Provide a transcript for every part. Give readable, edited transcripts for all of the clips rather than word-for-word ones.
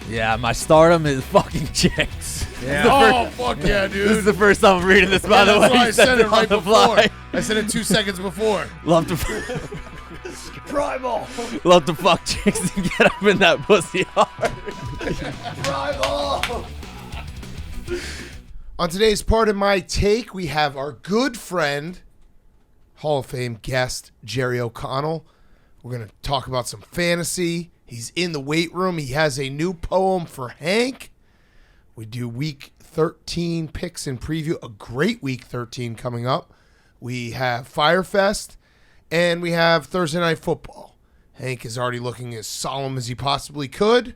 Yeah, my stardom is fucking chicks. Yeah. Fuck yeah, dude. This is the first time I'm reading this, by the way. That's why I said it on right the before. fly. I said it 2 seconds before. Love to Primal. love to fuck chicks and get up in that pussy hard. Primal. On today's part of my take, we have our good friend, Hall of Fame guest, Jerry O'Connell. We're going to talk about some fantasy. He's in the weight room. He has a new poem for Hank. We do week 13 picks and preview. A great week 13 coming up. We have Fyre Fest, and we have Thursday Night Football. Hank is already looking as solemn as he possibly could,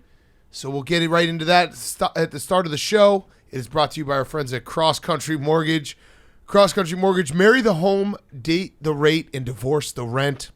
so we'll get it right into that at the start of the show. It is brought to you by our friends at CrossCountry Mortgage. CrossCountry Mortgage, marry the home, date the rate, and divorce the rent.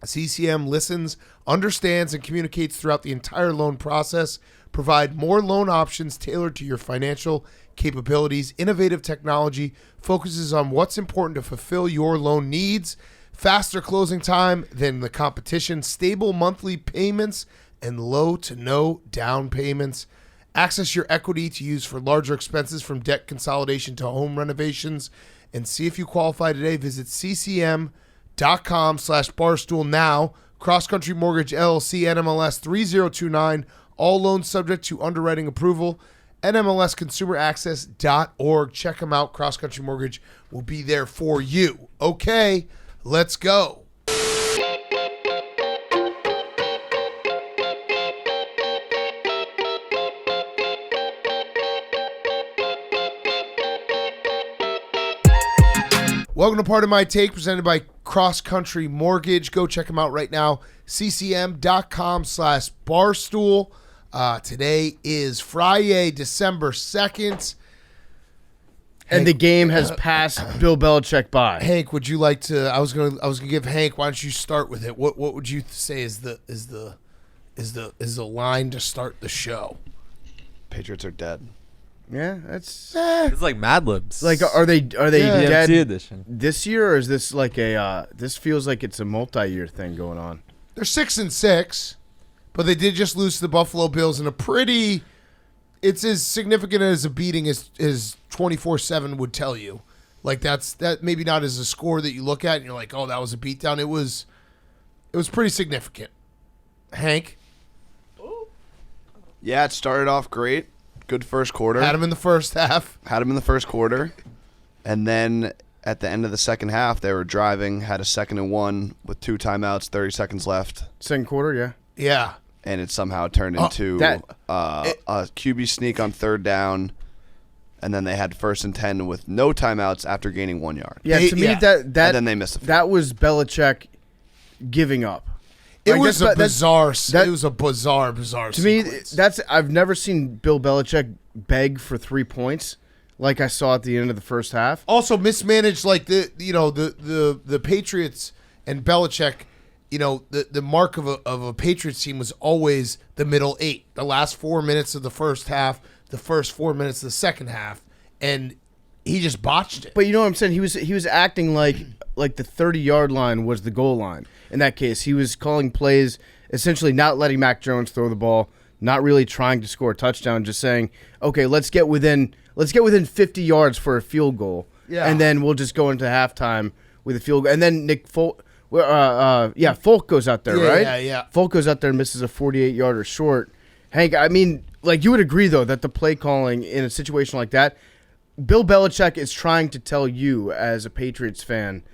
CCM listens, understands, and communicates throughout the entire loan process. Provide more loan options tailored to your financial capabilities. Innovative technology focuses on what's important to fulfill your loan needs. Faster closing time than the competition. Stable monthly payments and low to no down payments. Access your equity to use for larger expenses, from debt consolidation to home renovations. And see if you qualify today. Visit ccm.com/barstool now. CrossCountry Mortgage LLC, NMLS 3029. All loans subject to underwriting approval. NMLSconsumeraccess.org. Check them out. CrossCountry Mortgage will be there for you. Okay, let's go. Welcome to Part of My Take, presented by CrossCountry Mortgage. Go check them out right now. ccm.com/barstool. Today is Friday, December 2nd. And the game has passed Bill Belichick by. Hank, would you like to? I was gonna give Hank. Why don't you start with it? What would you say is the line to start the show? Patriots are dead. Yeah, that's It's like Mad Libs. like are they dead DMC edition. this year, or is this like a this feels like it's a multi-year thing going on? They're 6-6, but they did just lose to the Buffalo Bills in a pretty. It's as significant as a beating as 24/7 would tell you. Like that maybe not as a score that you look at and you're like, oh, that was a beatdown. It was pretty significant. Hank Yeah, it started off great. Good first quarter. had him in the first half. And then at the end of the second half, they were driving, had a 2nd and 1 with 2 timeouts, 30 seconds left. Second quarter, yeah. Yeah. And it somehow turned into a QB sneak on 3rd down. And then they had 1st and 10 with no timeouts after gaining 1 yard. Yeah, to me that and then they missed the field. that was Belichick giving up. It Like, was that's- a bizarre. that- It was a bizarre To me, sequence. I've never seen Bill Belichick beg for 3 points like I saw at the end of the first half. Also mismanaged, like the Patriots and Belichick. The mark of a Patriots team was always the middle 8, the last 4 minutes of the first half, the first 4 minutes of the second half, and he just botched it. But you know what I'm saying? He was acting like the 30-yard line was the goal line. In that case, he was calling plays, essentially not letting Mac Jones throw the ball, not really trying to score a touchdown, just saying, okay, let's get within 50 yards for a field goal, and then we'll just go into halftime with a field goal. And then Folk goes out there, right? Yeah. Folk goes out there and misses a 48-yarder short. Hank, I mean, like, you would agree, though, that the play calling in a situation like that, Bill Belichick is trying to tell you as a Patriots fan,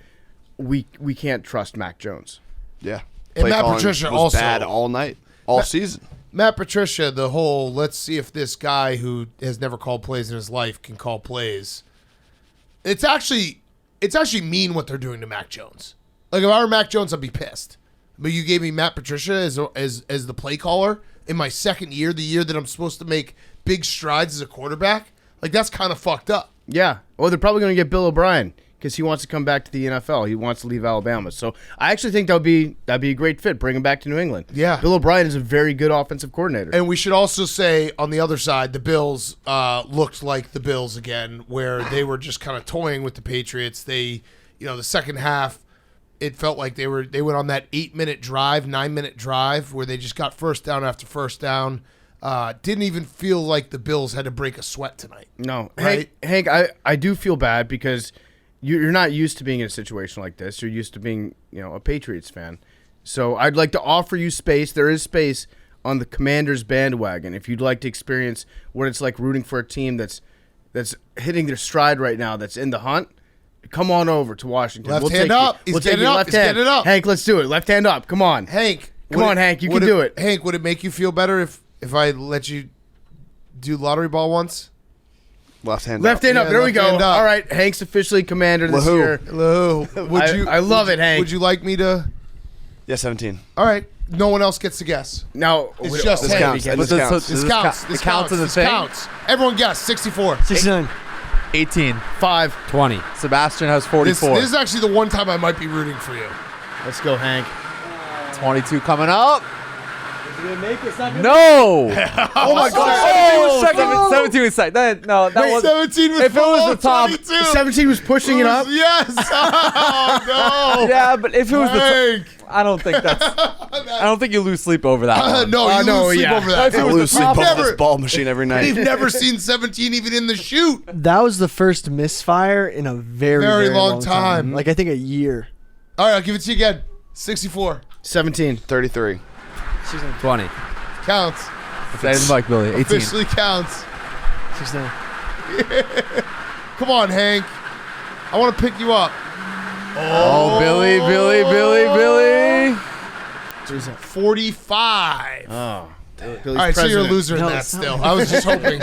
we can't trust Mac Jones. Yeah. And Play Matt calling Patricia was also bad all night, all season. Matt Patricia, the whole let's see if this guy who has never called plays in his life can call plays. It's actually mean what they're doing to Mac Jones. Like, if I were Mac Jones, I'd be pissed. But you gave me Matt Patricia as the play caller in my second year, the year that I'm supposed to make big strides as a quarterback. Like, that's kind of fucked up. Yeah. Well, they're probably going to get Bill O'Brien because he wants to come back to the NFL. He wants to leave Alabama. So I actually think that'd be a great fit. Bring him back to New England. Yeah. Bill O'Brien is a very good offensive coordinator. And we should also say, on the other side, the Bills looked like the Bills again, where they were just kind of toying with the Patriots. They, the second half, it felt like they went on that 9-minute drive where they just got first down after first down. Didn't even feel like the Bills had to break a sweat tonight. No, Right? Hank, I do feel bad because you're not used to being in a situation like this. You're used to being, a Patriots fan. So I'd like to offer you space. There is space on the Commanders bandwagon if you'd like to experience what it's like rooting for a team that's hitting their stride right now, that's in the hunt. Come on over to Washington. Left hand up. He's getting up. He's getting up. Hank, let's do it. Left hand up. Come on. Hank. Come on, Hank. You can do it. Hank, would it make you feel better if I let you do lottery ball once? Left hand up. Yeah, There we left go. hand up. All right. Hank's officially commander this year. Hello. I love it, Hank. Would you like me to? Yeah, 17. All right. No one else gets to guess. Now, It's just This Hank. counts. This counts. This counts. It counts in the This thing? counts. Everyone guess. 64. 69. 18. 5. 20. Sebastian has This 44. is actually the one time I might be rooting for you. Let's go, Hank. 22 coming up. Is it gonna make it? It's not gonna No. Oh my Oh, 17 was second. No, that was 17 was if it was below the top. 22. 17 was pushing it up. Yes. Oh, no. Yeah, but if it was the Hank. I don't think that's. I don't think you lose sleep over that. one. No, you no, lose sleep yeah. over that. If it I was lose the sleep top over ever- this ball machine every night. They've never seen 17 even in the shoot. That was the first misfire in a very, Very very long long time. Like, I think a year. All right, I'll give it to you again. 64. 17. 33. 20. Counts. Say the mic, Billy. 18. Officially counts. 69. Come on, Hank. I want to pick you up. Oh, Billy. 45. Oh. Billy's All right, so you're a president. loser in No, that it's not. still. I was just hoping.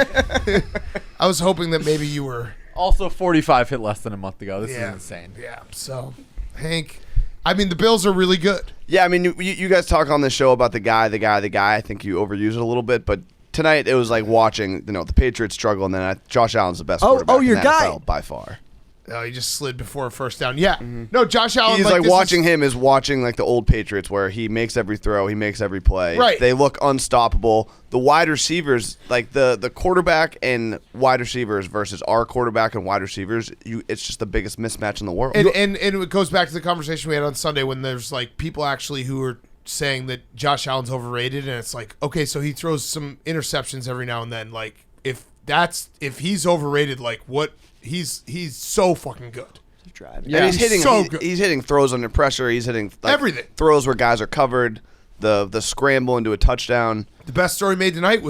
I was hoping that maybe you were. Also, 45 hit less than a month ago. This is insane. Yeah. So, Hank, I mean, the Bills are really good. Yeah, I mean, you guys talk on this show about the guy. I think you overuse it a little bit, but tonight it was like watching, the Patriots struggle, and then Josh Allen's the best quarterback your in the guy. NFL by far. Oh, he just slid before a first down. Yeah. No, Josh Allen. He's like this watching is- him is watching like the old Patriots where he makes every throw, he makes every play. Right. They look unstoppable. The wide receivers, like the quarterback and wide receivers versus our quarterback and wide receivers, it's just the biggest mismatch in the world. And it goes back to the conversation we had on Sunday when there's like people actually who are saying that Josh Allen's overrated, and it's like, okay, so he throws some interceptions every now and then. Like if he's overrated, like what he's so fucking good. Yeah. And he's hitting so good. he's hitting throws under pressure. He's hitting Everything. Throws where guys are covered. The scramble into a touchdown. The best story made tonight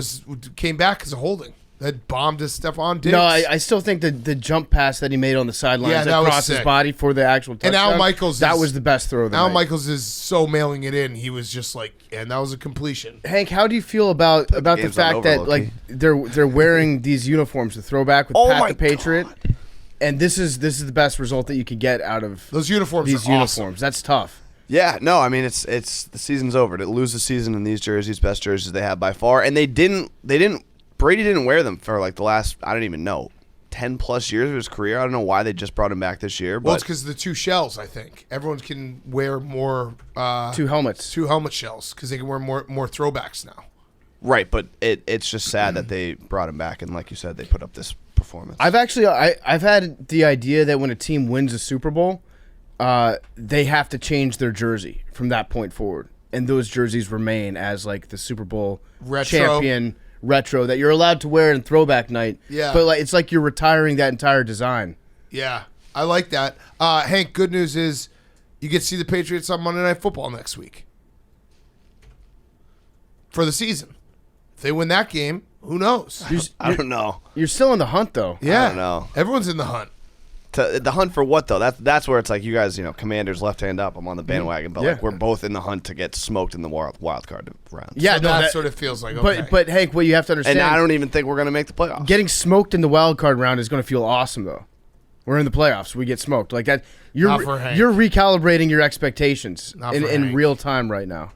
came back as a holding. That bombed to Stephon Diggs. No, I still think the jump pass that he made on the sidelines Yeah, that was across his sick. body for the actual touchdown. Al Michaels that is- was the best throw of the Al night. Michaels is so mailing it in. He was just like, and that was a completion. Hank, how do you feel about the game's not fact over, that low-key. like they're wearing these uniforms, the throwback with Oh Pat my the Patriot, and this is the best result that you could get out of Those uniforms these are uniforms. awesome. That's tough. Yeah, no, I mean it's the season's over. To lose the season in these jerseys, best jerseys they have by far, and they didn't. Brady didn't wear them for like the last, I don't even know, 10 plus years of his career. I don't know why they just brought him back this year. Well, But it's because of the two shells, I think. Everyone can wear more Two helmets. two helmet shells because they can wear more throwbacks now. right, but it's just sad that they brought him back, and like you said, they put up this performance. I've had the idea that when a team wins a Super Bowl, they have to change their jersey from that point forward, and those jerseys remain as like the Super Bowl Retro. champion retro that you're allowed to wear in throwback night. Yeah. but like it's like you're retiring that entire design. Yeah, I like that. Hank, good news is you get to see the Patriots on Monday Night Football next week for the season. If they win that game, who knows? I don't know. You're still in the hunt though. Yeah, I don't know. Everyone's in the hunt. The hunt for what though? That's where it's like you guys, Commanders left hand up. I'm on the bandwagon, but Yeah. like we're both in the hunt to get smoked in the wild card round. Yeah, So no, that's what it feels like. but Okay. but Hank, what you have to understand, And I don't even think we're gonna make the playoffs. getting smoked in the wild card round is going to feel awesome though. We're in the playoffs. We get smoked like that. Not for Hank. You're recalibrating your expectations Not for in Hank. real time right now.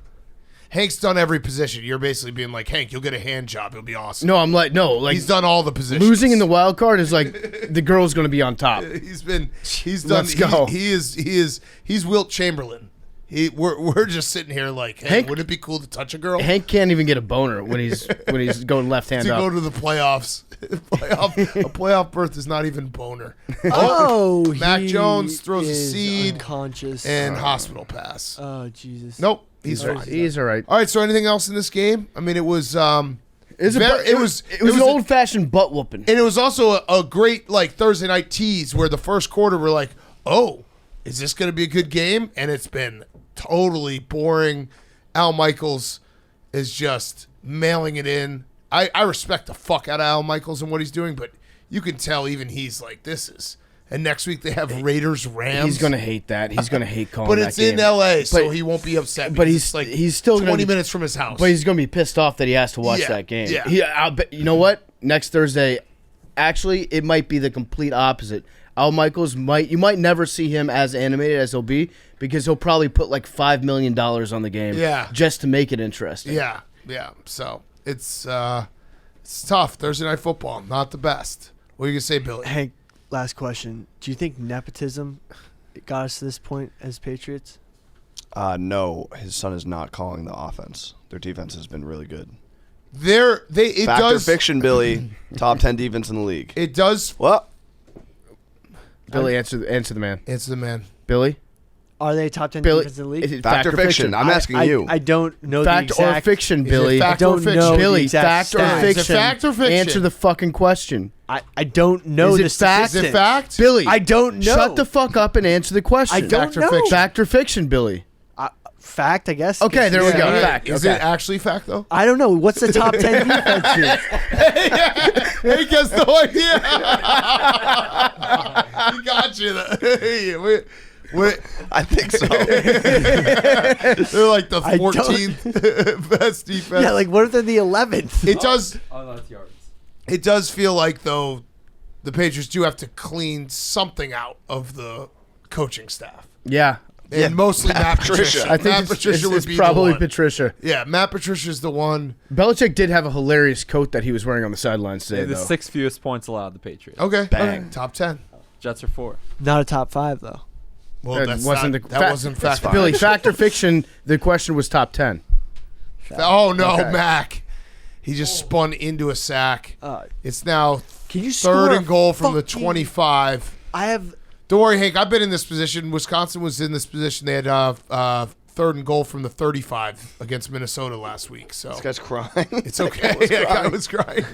Hank's done every position. You're basically being like, Hank, you'll get a hand job. It'll be awesome. No, I'm like He's done all the positions. losing in the wild card is like the girl's going to be on top. He's done. Let's go. He's Wilt Chamberlain. We're just sitting here like, hey, Hank- wouldn't it be cool to touch a girl? Hank can't even get a boner when he's going left hand to up. go to the playoffs. A playoff berth is not even boner. Oh, Mac he Jones throws a is seed unconscious. and hospital pass. Oh, Jesus. Nope, he's fine. He's all right. All right, so anything else in this game? I mean, it was It was an old-fashioned butt whooping. And it was also a great like Thursday night tease where the first quarter we're like, oh, is this going to be a good game? And it's been totally boring. Al Michaels is just mailing it in. I respect the fuck out of Al Michaels and what he's doing, but you can tell even he's like, this is. And next week they have Raiders Rams. He's gonna hate that. He's gonna hate calling. But that it's game. in L.A., so he won't be upset. But He's still 20 minutes from his house. But he's gonna be pissed off that he has to watch that game. Yeah. I'll bet, you know what? Next Thursday, actually, it might be the complete opposite. Al Michaels you might never see him as animated as he'll be because he'll probably put like $5 million on the game. Yeah. Just to make it interesting. Yeah. So it's tough. Thursday night football, not the best. What are you gonna say, Billy? Hank, last question. Do you think nepotism got us to this point as Patriots? No, his son is not calling the offense. Their defense has been really good. It Fact or does fiction, Billy. Top 10 defense in the league. It does. Well, Billy, answer the man. Answer the man. Billy. Are they top 10 Billy, defense in the league? is it fact or fiction? I'm asking you. I don't know Fact the exact. or fiction, Is it Billy? fact I don't or fiction? know the Billy, exact fact or stats. Is it fiction? fact or fiction? Answer the fucking question. I don't know Is it the fact? Is statistics. it fact? Billy, I don't know. Shut the fuck up and answer the question. I don't Fact or know. fiction? Fact or fiction, Billy? Fact, I guess. Okay, there we go. Yeah. Fact. Is Okay. it actually fact though? I don't know. What's the top 10 defense here? He gets no idea. He got you. I think so. They're like the I don't- 14th best defense. Yeah, like what if they're the 11th? It does. Oh, that's yards. It does feel like though, the Patriots do have to clean something out of the coaching staff, Yeah. and Yeah, mostly Matt Patricia. I think Matt it's, Patricia it's, would it's be probably the one. Patricia. Yeah, Matt Patricia's the one. Belichick did have a hilarious coat that he was wearing on the sidelines today, The though. 6th fewest points allowed the Patriots. Okay, Bang. okay. Top 10. Jets are 4. Not a top 5 though. Well, That that's wasn't not, the that fact- wasn't That's fact. fine. Billy, fact or fiction? The question was top 10. Oh no, Okay. Mac. He just spun into a sack. It's now Can you third score and goal from the fucking- 25. I have. Don't worry, Hank. I've been in this position. Wisconsin was in this position. They had third and goal from the 35 against Minnesota last week. So This guy's crying. it's okay. Yeah, guy was crying.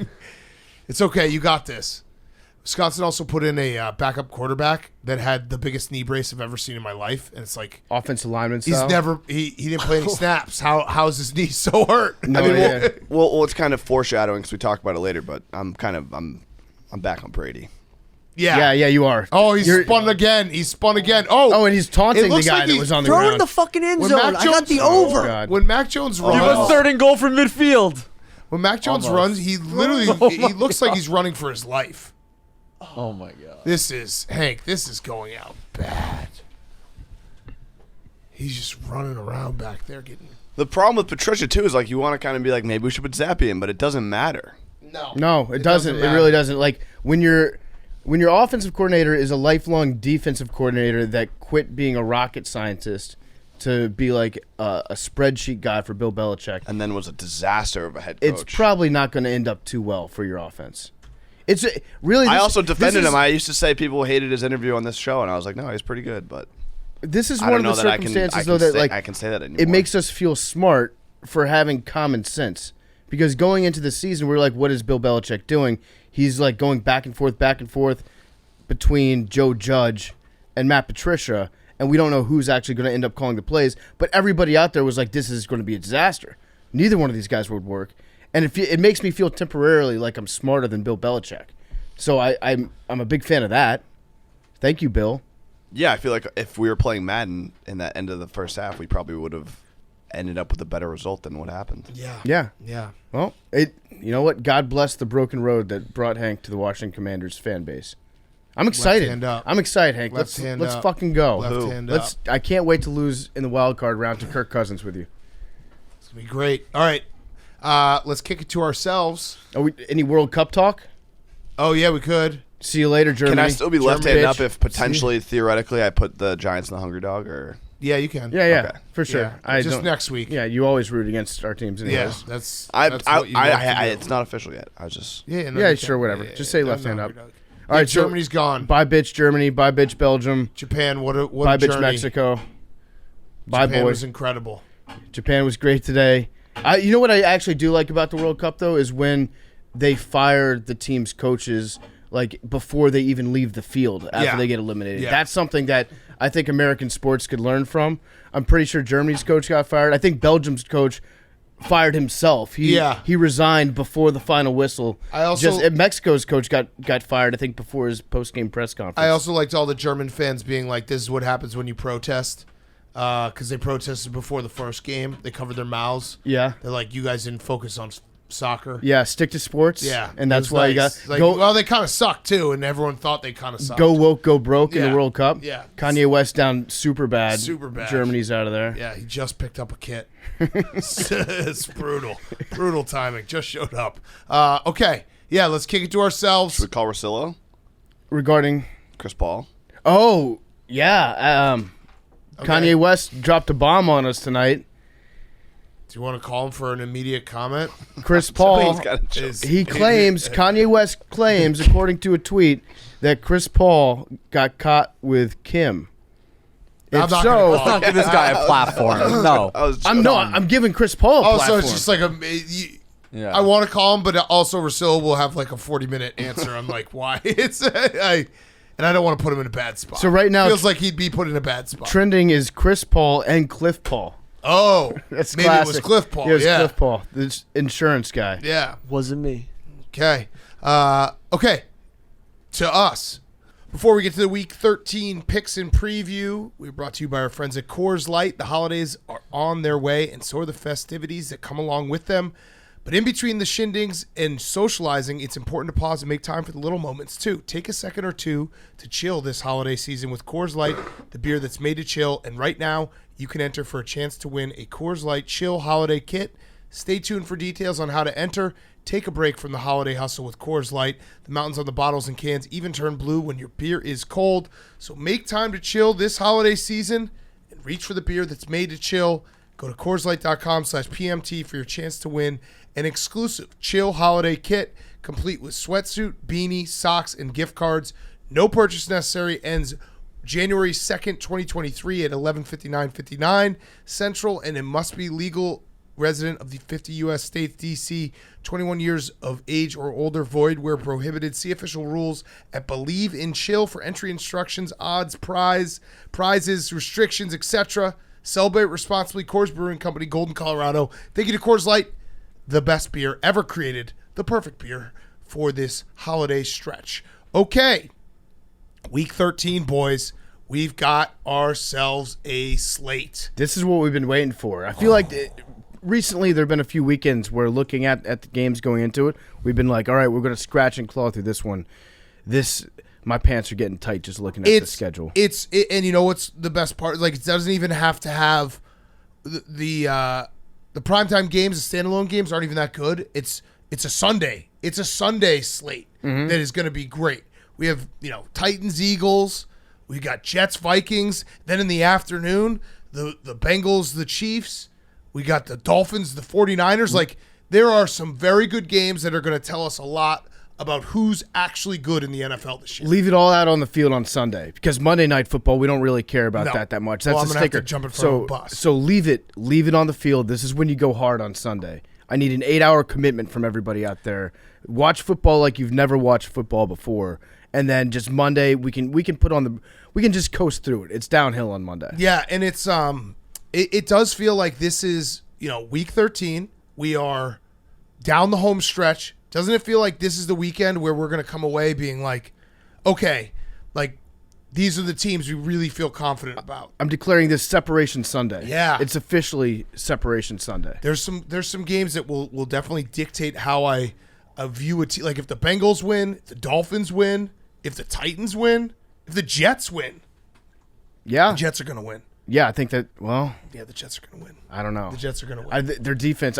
It's okay. You got this. Wisconsin also put in a backup quarterback that had the biggest knee brace I've ever seen in my life, and it's like Offensive lineman he's style. never he didn't play any snaps. How's his knee so hurt? No, I mean, yeah. Well, it's kind of foreshadowing because we talk about it later. But I'm back on Brady. yeah. Yeah, you are. Oh, he's You're- spun again. He's spun again. Oh, and he's taunting it the looks guy like that he's was on the Throw it in ground. the fucking end When zone. Mac I got Jones- the Oh, over. God. when Mac Jones runs, Give us 3rd and goal from midfield. when Mac Jones Almost. runs, he literally he looks like he's running for his life. Oh my god. This is Hank. This is going out bad. He's just running around back there getting. The problem with Patricia too is like you want to kind of be like maybe we should put Zappy in, but it doesn't matter. No, it doesn't. It matter. really doesn't. Like when your offensive coordinator is a lifelong defensive coordinator that quit being a rocket scientist to be like a spreadsheet guy for Bill Belichick, And then was a disaster of a head coach. it's probably not going to end up too well for your offense. It's really. I this- also this defended is- him. I used to say people hated his interview on this show, and I was like, no, he's pretty good. But This is I one don't of know the that I can circumstances, though, that say, like I can say that anymore. it makes us feel smart for having common sense. Because going into the season, we're like, what is Bill Belichick doing? He's like going back and forth between Joe Judge and Matt Patricia, and we don't know who's actually going to end up calling the plays. But everybody out there was like, this is going to be a disaster. Neither one of these guys would work. And it makes me feel temporarily like I'm smarter than Bill Belichick. So I'm a big fan of that. Thank you, Bill. Yeah, I feel like if we were playing Madden in that end of the first half, we probably would have ended up with a better result than what happened. Yeah. Yeah. Well, you know what? God bless the broken road that brought Hank to the Washington Commanders fan base. I'm excited. hand up. I'm excited, Hank. Left hand Let's up. fucking go. Left hand Let's. up. I can't wait to lose in the wild card round to Kirk Cousins with you. It's gonna be great. All right, let's kick it to ourselves. Any World Cup talk? Oh yeah, we could. See you later, Germany. Can I still be Germany, left-handed up bitch. if potentially, theoretically, I put the Giants in the hungry dog? Or Yeah, you can. Yeah, Okay. for sure. Yeah, I just don't- next week. Yeah, you always root against our teams, anyways. Yeah, that's I what you love to do. it's not official yet. I was just Yeah, no, Yeah, you sure, can. whatever. Just say left hand up. All All right, so Germany's gone. Bye, bitch, Germany. Bye, bitch, Belgium. Japan, what a Bye, bitch, journey. Mexico. Bye, Japan boys. was incredible. Japan was great today. You know what I actually do like about the World Cup, though, is when they fire the team's coaches like before they even leave the field after they get eliminated. Yeah. That's something that I think American sports could learn from. I'm pretty sure Germany's coach got fired. I think Belgium's coach fired himself. He resigned before the final whistle. Mexico's coach got fired, I think, before his post-game press conference. I also liked all the German fans being like, this is what happens when you protest. Because they protested before the first game. They covered their mouths. Yeah. They're like, you guys didn't focus on soccer. Yeah, stick to sports. Yeah. And that's why you got... Like, well, they kind of suck, too, and everyone thought they kind of sucked. Go woke, go broke in Yeah. the World Cup. Yeah. Kanye West down super bad. Super bad. Germany's out of there. Yeah, he just picked up a kit. It's brutal. Brutal timing. Just showed up. Okay. Yeah, let's kick it to ourselves. Should we call Russillo? Regarding... Chris Paul? Oh, yeah. Okay. Kanye West dropped a bomb on us tonight. Do you want to call him for an immediate comment? Chris Paul, Kanye West claims, according to a tweet, that Chris Paul got caught with Kim. I'm If not so, gonna Let's not give this guy a platform. No. I'm giving Chris Paul a platform. So it's just like Yeah. I want to call him, but also Russillo will have like a 40-minute answer on like why it's and I don't want to put him in a bad spot. So right now- feels like he'd be put in a bad spot. Trending is Chris Paul and Cliff Paul. Oh, That's maybe classic. it was Cliff Paul. Yeah, it was Yeah, Cliff Paul, the insurance guy. yeah. Wasn't me. Okay. Okay. To us. Before we get to the Week 13 picks and preview, we're brought to you by our friends at Coors Light. The holidays are on their way, and so are the festivities that come along with them. But in between the shindigs and socializing, it's important to pause and make time for the little moments, too. Take a second or two to chill this holiday season with Coors Light, the beer that's made to chill. And right now, you can enter for a chance to win a Coors Light Chill Holiday Kit. Stay tuned for details on how to enter. Take a break from the holiday hustle with Coors Light. The mountains on the bottles and cans even turn blue when your beer is cold. So make time to chill this holiday season and reach for the beer that's made to chill. Go to CoorsLight.com/PMT for your chance to win an exclusive Chill Holiday Kit complete with sweatsuit, beanie, socks, and gift cards. No purchase necessary. Ends January 2nd, 2023 at 11:59:59 Central, and it must be legal resident of the 50 U.S. states, D.C., 21 years of age or older, void where prohibited. See official rules at Believe in Chill for entry instructions, odds, prizes, restrictions, etc. Celebrate responsibly. Coors Brewing Company, Golden, Colorado. Thank you to Coors Light, the best beer ever created, the perfect beer for this holiday stretch. Okay, Week 13, boys. We've got ourselves a slate. This is what we've been waiting for. I feel like recently there have been a few weekends where looking at the games going into it, we've been like, all right, we're going to scratch and claw through this one. My pants are getting tight just looking at the schedule. And you know what's the best part? Like, it doesn't even have to have the primetime games. The standalone games aren't even that good. It's a Sunday. It's a Sunday slate that is going to be great. We have Titans, Eagles. We got Jets, Vikings. Then in the afternoon, the Bengals, the Chiefs. We got the Dolphins, the 49ers. Like, there are some very good games that are going to tell us a lot about who's actually good in the NFL this year. Leave it all out on the field on Sunday because Monday Night Football, we don't really care about that much. That's I'm a gonna sticker. have to jump in front of a bus. So leave it on the field. This is when you go hard on Sunday. I need an 8-hour commitment from everybody out there. Watch football like you've never watched football before, and then just Monday we can just coast through it. It's downhill on Monday. Yeah, and it's it does feel like this is Week 13. We are down the home stretch. Doesn't it feel like this is the weekend where we're going to come away being like, okay, like these are the teams we really feel confident about? I'm declaring this Separation Sunday. Yeah. It's officially Separation Sunday. There's some games that will definitely dictate how I view a team. Like if the Bengals win, if the Dolphins win, if the Titans win, if the Jets win. Yeah. The Jets are going to win. Yeah, I think that, Yeah, the Jets are going to win. I don't know. The Jets are going to win. Their defense,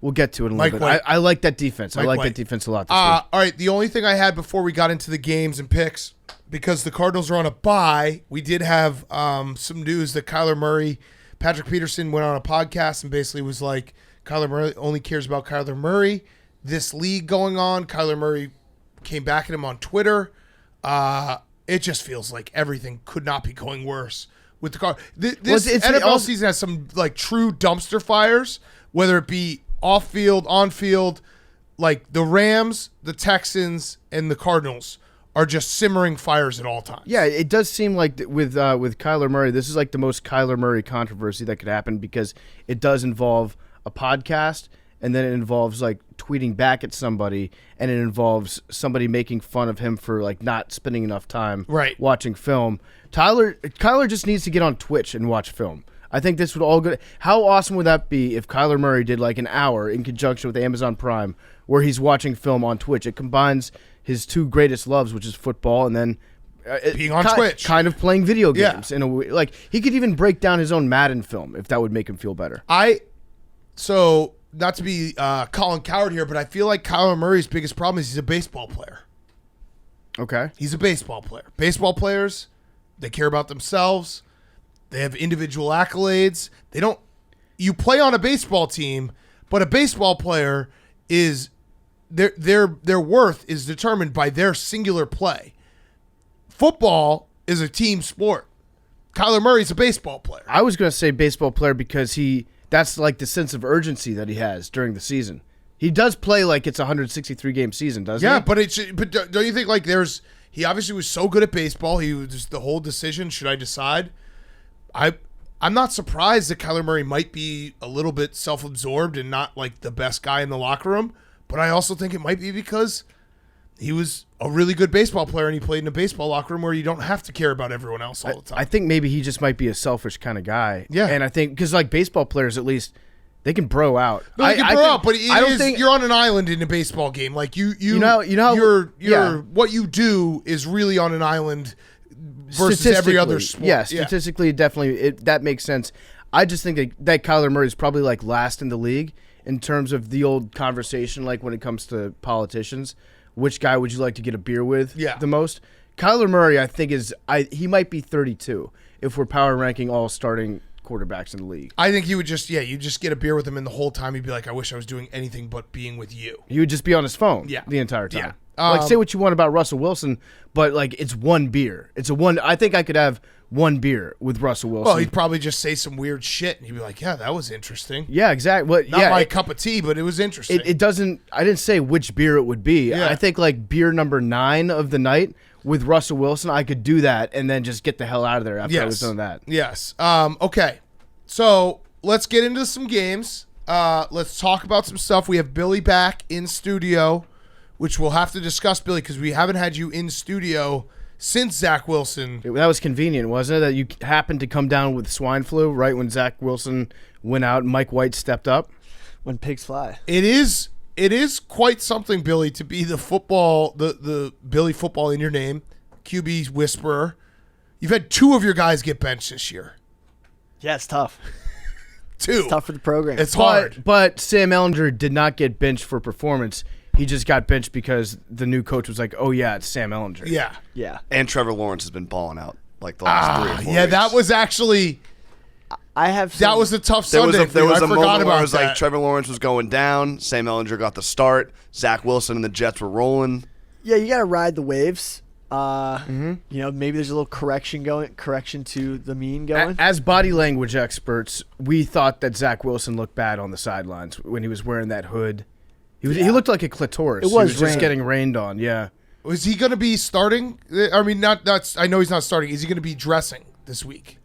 we'll get to it in a Mike little bit. White. I like that defense. I like White. that defense a lot this All week. right, the only thing I had before we got into the games and picks, because the Cardinals are on a bye, we did have some news that Kyler Murray, Patrick Peterson went on a podcast and basically was like, Kyler Murray only cares about Kyler Murray. This league going on, Kyler Murray came back at him on Twitter. It just feels like everything could not be going worse with the car. This it's NFL also- season has some like true dumpster fires, whether it be off field, on field. Like the Rams, the Texans, and the Cardinals are just simmering fires at all times. Yeah, it does seem like with Kyler Murray, this is like the most Kyler Murray controversy that could happen because it does involve a podcast, and then it involves like tweeting back at somebody, and it involves somebody making fun of him for like not spending enough time watching film. Kyler just needs to get on Twitch and watch film. I think this would all go. How awesome would that be if Kyler Murray did like an hour in conjunction with Amazon Prime where he's watching film on Twitch? It combines his two greatest loves, which is football and then being on Twitch, kind of playing video games in a way. Like he could even break down his own Madden film if that would make him feel better. So not to be Colin Coward here, but I feel like Kyler Murray's biggest problem is he's a baseball player. Okay, he's a baseball player. Baseball players, they care about themselves. They have individual accolades. They don't. You play on a baseball team, but a baseball player is their worth is determined by their singular play. Football is a team sport. Kyler Murray's a baseball player. I was going to say baseball player because that's like the sense of urgency that he has during the season. He does play like it's a 163 game season, doesn't he? Yeah, but don't you think like he obviously was so good at baseball. He was just the whole decision. Should I decide? I'm not surprised that Kyler Murray might be a little bit self-absorbed and not like the best guy in the locker room, but I also think it might be because he was a really good baseball player and he played in a baseball locker room where you don't have to care about everyone else all the time. I think maybe he just might be a selfish kind of guy. Yeah. And I think because like baseball players, at least they can bro out. But I don't think you're on an island in a baseball game. Like you what you do is really on an island versus every other sport. Yeah, statistically, definitely, that makes sense. I just think that Kyler Murray is probably like last in the league in terms of the old conversation, like when it comes to politicians. Which guy would you like to get a beer with the most? Kyler Murray, I think, he might be 32 if we're power ranking all starting quarterbacks in the league. I think you would just get a beer with him and the whole time he'd be like, I wish I was doing anything but being with you. He would just be on his phone the entire time. Like say what you want about Russell Wilson, but like it's one beer. I think I could have one beer with Russell Wilson. Well, he'd probably just say some weird shit and he'd be like, yeah, that was interesting. Yeah, exactly. Well, Not my cup of tea, but it was interesting. It doesn't, I didn't say which beer it would be. Yeah. I think like beer number 9 of the night with Russell Wilson, I could do that and then just get the hell out of there after I was done that. Yes. Okay. So let's get into some games. Let's talk about some stuff. We have Billy back in studio, which we'll have to discuss, Billy, because we haven't had you in studio since Zach Wilson. That was convenient, wasn't it? That you happened to come down with swine flu right when Zach Wilson went out and Mike White stepped up. When pigs fly. It is quite something, Billy, to be the football, the Billy football in your name, QB whisperer. You've had 2 of your guys get benched this year. Yeah, it's tough. 2. It's tough for the program. It's hard. But Sam Ellinger did not get benched for performance. He just got benched because the new coach was like, oh, yeah, it's Sam Ellinger. Yeah. Yeah. And Trevor Lawrence has been balling out like the last 3 or 4 yeah, weeks. that was actually that was a tough Sunday. There was a I forgot moment where about it was that. like Trevor Lawrence was going down, Sam Ellinger got the start, Zach Wilson and the Jets were rolling. Yeah, you got to ride the waves. You know, maybe there's a little correction to the mean going. As body language experts, we thought that Zach Wilson looked bad on the sidelines when he was wearing that hood. He looked like a clitoris. It was just getting rained on. Yeah. Was he going to be starting? I mean, not. I know he's not starting. Is he going to be dressing this week?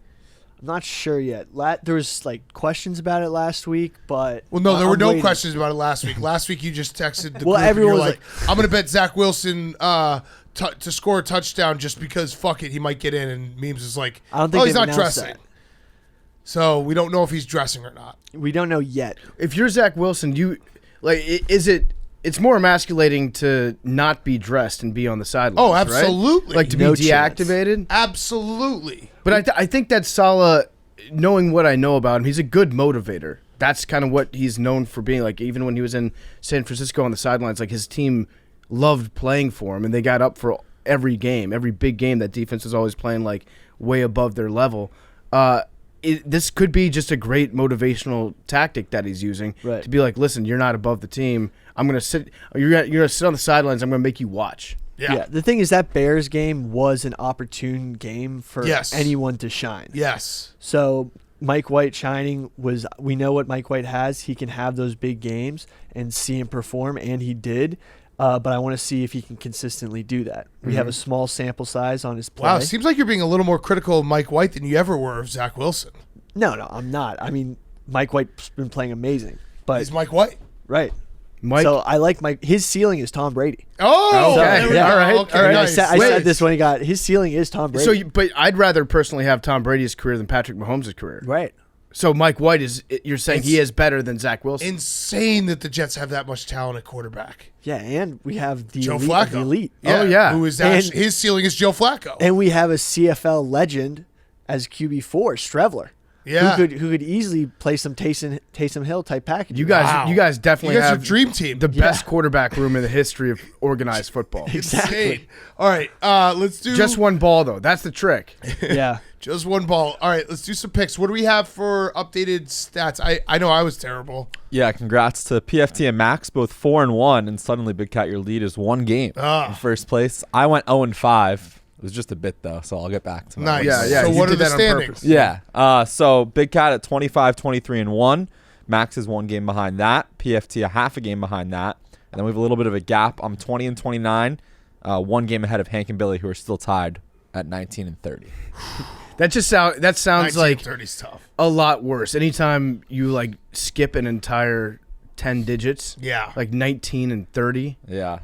I'm not sure yet. There was like questions about it last week, but Well, no, there were I'm no waiting. questions about it last week. Last week you just texted the Well, group and everyone you were was like, I'm going to bet Zach Wilson to score a touchdown just because fuck it, he might get in. And Memes is like, I don't think he's they've not announced dressing. that. So we don't know if he's dressing or not. We don't know yet. If you're Zach Wilson, it's more emasculating to not be dressed and be on the sidelines. Oh, right? absolutely. Like to No be deactivated. Absolutely. But I think that Saleh, knowing what I know about him, he's a good motivator. That's kind of what he's known for being. Like even when he was in San Francisco on the sidelines, like his team loved playing for him, and they got up for every game, every big game. That defense was always playing like way above their level. This could be just a great motivational tactic that he's using Right. to be like, listen, you're not above the team. I'm gonna sit. You're gonna sit on the sidelines. I'm gonna make you watch. Yeah. The thing is that Bears game was an opportune game for anyone to shine. Yes. So Mike White shining we know what Mike White has. He can have those big games and see him perform, and he did. But I want to see if he can consistently do that. We have a small sample size on his play. Wow, it seems like you're being a little more critical of Mike White than you ever were of Zach Wilson. No, I'm not. I mean, Mike White's been playing amazing. But He's Mike White. Right. Mike. So I like his ceiling is Tom Brady. Oh, Okay. there we Yeah, go. all right. Okay, All right. nice. I said this when he got his ceiling is Tom Brady. But I'd rather personally have Tom Brady's career than Patrick Mahomes' career. Right. So Mike White you're saying he is better than Zach Wilson? Insane that the Jets have that much talent at quarterback. Yeah, and we have the Joe elite Flacco. of the elite. Oh, yeah. Who is And- actually, his ceiling is Joe Flacco. And we have a CFL legend as QB4, Strevler. Yeah. Who could easily play some Taysom Hill type package. You guys, Wow. you guys definitely You guys are have dream team. the best quarterback room in the history of organized football. Insane. All right, let's do Just one ball though. That's the trick. Yeah. Just one ball. All right, let's do some picks. What do we have for updated stats? I know I was terrible. Yeah, congrats to PFT and Max, both 4-1, and suddenly Big Cat, your lead is one game in first place. I went 0-5. It was just a bit though, so I'll get back to my Nice. wins. Yeah, So you what are did the that on standings? purpose. Yeah. So Big Cat at 25, 23, and 1. Max is one game behind that. PFT a half a game behind that. And then we have a little bit of a gap. I'm 20 and 29, one game ahead of Hank and Billy, who are still tied at 19 and 30. That sounds 19 like 30 is tough. a lot worse. Anytime you like skip an entire 10 digits, Yeah. like 19 and 30, Yeah.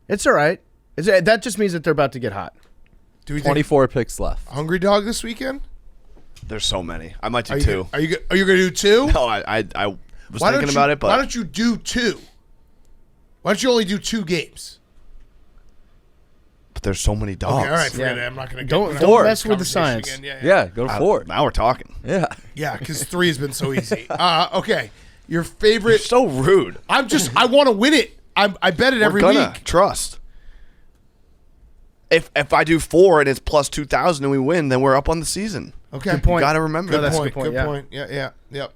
it's all right. That just means that they're about to get hot. Do we think 24 picks left. Hungry Dog this weekend? There's so many. I might do Are you two. Are you going to do two? No, I was thinking about it, but why don't you do two? Why don't you only do two games? there's so many dogs. Okay, all right, forget Yeah. it. I'm not going to Don't mess with the science. Yeah, go to 4. Now we're talking. Yeah. Yeah, because 3 has been so easy. Okay, your You're favorite. so rude. I want to win it. I bet it every We're gonna week. trust. If I do 4 and it's plus 2,000 and we win, then we're up on the season. Okay, Good point. You got to remember No, that. that's a Point, good point, good yeah. point. Yeah. Yep.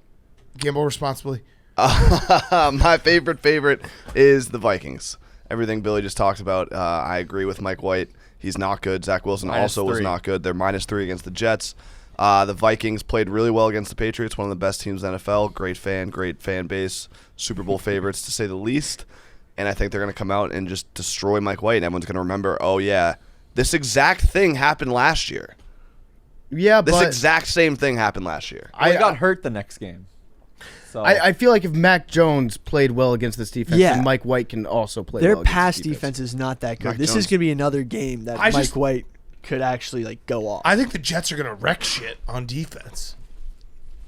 Gamble responsibly. My favorite is the Vikings. Everything Billy just talked about, I agree with Mike White. He's not good. Zach Wilson also was -3. not good. They're -3 against the Jets. The Vikings played really well against the Patriots, one of the best teams in the NFL. Great fan base, Super Bowl favorites to say the least. And I think they're going to come out and just destroy Mike White. And everyone's going to remember, oh, yeah, this exact thing happened last year. Yeah, This but exact same thing happened last year. I got hurt the next game. So I feel like if Mac Jones played well against this defense, Yeah. then Mike White can also play Their well against pass this defense is not that good. Mac This Jones. is going to be another game that I Mike just- White could actually go off. I think the Jets are going to wreck shit on defense.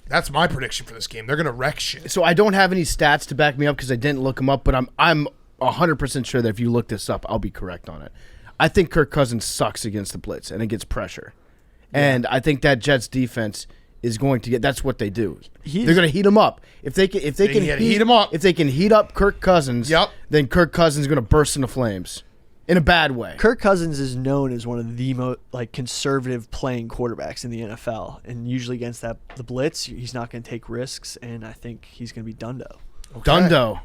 That's my prediction for this game. They're going to wreck shit. So I don't have any stats to back me up because I didn't look them up, but I'm 100% sure that if you look this up, I'll be correct on it. I think Kirk Cousins sucks against the blitz and against pressure. And I think that Jets defense is going to get. That's what they do. They're going to heat him up. If they can heat him up. If they can heat up Kirk Cousins, Yep. then Kirk Cousins is going to burst into flames in a bad way. Kirk Cousins is known as one of the most conservative playing quarterbacks in the NFL, and usually against the blitz, he's not going to take risks, and I think he's going to be Dundo. Dundo.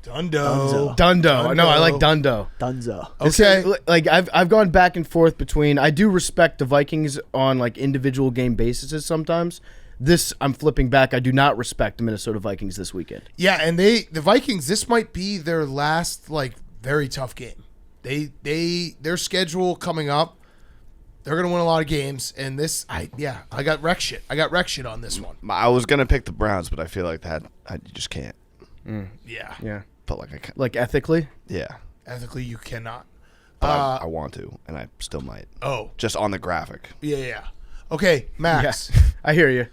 Dundo. No, I like Dundo. Dunzo. Okay. Like I've gone back and forth between. I do respect the Vikings on like individual game basis sometimes. This I'm flipping back. I do not respect the Minnesota Vikings this weekend. Yeah, and the Vikings, this might be their last very tough game. Their schedule coming up, they're gonna win a lot of games, and I got wreck shit. I got wreck shit on this one. I was going to pick the Browns, but I feel like you just can't. Yeah. Yeah, But I can't. like ethically. Yeah. Ethically, you cannot. But I want to, and I still might. Oh, Just on the graphic. yeah. Okay, Max. Yeah, I hear you.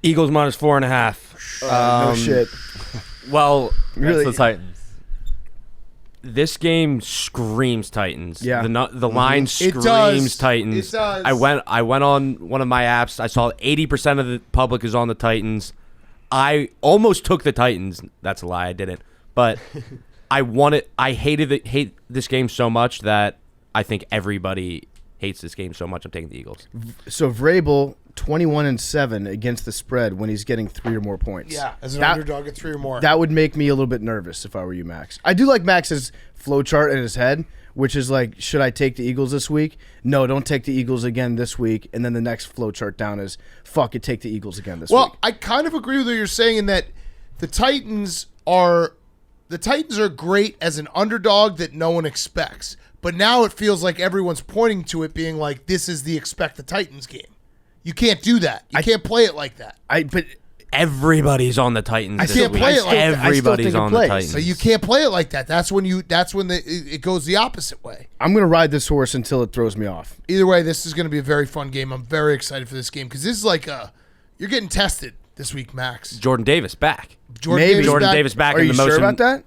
Eagles -4.5. No shit. Well, Really? That's the Titans. this game screams Titans. Yeah. The line It screams does. Titans. It does. I went on one of my apps. I saw 80% of the public is on the Titans. I almost took the Titans. That's a lie. I didn't. But I hate this game so much that I think everybody hates this game so much. I'm taking the Eagles. So Vrabel 21-7 against the spread when he's getting 3 or more points. Yeah, as an That- underdog at 3 or more. That would make me a little bit nervous if I were you, Max. I do like Max's flow chart in his head which is like, should I take the Eagles this week? No, don't take the Eagles again this week. And then the next flow chart down is, fuck it, take the Eagles again this week. Well, I kind of agree with what you're saying in that the Titans are great as an underdog that no one expects. But now it feels like everyone's pointing to it being like, this is the expect the Titans game. You can't do that. You can't play it like that. But Everybody's on the Titans. I this can't week. play it like that. I still Everybody's think it on the plays. Titans. So you can't play it like that. That's when it goes the opposite way. I'm going to ride this horse until it throws me off. Either way, this is going to be a very fun game. I'm very excited for this game because this is like you're getting tested this week, Max. Jordan Davis back. Maybe. Jordan Davis back Are in you the most. sure about that?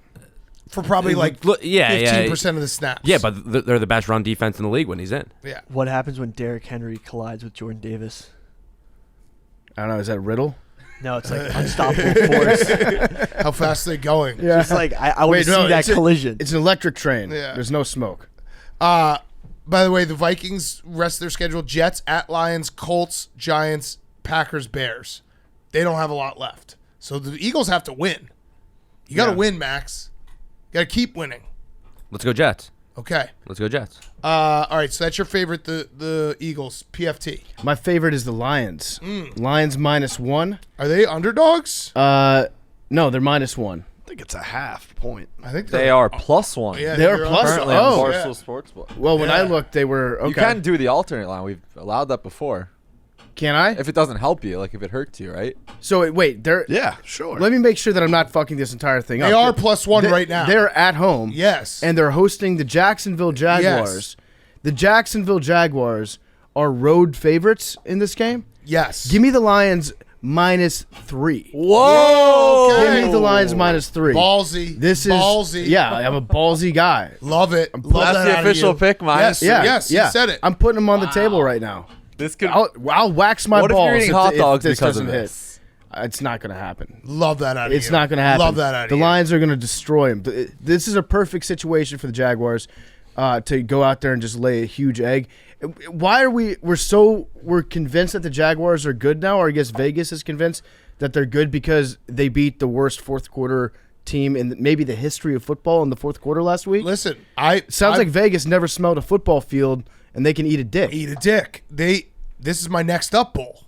For probably like Yeah, 15% of the snaps. Yeah, but they're the best run defense in the league when he's in. Yeah. What happens when Derrick Henry collides with Jordan Davis? I don't know. Is that Riddle? No, it's like unstoppable force. How fast are they going? Yeah. Just like I want to see that collision. It's an electric train. Yeah. There's no smoke. By the way, the Vikings rest of their schedule: Jets, at Lions, Colts, Giants, Packers, Bears. They don't have a lot left, so the Eagles have to win. You got to win, Max. You got to keep winning. Let's go Jets. Okay. Let's go Jets. All right. So that's your favorite, the Eagles. PFT. My favorite is the Lions. Lions -1. Are they underdogs? No, they're -1. I think it's a half point. I think They are +1. Yeah, They're you're plus- Currently oh. on Yeah. Barstool Sports. Well, when I Yeah. looked, they were okay. You can do the alternate line. We've allowed that before. Can I? If it doesn't help you, like if it hurts you, right? So wait, they're. Yeah, sure. Let me make sure that I'm not fucking this entire thing up. They are +1 They- right now. They're at home. Yes. And they're hosting the Jacksonville Jaguars. The Jacksonville Jaguars are road favorites in this game. Yes. Give me the Lions -3. Whoa! Okay. Give me the Lions -3. Ballsy. This is ballsy. Yeah, I'm a ballsy guy. Love it. Love That's that the out of official you. pick, minus. Yes. Yeah, Yes, yeah. you said it. I'm putting them on the table right now. This could. I'll wax my What if balls you're eating if hot if dogs this because of doesn't hit. this? It's not going to happen. Love that out of you. It's not going to happen. Love that out of The you. Lions are going to destroy them. This is a perfect situation for the Jaguars to go out there and just lay a huge egg. Why are we're convinced that the Jaguars are good now, or I guess Vegas is convinced that they're good because they beat the worst fourth quarter team in maybe the history of football in the fourth quarter last week? Listen, Sounds like Vegas never smelled a football field and they can eat a dick. eat a dick. This is my next up bowl.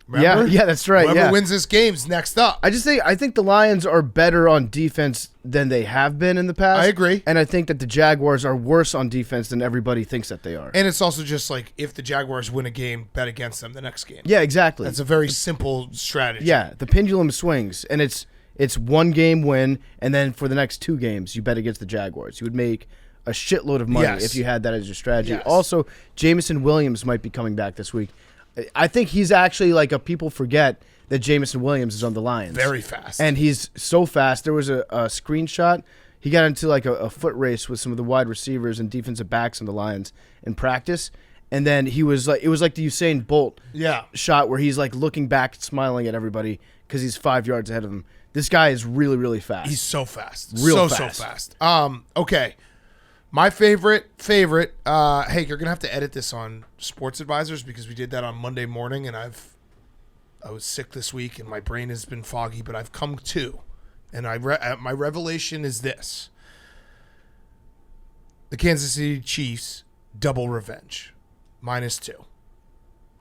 Remember? Yeah, that's right. Whoever yeah. wins this game's next up. I think the Lions are better on defense than they have been in the past. I agree. And I think that the Jaguars are worse on defense than everybody thinks that they are. And it's also just like if the Jaguars win a game, bet against them the next game. Yeah, exactly. That's a very simple strategy. Yeah, the pendulum swings, and it's one game win, and then for the next 2 games, you bet against the Jaguars. You would make a shitload of money Yes. if you had that as your strategy. Yes. Also, Jameson Williams might be coming back this week. I think he's actually like people forget that Jameson Williams is on the Lions. Very fast. And he's so fast. There was a screenshot. He got into like a foot race with some of the wide receivers and defensive backs on the Lions in practice. And then he was like, it was like the Usain Bolt shot where he's like looking back, smiling at everybody because he's 5 yards ahead of them. This guy is really, really fast. He's so fast. Real so fast. fast. Okay. My favorite, hey, you're gonna have to edit this on Sports Advisors because we did that on Monday morning, and I was sick this week, and my brain has been foggy, but I've come to, and my revelation is this: the Kansas City Chiefs double revenge, -2,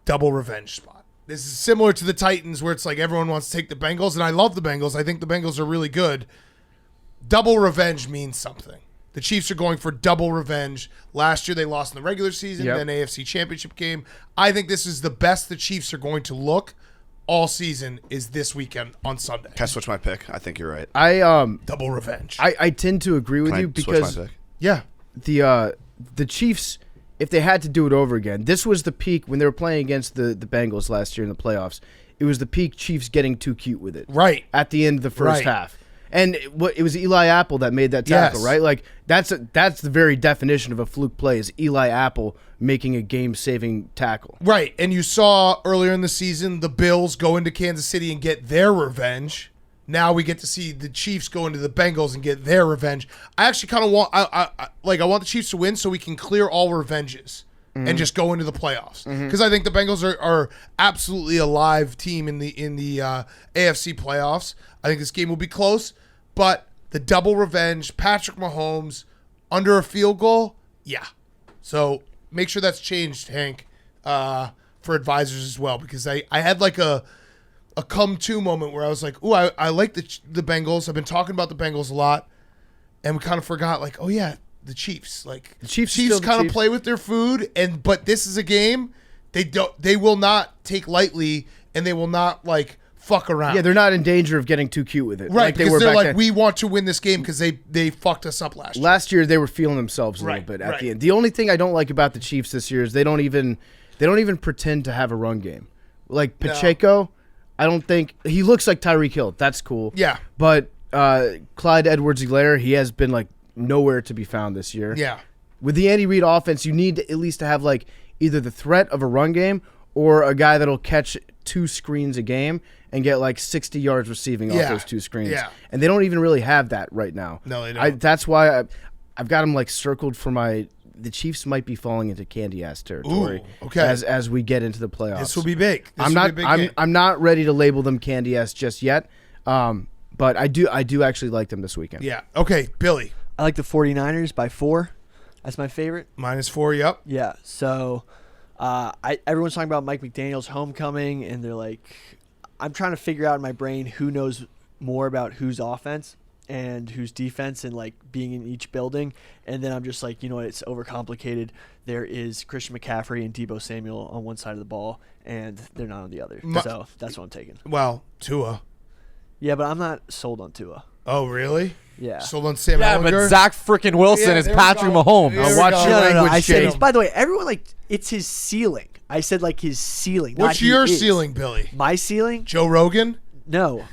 double revenge spot. This is similar to the Titans, where it's like everyone wants to take the Bengals, and I love the Bengals. I think the Bengals are really good. Double revenge means something. The Chiefs are going for double revenge. Last year they lost in the regular season, then AFC Championship game. I think this is the best the Chiefs are going to look all season is this weekend on Sunday. Can I switch my pick? I think you're right. Double revenge. I tend to agree with Can you I switch because my pick? Yeah. the Chiefs, if they had to do it over again, this was the peak when they were playing against the Bengals last year in the playoffs. It was the peak Chiefs getting too cute with it. Right. At the end of the first Right. half. And it was Eli Apple that made that tackle, Yes. right? Like that's the very definition of a fluke play is Eli Apple making a game-saving tackle. Right. And you saw earlier in the season the Bills go into Kansas City and get their revenge. Now we get to see the Chiefs go into the Bengals and get their revenge. I actually kind of want I want the Chiefs to win so we can clear all revenges and just go into the playoffs. Because I think the Bengals are absolutely a live team in the AFC playoffs. I think this game will be close, but the double revenge, Patrick Mahomes, under a field goal, yeah. So make sure that's changed, Hank, for advisors as well, because I had like a come-to moment where I was like, ooh, I like the Bengals. I've been talking about the Bengals a lot, and we kind of forgot, like, oh, yeah, the Chiefs. Like, The Chiefs kind of play with their food, but this is a game they will not take lightly, and they will not, like, fuck around. Yeah, they're not in danger of getting too cute with it. Right, like they because were they're back like, then. we want to win this game because they fucked us up last year. Last year they were feeling themselves a Right, little bit at right. the end. The only thing I don't like about the Chiefs this year is they don't even pretend to have a run game. Like Pacheco, I don't think he looks like Tyreek Hill. That's cool. Yeah. But Clyde Edwards-Helaire, he has been like nowhere to be found this year. Yeah. With the Andy Reid offense, you need to at least to have like either the threat of a run game or a guy that'll catch 2 screens a game and get like 60 yards receiving off those 2 screens. Yeah. And they don't even really have that right now. No, they don't. That's why I've got them like circled for the Chiefs might be falling into candy ass territory. Ooh, okay. As we get into the playoffs. This will be big. I'm not ready to label them candy ass just yet. But I do actually like them this weekend. Yeah. Okay, Billy. I like the 49ers by 4. That's my favorite. -4, yep. Yeah. So everyone's talking about Mike McDaniel's homecoming, and they're like, I'm trying to figure out in my brain who knows more about whose offense and whose defense and like being in each building. And then I'm just like, you know what, it's overcomplicated. There is Christian McCaffrey and Deebo Samuel on one side of the ball, and they're not on the other. So that's what I'm taking. Well, Tua. Yeah, but I'm not sold on Tua. Oh, really? Yeah. Sold on Sam Yeah, Ellinger? but Zach freaking Wilson Yeah, is there we Patrick go. Mahomes. There we watch go. your language, I said, Shane. by the way, everyone like it's his ceiling. I said like his ceiling. What's not your he is. ceiling, Billy? My ceiling? Joe Rogan? No.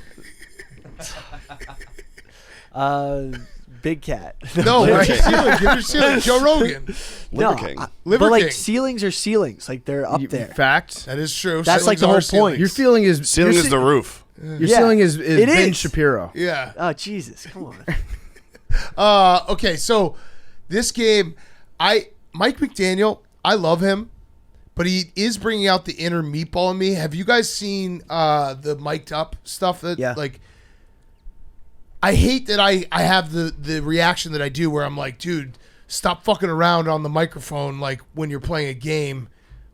Big cat. No, what's your ceiling? Give your ceiling. Joe Rogan. Liver King. Liver but like King. ceilings are ceilings. Like they're up there. Fact. That is true. That's like Ceilings the whole are point. ceilings. Your feeling is Ceiling is the roof. Your Yeah, ceiling is it Ben is. Shapiro. Yeah. Oh Jesus! Come on. Okay, so this game, Mike McDaniel, I love him, but he is bringing out the inner meatball in me. Have you guys seen the mic'd up stuff? That Yeah. like, I hate that I have the reaction that I do where I'm like, dude, stop fucking around on the microphone like when you're playing a game,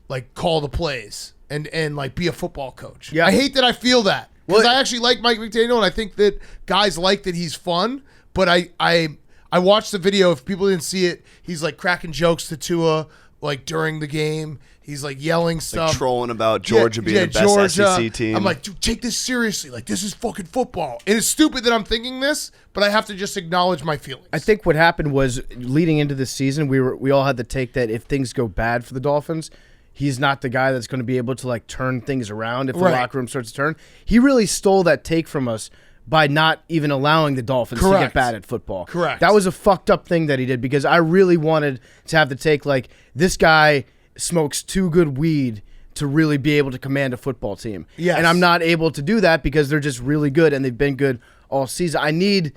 like call the plays and like be a football coach. Yeah. I hate that I feel that because Well, I actually like Mike McDaniel and I think that guys like that he's fun. But I watched the video. If people didn't see it, he's like cracking jokes to Tua like during the game. He's like yelling stuff, Trolling about Georgia being the best SEC team. I'm like, dude, take this seriously. Like, this is fucking football. And it's stupid that I'm thinking this, but I have to just acknowledge my feelings. I think what happened was leading into this season, we all had the take that if things go bad for the Dolphins, he's not the guy that's going to be able to like turn things around if the Right. locker room starts to turn. He really stole that take from us by not even allowing the Dolphins to Correct. get bad at football. Correct. That was a fucked up thing that he did because I really wanted to have the take like this guy smokes too good weed to really be able to command a football team. Yes. And I'm not able to do that because they're just really good and they've been good all season. I need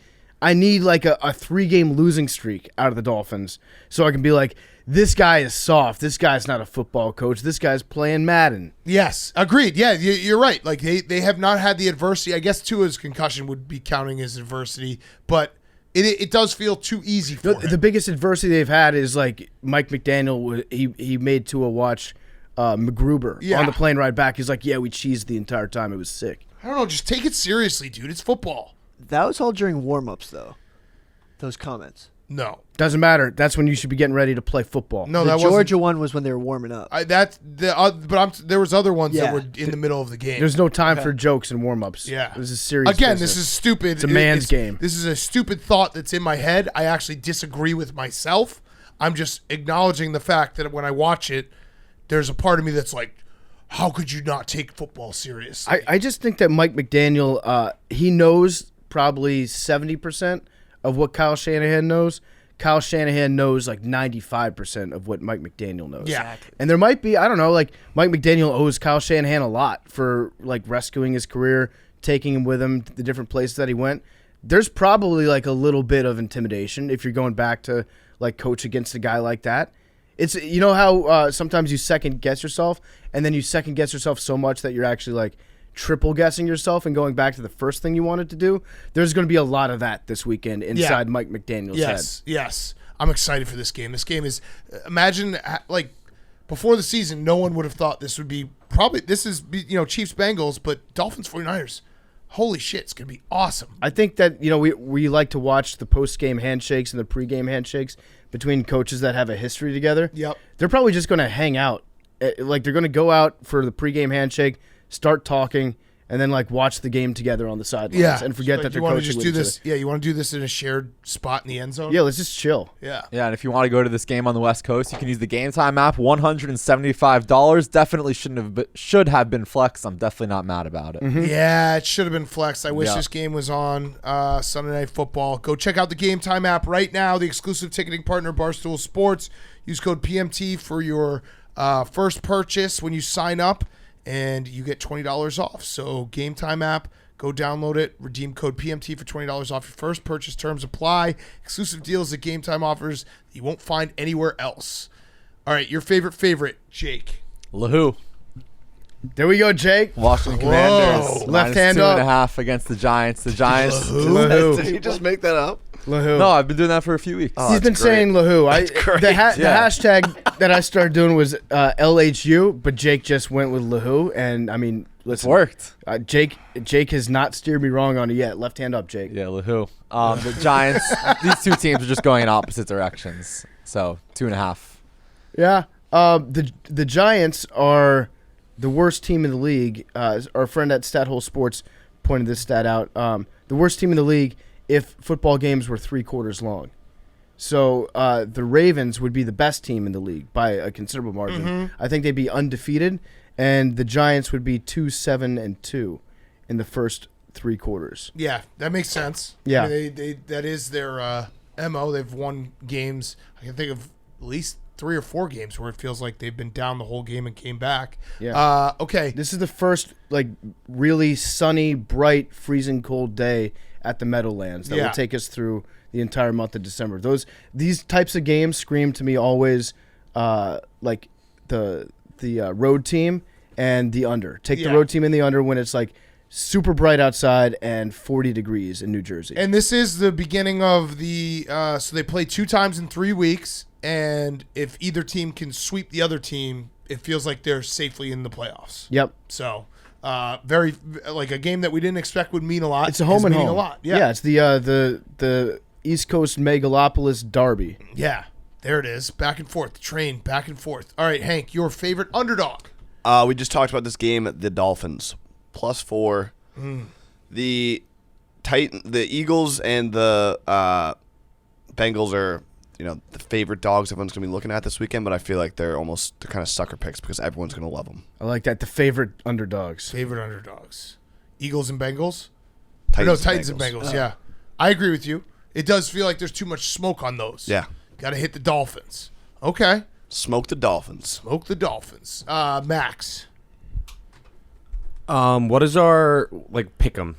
like a 3-game losing streak out of the Dolphins so I can be like, this guy is soft. This guy's not a football coach. This guy's playing Madden. Yes, agreed. Yeah, you're right. Like they have not had the adversity. I guess Tua's concussion would be counting as adversity, but it does feel too easy for him. The biggest adversity they've had is like Mike McDaniel. He made Tua watch McGruber on the plane ride back. He's like, yeah, we cheesed the entire time. It was sick. I don't know. Just take it seriously, dude. It's football. That was all during warm-ups, though. Those comments. No, Doesn't matter. That's when you should be getting ready to play football. no, The that Georgia one was when they were warming up. there was other ones that Yeah. were in the middle of the game. There's no time for jokes and warm-ups. Yeah. This is serious Again, business. this is stupid. It's a man's game. This is a stupid thought that's in my head. I actually disagree with myself. I'm just acknowledging the fact that when I watch it, there's a part of me that's like, how could you not take football seriously? I just think that Mike McDaniel, he knows probably 70% of what Kyle Shanahan knows. Kyle Shanahan knows like 95% of what Mike McDaniel knows. Yeah. And there might be, I don't know, like Mike McDaniel owes Kyle Shanahan a lot for like rescuing his career, taking him with him to the different places that he went. There's probably like a little bit of intimidation if you're going back to like coach against a guy like that. It's, you know how sometimes you second guess yourself and then you second guess yourself so much that you're actually like triple guessing yourself and going back to the first thing you wanted to do. There's going to be a lot of that this weekend inside Mike McDaniel's head. Yes. I'm excited for this game. This game is imagine like before the season, no one would have thought this would be this is Chiefs Bengals, but Dolphins 49ers. Holy shit, it's gonna be awesome. I think that we like to watch the post game handshakes and the pre game handshakes between coaches that have a history together. Yep. They're probably just gonna hang out. Like they're gonna go out for the pre game handshake, start talking, and then like watch the game together on the sidelines and forget that they're coaching just with do each this. other. Yeah, you want to do this in a shared spot in the end zone? Yeah, let's just chill. Yeah. Yeah, and if you want to go to this game on the West Coast, you can use the Game Time app. $175. Definitely should have been flexed. I'm definitely not mad about it. Mm-hmm. Yeah, it should have been flexed. I wish this game was on Sunday Night Football. Go check out the Game Time app right now. The exclusive ticketing partner, Barstool Sports. Use code PMT for your first purchase when you sign up, and you get $20 off. So Game Time app, go download it. Redeem code PMT for $20 off your first purchase. Terms apply. Exclusive deals that Game Time offers that you won't find anywhere else. All right, your favorite, Jake. Lahoo. There we go, Jake. Washington Commanders. Left hand -2.5 up. against the Giants. The Giants. Did you just make that up? Lahoo. No, I've been doing that for a few weeks. He's been saying Lahoo. The hashtag that I started doing was LHU, but Jake just went with Lahoo, and I mean, listen, It's worked. Jake has not steered me wrong on it yet. Left hand up, Jake. Yeah, Lahoo. The Giants. These two teams are just going in opposite directions. So 2.5. Yeah. The Giants are the worst team in the league. Our friend at Stathole Sports pointed this stat out. The worst team in the league if football games were 3 quarters long. So the Ravens would be the best team in the league by a considerable margin. Mm-hmm. I think they'd be undefeated, and the Giants would be 2-7-2 in the first 3 quarters. Yeah, that makes sense. Yeah. I mean, they that is their MO. They've won games. I can think of at least 3 or 4 games where it feels like they've been down the whole game and came back. Yeah. Okay. This is the first really sunny, bright, freezing cold day at the Meadowlands that will take us through the entire month of December. These types of games scream to me always like the road team and the under. Take the road team in the under when it's like super bright outside and 40 degrees in New Jersey. And this is the beginning of the so they play 2 times in 3 weeks, and if either team can sweep the other team, it feels like they're safely in the playoffs. Yep. So very like a game that we didn't expect would mean a lot. It's a home and home. A lot. Yeah. It's the East Coast Megalopolis Derby. Yeah. There it is. Back and forth. Train back and forth. All right, Hank, your favorite underdog. We just talked about this game. The Dolphins +4. The Eagles and the Bengals are the favorite dogs everyone's gonna be looking at this weekend. But I feel like they're kind of sucker picks because everyone's gonna love them. I like that. The favorite underdogs. Favorite underdogs. Eagles and Bengals? Titans and Bengals. Yeah. I agree with you. It does feel like there's too much smoke on those. Yeah. Got to hit the Dolphins. Okay. Smoke the Dolphins. Smoke the Dolphins. Max. What is our pick 'em?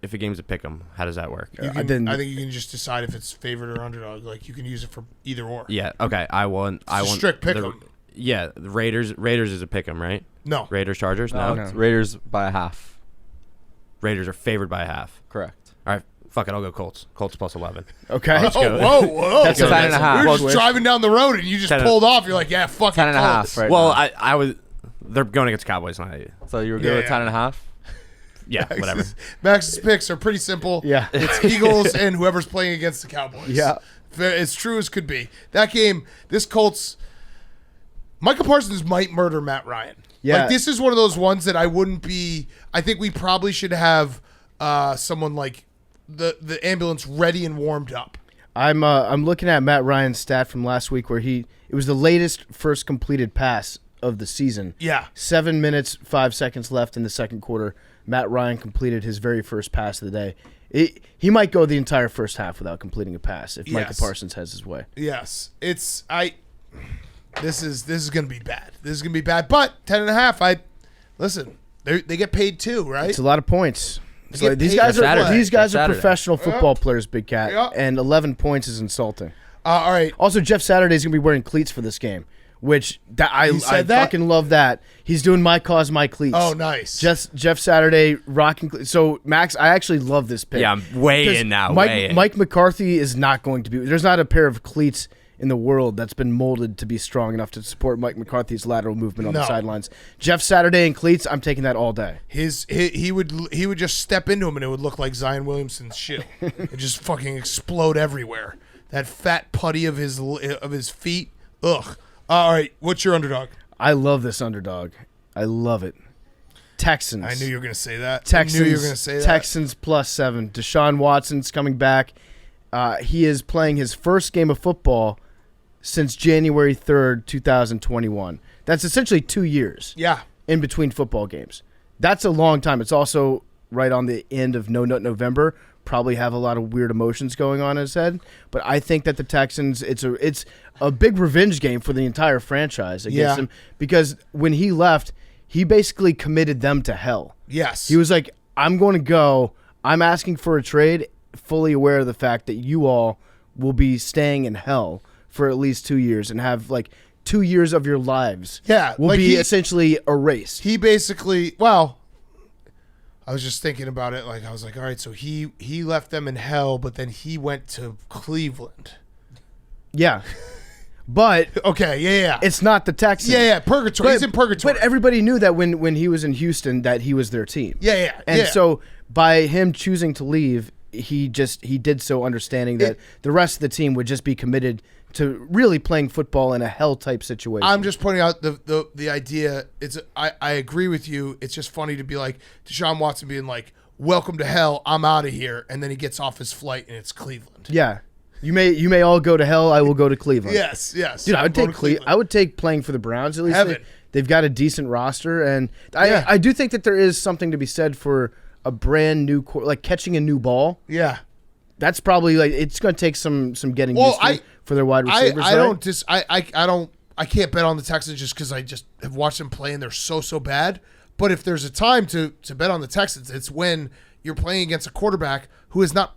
If a game's a pick 'em, how does that work? I think you can just decide if it's favorite or underdog. Like you can use it for either or. Yeah. Okay. I want strict pick 'em. Yeah. The Raiders is a pick 'em, right? No. Raiders Chargers. No. No. Raiders by 1/2. Raiders are favored by 1/2. Correct. All right. Fuck it. I'll go Colts. Colts +11. Okay. Whoa. That's Go 10.5. We were just driving down the road and you just 10 pulled off. You're like, yeah, fuck it. 10.5. Right. Well, now. I was. They're going against Cowboys, not So you were good with 10.5. yeah, whatever. Max's picks are pretty simple. Yeah. It's Eagles and whoever's playing against the Cowboys. Yeah. As true as could be. That game, this Colts, Michael Parsons might murder Matt Ryan. Yeah. Like, this is one of those ones that I wouldn't be, I think we probably should have someone like the ambulance ready and warmed up. I'm looking at Matt Ryan's stat from last week where it was the latest first completed pass of the season. Yeah. 7 minutes, 5 seconds left in the second quarter. Matt Ryan completed his very first pass of the day. He might go the entire first half without completing a pass if Micah Parsons has his way. Yes. This is going to be bad. This is going to be bad. But 10.5, listen, they get paid too, right? It's a lot of points. They get These paid. guys That's are Saturday. professional football players, Big Cat, Yeah. and 11 points is insulting. All right. Also, Jeff Saturday's going to be wearing cleats for this game, which I said that? fucking love that. He's doing my cause, my cleats. Oh, nice. Jeff Saturday rocking. So Max, I actually love this pick. Yeah, I'm way 'Cause in now. way in. Mike McCarthy is not going to be. There's not a pair of cleats in the world that's been molded to be strong enough to support Mike McCarthy's lateral movement on the No. sidelines. Jeff Saturday and cleats, I'm taking that all day. He would just step into him and it would look like Zion Williamson's shoe. It just fucking explode everywhere. That fat putty of his feet. Ugh. All right, what's your underdog? I love this underdog. I love it. Texans. I knew you were gonna say that. Texans. I knew you were gonna say that. Texans +7. Deshaun Watson's coming back. He is playing his first game of football since January 3rd, 2021. That's essentially 2 years Yeah. in between football games. That's a long time. It's also right on the end of No Nut November. Probably have a lot of weird emotions going on in his head. But I think that the Texans, it's a big revenge game for the entire franchise against him, because when he left, he basically committed them to hell. Yes. He was like, I'm going to go. I'm asking for a trade, fully aware of the fact that you all will be staying in hell for at least 2 years and have like 2 years of your lives will like be essentially erased. He basically, well, I was just thinking about it. Like I was like, all right, so he left them in hell, but then he went to Cleveland. Yeah. But Okay, yeah. it's not the Texans. Yeah, purgatory. He's in purgatory. But everybody knew that when he was in Houston that he was their team. Yeah. And so by him choosing to leave, he did so understanding that the rest of the team would just be committed to really playing football in a hell type situation. I'm just pointing out the idea. I agree with you. It's just funny to be like Deshaun Watson being like, "Welcome to hell. I'm out of here," and then he gets off his flight and it's Cleveland. Yeah. You may all go to hell. I will go to Cleveland. Yes. Dude, I would Go to take Cleveland. I would take playing for the Browns at least. Heaven. They've got a decent roster, and I do think that there is something to be said for a brand new like catching a new ball. Yeah. That's probably like it's going to take some getting used to for their wide receivers. I can't bet on the Texans just because I just have watched them play and they're so bad. But if there's a time to bet on the Texans, it's when you're playing against a quarterback who has not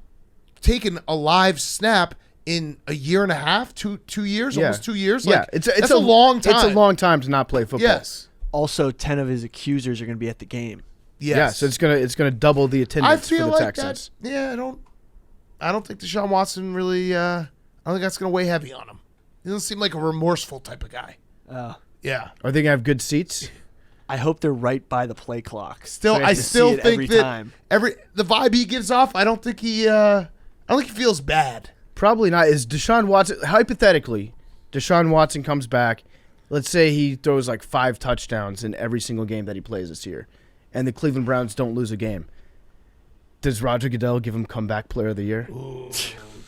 taken a live snap in a year and a half, two years, almost 2 years. Yeah, Like, it's that's a long time. It's a long time to not play football. Yes. Also, 10 of his accusers are going to be at the game. Yes. Yeah, so it's gonna double the I attendance feel for the like Texans. that. Yeah, I don't think Deshaun Watson really. I don't think that's going to weigh heavy on him. He doesn't seem like a remorseful type of guy. Yeah. Are they gonna have good seats? I hope they're right by the play clock. Still, So we have I to still see it think every that time. the vibe he gives off. I don't think he feels bad. Probably not. Is Deshaun Watson hypothetically? Deshaun Watson comes back. Let's say he throws like 5 touchdowns in every single game that he plays this year, and the Cleveland Browns don't lose a game. Does Roger Goodell give him comeback player of the year? Ooh,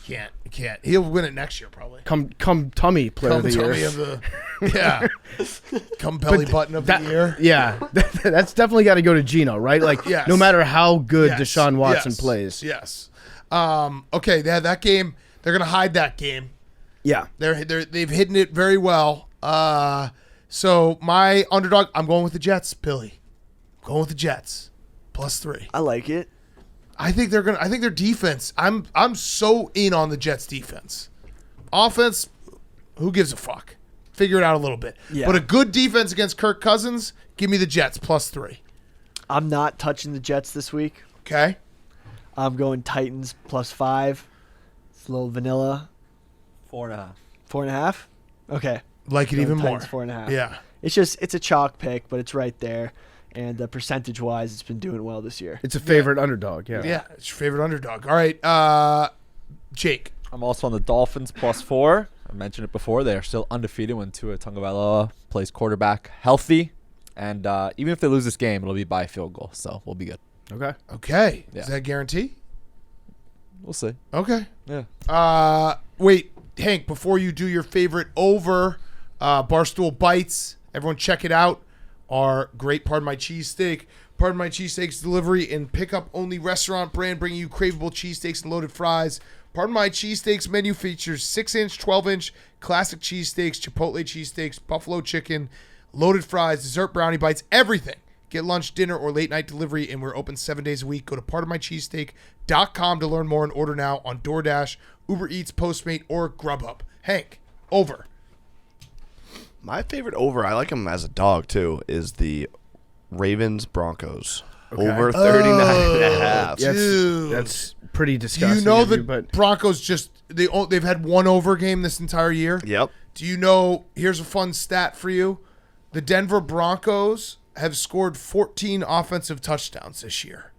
can't. He'll win it next year probably. Come tummy player of the tummy year. of the come belly button of the year. Yeah, that's definitely got to go to Gino, right? Like, Yes. no matter how good Yes, Deshaun Watson yes, plays. Yes. Okay. They had that game. They're gonna hide that game. Yeah. They've hidden it very well. So my underdog, I'm going with the Jets, Billy. I'm going with the Jets. +3. I like it. I think their defense. I'm so in on the Jets defense. Offense, who gives a fuck? Figure it out a little bit. Yeah. But a good defense against Kirk Cousins, give me the Jets +3. I'm not touching the Jets this week. Okay. I'm going Titans +5. It's a little vanilla. 4.5. 4.5? Okay. Like it Going even more. Titans 4.5. Yeah. It's a chalk pick, but it's right there. And percentage-wise, it's been doing well this year. It's a favorite underdog. Yeah. Yeah. It's your favorite underdog. All right. Jake. I'm also on the Dolphins +4. I mentioned it before. They are still undefeated when Tua Tagovailoa plays quarterback healthy. And even if they lose this game, it'll be by a field goal. So we'll be good. Okay. Yeah. Is that a guarantee? We'll see. Okay. Yeah. Wait, Hank, before you do your favorite over, Barstool Bites, everyone check it out. Our great Pardon My Cheesesteak. Pardon My Cheesesteaks delivery and pickup only restaurant brand bringing you craveable cheesesteaks and loaded fries. Pardon My Cheesesteaks menu features 6-inch, 12-inch classic cheesesteaks, chipotle cheesesteaks, buffalo chicken, loaded fries, dessert brownie bites, everything. Get lunch, dinner, or late night delivery, and we're open 7 days a week. Go to pardonmycheesesteak.com to learn more and order now on DoorDash, Uber Eats, Postmate, or Grubhub. Hank, over. My favorite over, I like him as a dog too, is the Ravens Broncos. Over 39.5. Dude. That's pretty Do disgusting. you know of you, the but Broncos they've had one over game this entire year? Yep. Do you know, here's a fun stat for you. The Denver Broncos have scored 14 offensive touchdowns this year.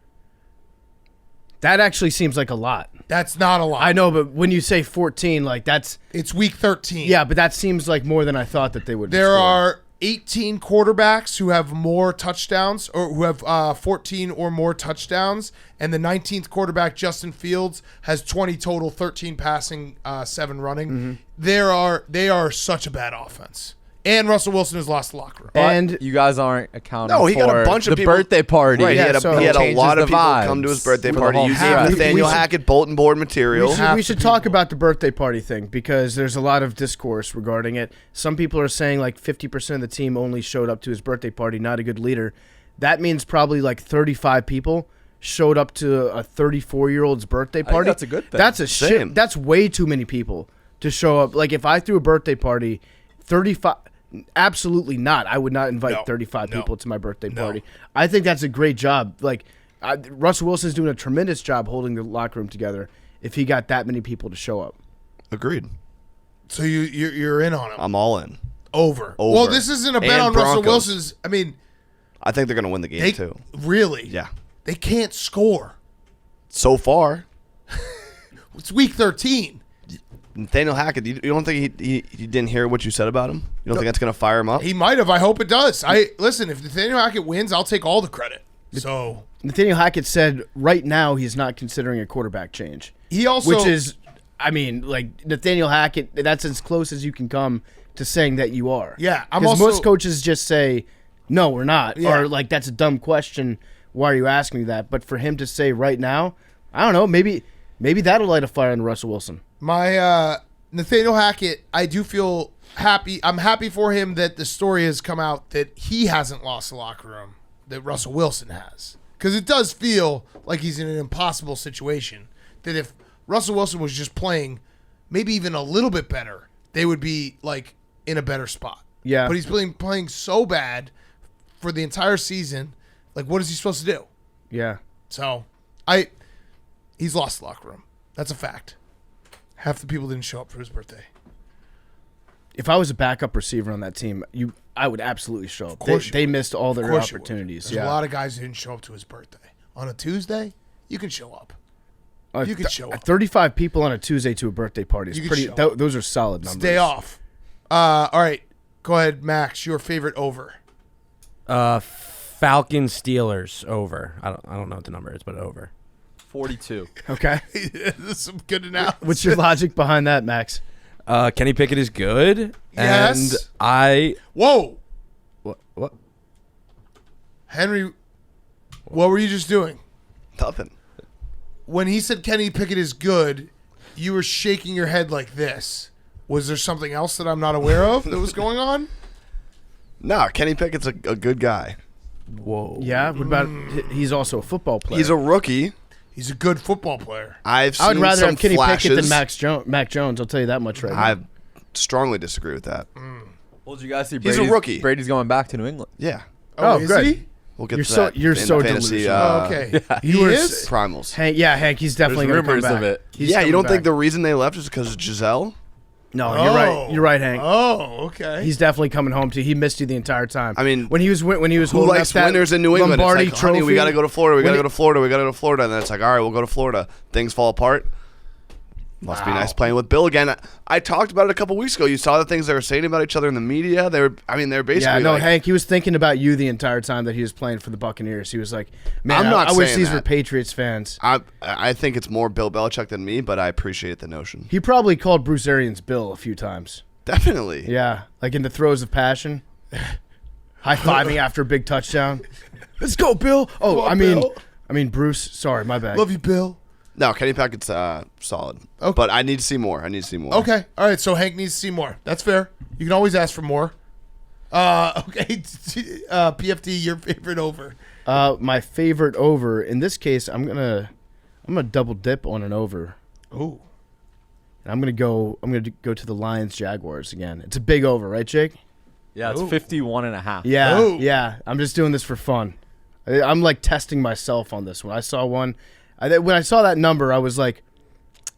that actually seems like a lot. That's not a lot. I know, but when you say 14, like that's It's week 13. yeah, but that seems like more than I thought that they would. There score. are 18 quarterbacks who have more touchdowns or who have 14 or more touchdowns, and the 19th quarterback, Justin Fields, has 20 total, 13 passing, 7 running. They are such a bad offense. And Russell Wilson has lost the locker room. And You guys aren't accounting No, he got a for bunch of the people- birthday party. Right, Yeah, he had so- a Changes lot of the people vibes come to his birthday for the party whole using half. Nathaniel We should- Hackett bulletin board material. we should talk about the birthday party thing because there's a lot of discourse regarding it. Some people are saying like 50% of the team only showed up to his birthday party, not a good leader. That means probably like 35 people showed up to a 34-year-old's birthday party. that's a good thing. That's a Same. shit. That's way too many people to show up. Like if I threw a birthday party, 35 absolutely not. I would not invite No, 35 no, people to my birthday no. party. I think that's a great job. Like Russell Wilson's doing a tremendous job holding the locker room together if he got that many people to show up. Agreed. So you're in on him. I'm all in. Over. Over. Well, this isn't a bet And on Russell Broncos. Wilson's. I mean, I think they're going to win the game they too. really. Yeah. They can't score. So far, It's week 13. Nathaniel Hackett, you don't think he didn't hear what you said about him? You don't think that's going to fire him up? He might have. I hope it does. Listen. If Nathaniel Hackett wins, I'll take all the credit. So Nathaniel Hackett said right now he's not considering a quarterback change, he also, which is, I mean, like Nathaniel Hackett, that's as close as you can come to saying that you are. Yeah, I'm 'Cause also- most coaches just say, no, we're not, Yeah. or like that's a dumb question. Why are you asking me that? But for him to say right now, I don't know, maybe that'll light a fire under Russell Wilson. my Nathaniel Hackett. I do feel happy. I'm happy for him that the story has come out that he hasn't lost the locker room, that Russell Wilson has, because it does feel like he's in an impossible situation. That if Russell Wilson was just playing, maybe even a little bit better, they would be like in a better spot. Yeah. But he's playing so bad for the entire season. Like, what is he supposed to do? Yeah. So, he's lost the locker room. That's a fact. Half the people didn't show up for his birthday. If I was a backup receiver on that team, I would absolutely show up. course you They would. missed all Of their course you would. opportunities. There's Yeah. a lot of guys who didn't show up to his birthday. On a Tuesday, you can show up. You could show up. 35 people on a Tuesday to a birthday party is You could pretty. show up. Those are solid numbers. Stay off. All right. Go ahead, Max. Your favorite over. Falcons Steelers over. I don't know what the number is, but over. 42. Okay. This is some good analysis. What's your logic behind that, Max? Kenny Pickett is good. Yes. And I Whoa. what? Henry, what were you just doing? Nothing. When he said Kenny Pickett is good, you were shaking your head like this. Was there something else that I'm not aware of that was going on? No, Kenny Pickett's a good guy. Whoa. Yeah. What about? He's also a football player. He's a rookie. He's a good football player. I've seen I would rather some have Kenny flashes. Pickett than Mac Jones. I'll tell you that much right now. I strongly disagree with that. Well, did you guys see He's a rookie. Brady's going back to New England. Yeah. Oh, is good. he? We'll get You're to so- that you're in so the fantasy, delusional. Okay. He You were is? Primals. Hank, he's definitely There's going to come rumors back. of it. He's Yeah, you coming don't think back. the reason they left is because of Giselle? No, you're right. You're right, Hank. Oh, okay. He's definitely coming home too. He missed you the entire time. I mean, when he was Who holding likes up that winners in New England? Lombardi It's like, honey, trophy. we got to go to Florida. We got to When go to Florida. We got to go to Florida. And then it's like, all right, we'll go to Florida. Things fall apart. Must be nice playing with Bill again. I talked about it a couple weeks ago. You saw the things they were saying about each other in the media. They're basically Yeah, no, like, Hank. He was thinking about you the entire time that he was playing for the Buccaneers. He was like, "Man, I'm not I wish saying these that. were Patriots fans." I think it's more Bill Belichick than me, but I appreciate the notion. He probably called Bruce Arians Bill a few times. Definitely. Yeah, like in the throes of passion, high fiving after a big touchdown. Let's go, Bill. Oh, Come on, I Bill. mean, Bruce. Sorry, my bad. Love you, Bill. No, Kenny Pickett's solid. Okay. But I need to see more. Okay. All right. So Hank needs to see more. That's fair. You can always ask for more. Okay. PFT, your favorite over. My favorite over in this case, I'm gonna double dip on an over. Ooh. I'm gonna go to the Lions Jaguars again. It's a big over, right, Jake? Yeah, it's Ooh. 51.5. Yeah, Ooh. yeah. I'm just doing this for fun. I'm like testing myself on this one. I saw one. When I saw that number, I was like,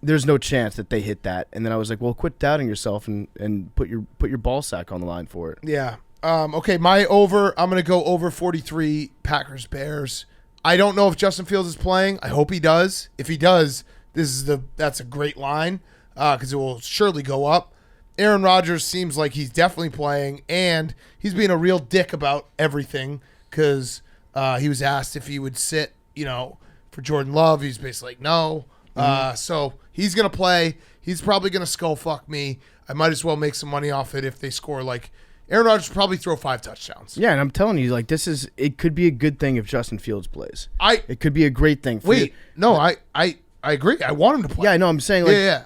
"There's no chance that they hit that." And then I was like, "Well, quit doubting yourself and put your ball sack on the line for it." Yeah. Okay, my over, I'm going to go over 43 Packers-Bears. I don't know if Justin Fields is playing. I hope he does. If he does, that's a great line because it will surely go up. Aaron Rodgers seems like he's definitely playing, and he's being a real dick about everything because he was asked if he would sit, for Jordan Love. He's basically like, no. So he's going to play. He's probably going to skull fuck me. I might as well make some money off it if they score Aaron Rodgers will probably throw 5 touchdowns. Yeah, and I'm telling you, like it could be a good thing if Justin Fields plays. It could be a great thing. I agree. I want him to play. Yeah, no, I'm saying like Yeah.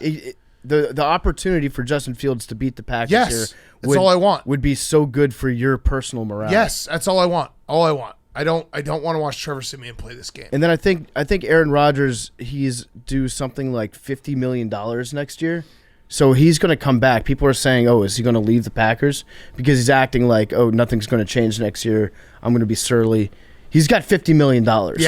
The opportunity for Justin Fields to beat the Packers Yes, here that's all I want. would be so good for your personal morale. Yes, that's all I want. I don't want to watch Trevor Siemian play this game. And then I think Aaron Rodgers, he's due something like $50 million next year. So he's going to come back. People are saying, oh, is he going to leave the Packers? Because he's acting like, oh, nothing's going to change next year. I'm going to be surly. He's got $50 million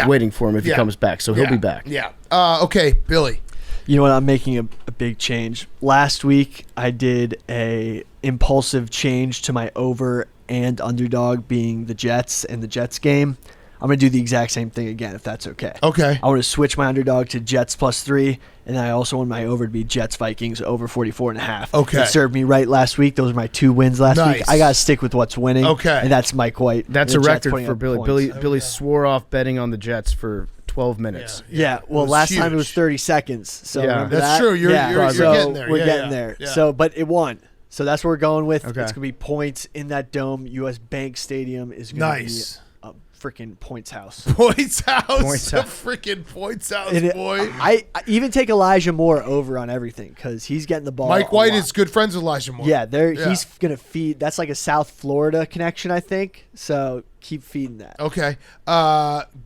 waiting for him if he comes back. So he'll be back. Yeah. Okay, Billy. You know what? I'm making a big change. Last week, I did a impulsive change to my over and underdog being the Jets and the Jets game. I'm going to do the exact same thing again, if that's okay. Okay. I want to switch my underdog to Jets +3, and then I also want my over to be Jets Vikings over 44.5. Okay. It served me right last week. Those are my 2 wins last Nice. week. I got to stick with what's winning. Okay. And that's Mike White. That's The a Jets record putting for up Billy. points. Billy swore off betting on the Jets for 12 minutes. Yeah, well, was last time it was huge. 30 seconds. So Yeah. remember That's that? true. You're So getting there. We're Yeah, getting yeah. there. Yeah. So, but it won. So that's what we're going with. Okay. It's going to be points in that dome. U.S. Bank Stadium is going to Nice. be a freaking points house. Points house. Points The house. freaking points house, And boy. I even take Elijah Moore over on everything because he's getting the ball. Mike a White lot. is good friends with Elijah Moore. Yeah, Yeah. he's going to feed. That's like a South Florida connection, I think. So keep feeding that. Okay.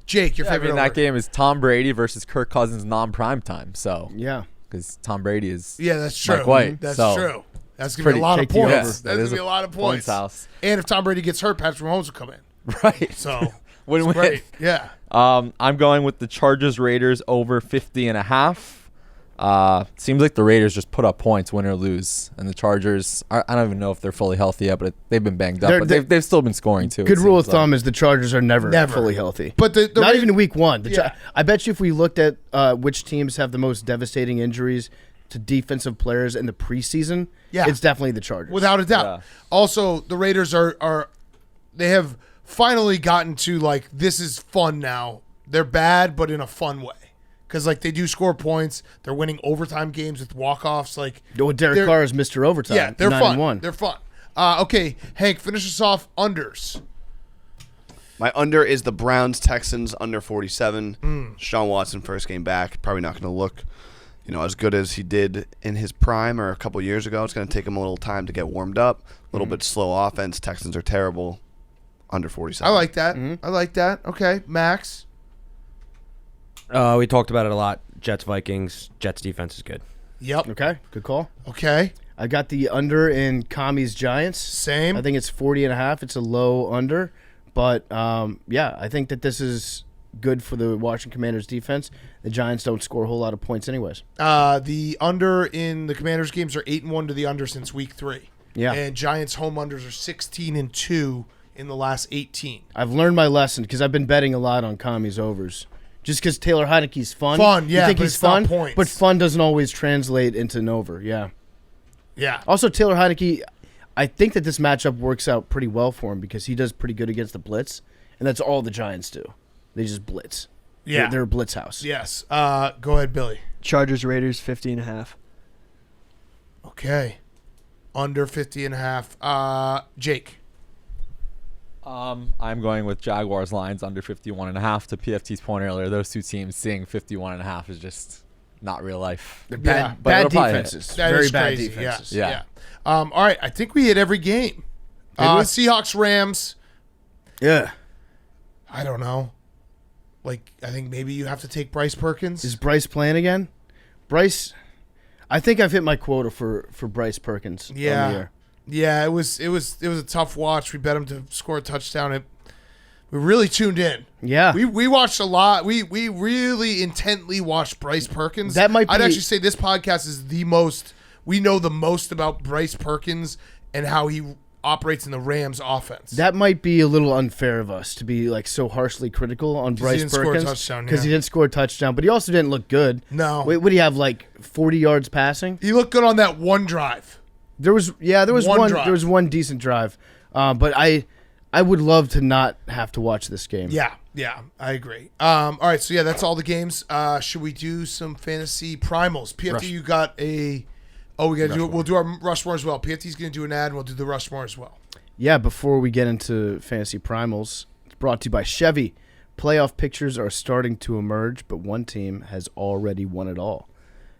Jake, your I favorite mean, that over. game is Tom Brady versus Kirk Cousins non-prime time. So, Yeah. because Tom Brady is Yeah, that's true. Mike White. That's so true. That's going to be pretty- a lot of take the points. over. That's That going is to be a lot of points. house. And if Tom Brady gets hurt, Patrick Mahomes will come in. Right. So, Win-win. great. Yeah. I'm going with the Chargers Raiders over 50.5. Seems like the Raiders just put up points, win or lose, and the Chargers. I don't even know if they're fully healthy yet, but they've been banged up. But they've still been scoring too. Good it rule of seems like. thumb is the Chargers are never Never. fully healthy. But the Not Ra- even week one. Yeah. I bet you if we looked at which teams have the most devastating injuries to defensive players in the preseason, Yeah. it's definitely the Chargers. Without a doubt. Yeah. Also, the Raiders are they have finally gotten to like this is fun now. They're bad, but in a fun way. Because like they do score points, they're winning overtime games with walk-offs. Like Derek they're- Carr is Mr. Overtime. yeah, they're 9-1. fun. They're fun. Okay, Hank, finish us off. Unders. My under is the Browns Texans under 47. Sean Watson first game back, probably not going to look, as good as he did in his prime or a couple years ago. It's going to take him a little time to get warmed up. A little bit slow offense. Texans are terrible. Under 47. I like that. I like that. Okay, Max. We talked about it a lot. Jets Vikings. Jets defense is good. Yep. Okay, good call. Okay. I got the under in Commies Giants. Same. I think it's 40.5. It's a low under. But, yeah, I think that this is good for the Washington Commanders defense. The Giants don't score a whole lot of points anyways. The under in the Commanders games are 8-1 to the under since week 3. Yeah. And Giants home unders are 16-2 in the last 18. I've learned my lesson because I've been betting a lot on Commies overs. Just because Taylor Heineke's fun. Fun, yeah, You think but he's it's not fun, points. but fun doesn't always translate into an over, yeah. Yeah. Also, Taylor Heineke, I think that this matchup works out pretty well for him because he does pretty good against the blitz, and that's all the Giants do. They just blitz. Yeah. They're a blitz house. Yes. Go ahead, Billy. Chargers Raiders 50.5. Okay. Under 50.5. Jake. I'm going with Jaguars Lions under 51.5. To PFT's point earlier, those two teams seeing 51.5 is just not real life. They're Yeah. bad, But bad it'll probably hit. defenses. That Very is bad crazy. defenses. Yeah. All right. I think we hit every game. Did we? Seahawks Rams. Yeah. I don't know. Like, I think maybe you have to take Bryce Perkins. Is Bryce playing again? Bryce, I think I've hit my quota for Bryce Perkins. on the Yeah. year. Yeah, it was a tough watch. We bet him to score a touchdown. We really tuned in. Yeah. We watched a lot. We really intently watched Bryce Perkins. That might be- I'd actually say this podcast is the most we know the most about Bryce Perkins and how he operates in the Rams offense. That might be a little unfair of us to be like so harshly critical on Bryce didn't score a Perkins touchdown, because yeah. he didn't score a touchdown, but he also didn't look good. No. Wait, what do you have, like 40 yards passing? He looked good on that one drive. There was One drive. there was one decent drive, but I would love to not have to watch this game. Yeah, I agree. All right, so yeah, that's all the games. Should we do some fantasy primals? PFT, you got a. Oh, we got to do it. We'll do our Rushmore as well. PFT's going to do an ad, and we'll do the Rushmore as well. Yeah, before we get into fantasy primals, it's brought to you by Chevy. Playoff pictures are starting to emerge, but one team has already won it all.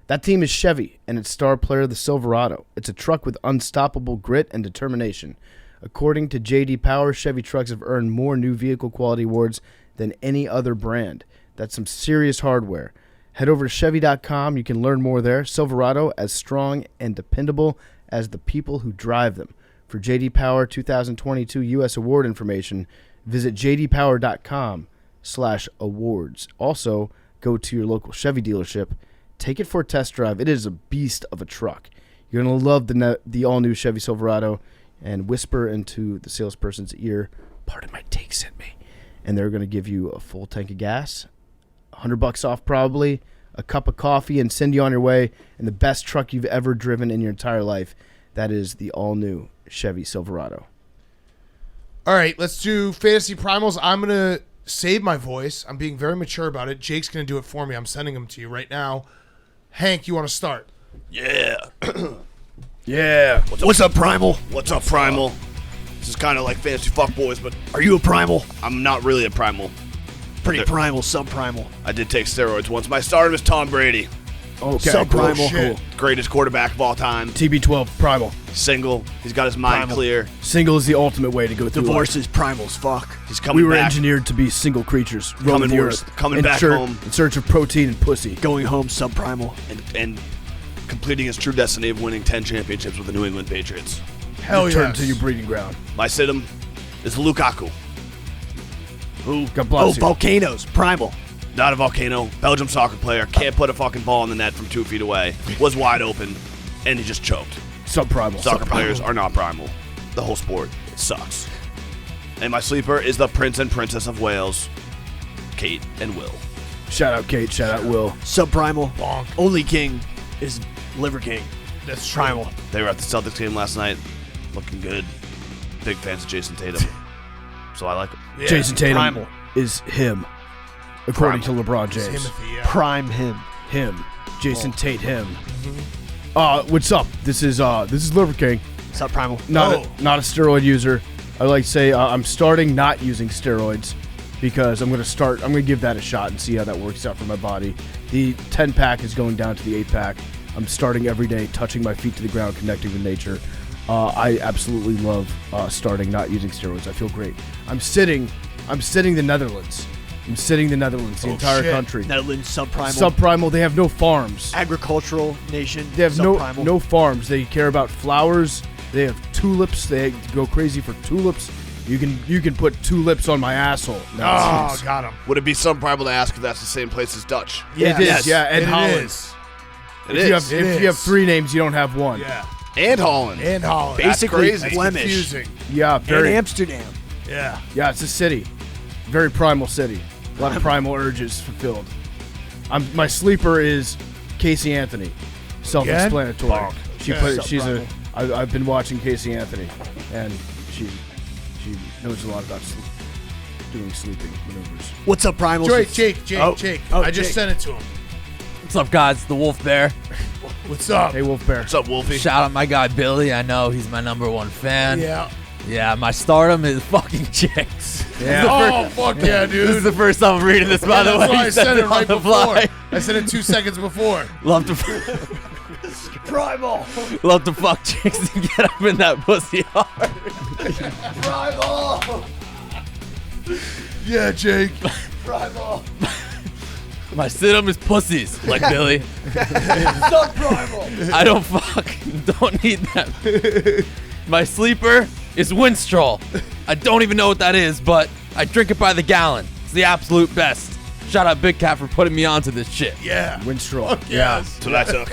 That team is Chevy, and its star player, the Silverado. It's a truck with unstoppable grit and determination. According to J.D. Power, Chevy trucks have earned more new vehicle quality awards than any other brand. That's some serious hardware. Head over to Chevy.com. You can learn more there. Silverado, as strong and dependable as the people who drive them. For J.D. Power 2022 U.S. award information, visit jdpower.com/awards. Also, go to your local Chevy dealership. Take it for a test drive. It is a beast of a truck. You're going to love the all-new Chevy Silverado, and whisper into the salesperson's ear, "Pardon my take, sent me." And they're going to give you a full tank of gas, $100 off probably, a cup of coffee, and send you on your way in the best truck you've ever driven in your entire life. That is the all-new Chevy Silverado. All right, let's do fantasy primals. I'm going to save my voice. I'm being very mature about it. Jake's going to do it for me. I'm sending them to you right now. Hank, you want to start? Yeah. Yeah. What's up, Primal? What's up, Primal? This is kind of like Fantasy Fuckboys, but Are you a Primal? I'm not really a Primal. Pretty primal, sub-primal. I did take steroids once. My starter was Tom Brady. Okay. Sub-primal. shit. Greatest quarterback of all time. TB12 Primal. Single. He's got his mind Primal. clear. Single is the ultimate way to go through Divorce life. is primal's fuck. He's coming We were back. engineered to be single creatures, roaming the worst. earth, Coming in back home. in search of protein and pussy. Going home, sub-primal. and completing his true destiny of winning 10 championships with the New England Patriots. Hell Return yes. to your breeding ground. My situm is Lukaku. God bless you. Volcanoes, primal. Not a volcano. Belgium soccer player. Can't put a fucking ball in the net from 2 feet away. Was wide open, and he just choked. Sub-primal. Soccer players are not primal. The whole sport sucks. And my sleeper is the Prince and Princess of Wales, Kate and Will. Shout out Kate. Shout out Will. Sub-primal. Bonk. Only king is Liver King. That's true. Primal. They were at the Celtics game last night, looking good. Big fans of Jason Tatum, so I like him. Yeah. Jason Tatum Primal. is him, according to LeBron James. Timothy, yeah. Prime him. Him. Jason Tate. Him. What's up? This is Liver King. Sub-primal. Not a steroid user. I like to say I'm starting not using steroids because I'm gonna give that a shot and see how that works out for my body. The 10-pack is going down to the 8-pack. I'm starting every day, touching my feet to the ground, connecting with nature. I absolutely love starting not using steroids. I feel great. I'm sitting the Netherlands. The entire shit. country. Netherlands, sub-primal. Subprimal. They have no farms. Agricultural nation. They have sub-primal. no farms. They care about flowers. They have tulips. They go crazy for tulips. You can put tulips on my asshole. Oh, got him. Would it be some primal to ask if that's the same place as Dutch? It is. Yeah, and it Holland. is. It If is. you have 3 names, you don't have 1. Yeah. And Holland. And Holland. Basically crazy. That's Flemish. confusing. Yeah, And very. Amsterdam. Yeah. Yeah, it's a city. Very primal city. A lot of primal urges fulfilled. My sleeper is Casey Anthony. Self-explanatory. Bonk. She Okay. put, she's a. I've been watching Casey Anthony, and she knows a lot about doing sleeping maneuvers. What's up, primal? Jake. Oh, I just Jake. sent it to him. What's up, guys? The Wolf Bear. What's up? Hey, Wolf Bear. What's up, Wolfie? Shout out my guy Billy. I know he's my #1 fan. Yeah. Yeah, my stardom is fucking chicks. Yeah. Oh, fuck yeah, dude. This is the first time I'm reading this, by the That's way. why I You said it on right the before. fly. I said it 2 seconds before. Love to Primal. love to fuck chicks and get up in that pussy hard. Yeah, Jake. My situm is pussies, like Billy. Sub-primal. I don't fuck. Don't need that. My sleeper is Winstrol. I don't even know what that is, but I drink it by the gallon. It's the absolute best. Shout out Big Cat for putting me onto this shit. Yeah. Winstrol. Yes. So I took.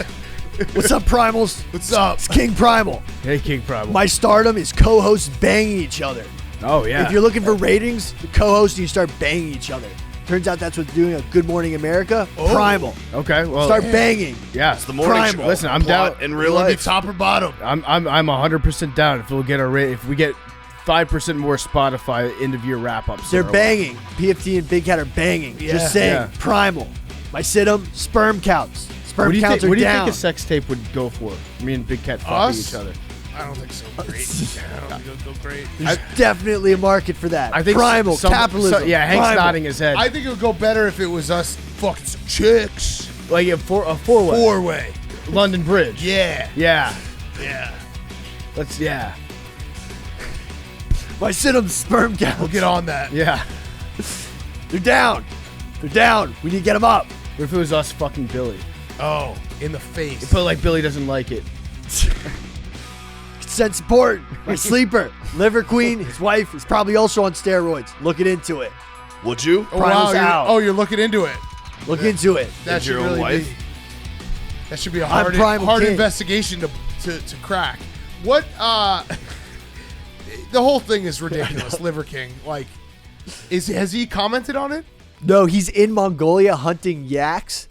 What's up, Primals? What's up? It's King Primal. Hey, King Primal. My stardom is co-hosts banging each other. Oh, yeah. If you're looking for ratings, the co-hosts, you start banging each other. Turns out that's what's doing a Good Morning America. Primal. Okay, well. Start banging. Yeah. It's the morning Primal. show. Listen, I'm Plot down. in real You want to be life. top or bottom? I'm 100% down if we'll get if we get 5% more Spotify end of year wrap ups. They're banging. PFT and Big Cat are banging. Yeah. Just saying. Yeah. Primal. My situm, sperm counts. Sperm What do you counts think? What are do you down. think a sex tape would go for? Me and Big Cat fucking Us? each other. I don't think so. Great. I don't think it'll go great. There's definitely a market for that. I think Primal, capitalism. yeah, Hank's Primal. nodding his head. I think it would go better if it was us fucking some chicks. Like a four-way. Four-way. London Bridge. Yeah. Yeah. Yeah. Yeah. My situm, sperm counts. We'll get on that. Yeah. They're down. They're down. We need to get them up. What if it was us fucking Billy? Oh, in the face. But like Billy doesn't like it. Consent support. My sleeper. Liver Queen. His wife is probably also on steroids. Looking into it. Would you? Oh, Primal's wow. out. You're looking into it. Look into it. That Is should your own really wife? be. That should be a I'm hard, Primal hard King. investigation to crack. What? The whole thing is ridiculous. Liver King. Like, has he commented on it? No, he's in Mongolia hunting yaks.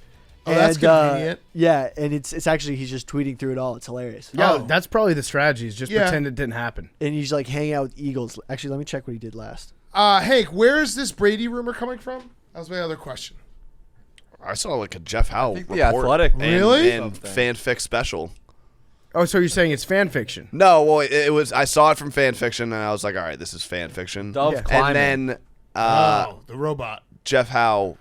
Oh, that's convenient. Yeah, and it's actually he's just tweeting through it all. It's hilarious. Yeah, Oh. that's probably the strategy. Is just Yeah. pretend it didn't happen. And he's like hanging out with eagles. Actually, let me check what he did last. Hank, where is this Brady rumor coming from? That was my other question. I saw like a Jeff Howe think report. The Athletic. and, Really? And fanfic special. Oh, so you're saying it's fan fiction? No, well, it was. I saw it from fan fiction, and I was like, all right, this is fan fiction. Dove Yeah. climbing. And then The robot. Jeff Howe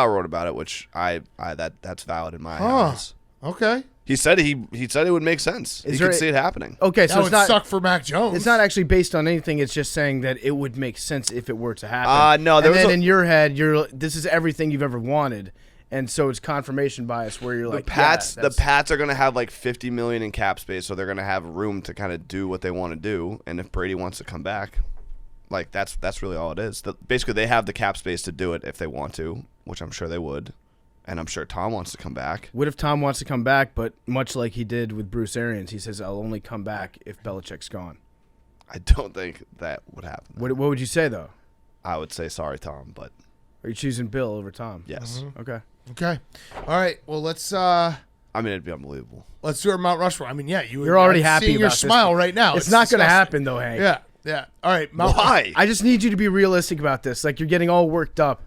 wrote about it, which that's valid in my eyes. Okay. He said he said it would make sense. Is He there could a- see it happening. Okay, That so it's would not. suck for Mac Jones. It's not actually based on anything. It's just saying that it would make sense if it were to happen. No, there and was then a- in your head, this is everything you've ever wanted, and so it's confirmation bias where you're The like, Pats, yeah, the that's- Pats are going to have like $50 million in cap space, so they're going to have room to kind of do what they want to do. And if Brady wants to come back, like that's really all it is. Basically, they have the cap space to do it if they want to, which I'm sure they would. And I'm sure Tom wants to come back. What if Tom wants to come back, but much like he did with Bruce Arians, he says, "I'll only come back if Belichick's gone." I don't think that would happen. What would you say though? I would say sorry, Tom, but Are you choosing Bill over Tom? yes. Okay. Okay. All right. Well, let's I mean, it'd be unbelievable. do our Mount Rushmore. I mean, yeah, You're already I'm happy seeing your about this. smile right now. It's not going to disgusting. happen though, Hank. Yeah. Yeah. All right. Mount Why? I just need you to be realistic about this. Like you're getting all worked up.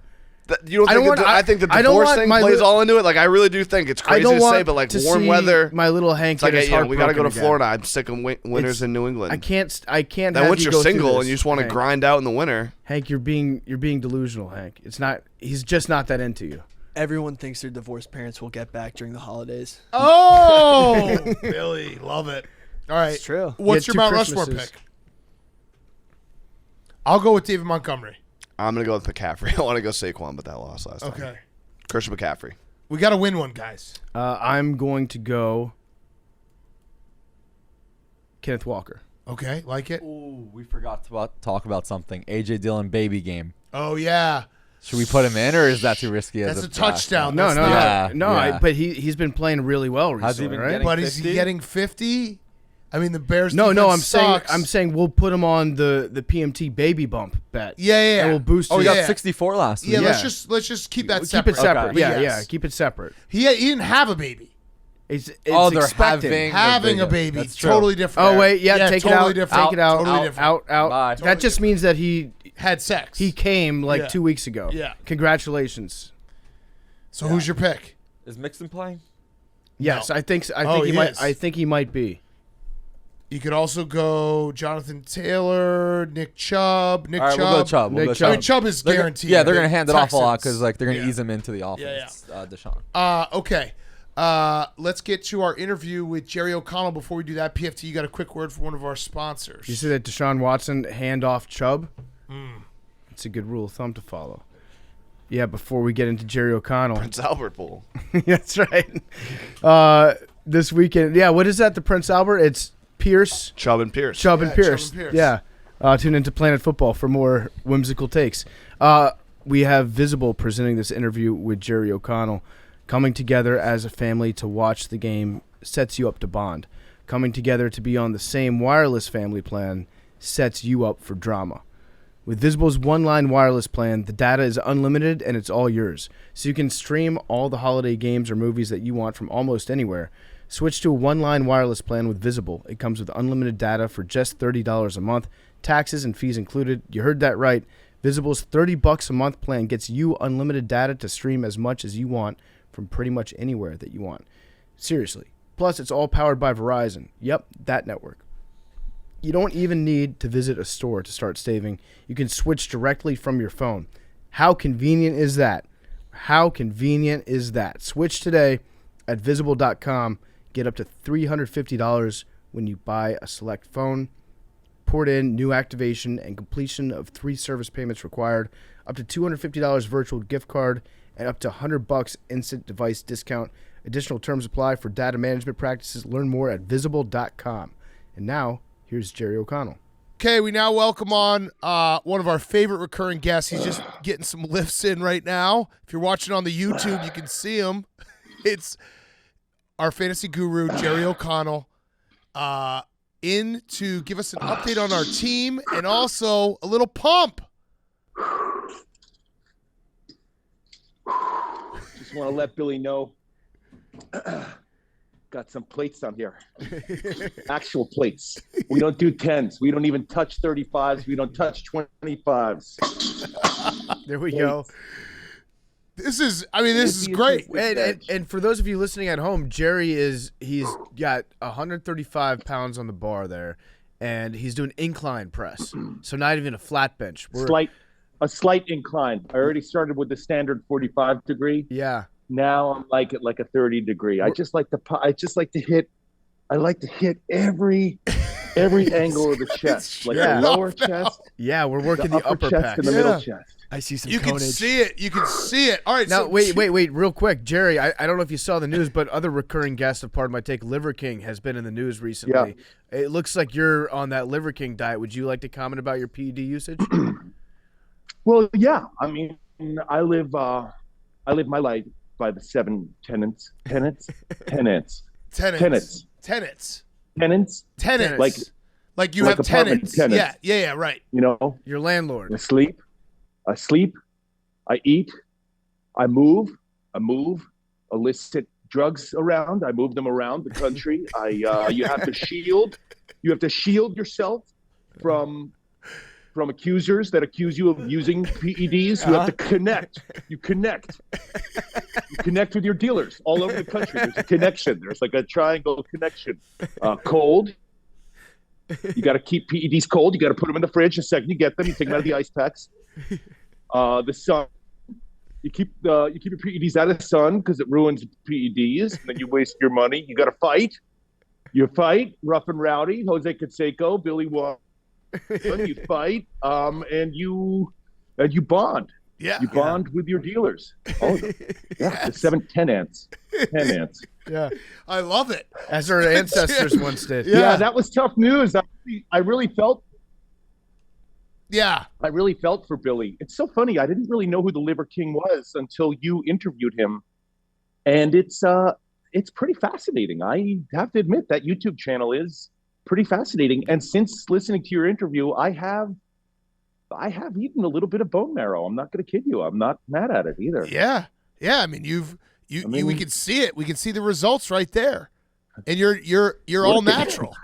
You don't I think don't want- I think the I don't divorce want thing my plays li- all into it? Like, I really do think it's I crazy don't to want say, but like to warm see weather. my little Hank. It's like, get his we got to go to heartbroken again. Florida. I'm sick of winters in New England. I can't. Then have once you you're go through single this, and you just want to Hank. grind out in the winter, Hank, you're being delusional, Hank. It's not. He's just not that into you. Everyone thinks their divorced parents will get back during the holidays. Oh, Billy, love it. All right. It's true. What's You your had Mount two Rushmore Christmases. pick? I'll go with David Montgomery. I'm gonna go with McCaffrey. I want to go Saquon, but that lost last time. Okay. Christian McCaffrey. We got to win one, guys. I'm going to go Kenneth Walker. Okay. Like it? Ooh, we forgot to talk about something. AJ Dillon baby game. Oh, yeah. Should we put him in, or is that too risky? That's as a draft? touchdown. No, That's no, not- no, Yeah. but he's been playing really well recently, Has he been right? getting- But is he 50? getting 50? I mean, the Bears. No, defense I'm sucks. saying we'll put him on the PMT baby bump bet. Yeah. And we'll boost. Oh, we his- got 64 last week. Yeah, Yeah. let's just keep that keep separate. it separate. Okay. Yeah, But yes. yeah, keep it separate. He didn't have a baby. It's Oh, they're expected. having- Having a baby, That's true. totally different. Oh wait, yeah, take totally it out. different. Take it out. Totally out, different. out. Bye. That just means that he Had sex. came like Yeah. 2 weeks ago. Yeah. Congratulations. So who's your pick? Is Mixon playing? Yes, No. I think. I Oh, think he he might. is. I think he might be. You could also go Jonathan Taylor, Nick Chubb. All right, we'll go Chubb. We'll Nick go I Chubb. mean, Chubb is They're gonna- guaranteed. Yeah, they're going to hand it off a lot Texans. because they're going to Yeah. ease him into the offense. Deshaun. Okay. Let's get to our interview with Jerry O'Connell. Before we do that, PFT, you got a quick word for one of our sponsors. You see that Deshaun Watson hand off Chubb? It's a good rule of thumb to follow. Yeah, before we get into Jerry O'Connell. Prince Albert Bowl. That's right. This weekend. Yeah, what is that? The Prince Albert? It's Pierce. Chubb and Pierce. Chubb and Pierce. Chubb and Pierce. Yeah. Tune into Planet Football for more whimsical takes. We have Visible presenting this interview with Jerry O'Connell. Coming together as a family to watch the game sets you up to bond. Coming together to be on the same wireless family plan sets you up for drama. With Visible's one-line wireless plan, the data is unlimited and it's all yours. So you can stream all the holiday games or movies that you want from almost anywhere. Switch to a one-line wireless plan with Visible. It comes with unlimited data for just $30 a month, taxes and fees included. You heard that right. Visible's $30 a month plan gets you unlimited data to stream as much as you want from pretty much anywhere that you want. Seriously. Plus, it's all powered by Verizon. Yep, that network. You don't even need to visit a store to start saving. You can switch directly from your phone. How convenient is that? How convenient is that? Switch today at Visible.com. Get up to $350 when you buy a select phone. Port in new activation and completion of 3 service payments required. Up to $250 virtual gift card and up to $100 instant device discount. Additional terms apply for data management practices. Learn more at Visible.com. And now, here's Jerry O'Connell. Okay, we now welcome on one of our favorite recurring guests. He's just getting some lifts in right now. If you're watching on the YouTube, you can see him. It's our fantasy guru, Jerry O'Connell, in to give us an update on our team and also a little pump. Just want to let Billy know. Got some plates down here. Actual plates. We don't do 10s. We don't even touch 35s. We don't touch 25s. There we go. This is great. And for those of you listening at home, Jerry he's got 135 pounds on the bar there, and he's doing incline press. So not even a flat bench. A slight incline. I already started with the standard 45 degree. Yeah. Now I'm like at like a 30 degree. I like to hit every angle of the chest, like the lower chest. Yeah, we're working the upper chest pack. and the middle chest. I see some You can see it. You can see it. All right. Now, so wait, real quick. Jerry, I don't know if you saw the news, but other recurring guest of Pardon My Take, Liver King, has been in the news recently. Yeah. It looks like you're on that Liver King diet. Would you like to comment about your PED usage? Well, yeah. I mean, I live my life by the 7 tenets. Tenets. Like you like have tenants. Tenants. Yeah, right. You know, Your landlord. I sleep, I eat, I move illicit drugs around. I move them around the country. You have to shield yourself from accusers that accuse you of using PEDs. You have to connect. You connect with your dealers all over the country. There's a connection. There's like a triangle connection. Cold. You got to keep PEDs cold. You got to put them in the fridge the second you get them. You take them out of the ice packs. The sun. You keep your PEDs out of the sun because it ruins PEDs. And then you waste your money. You got to fight. You fight, rough and rowdy. Jose Canseco, Billy Wong. You fight, and you bond. Yeah. You bond with your dealers. All of them. Yeah. The 10 ants. 10 ants. Yeah. I love it. As our ancestors once did. Yeah, that was tough news. I really felt. Yeah. I really felt for Billy. It's so funny. I didn't really know who the Liver King was until you interviewed him, and it's pretty fascinating. I have to admit that YouTube channel is pretty fascinating. And since listening to your interview, I have eaten a little bit of bone marrow. I'm not going to kid you. I'm not mad at it either. Yeah. I mean, we can see it. We can see the results right there. And you're all natural.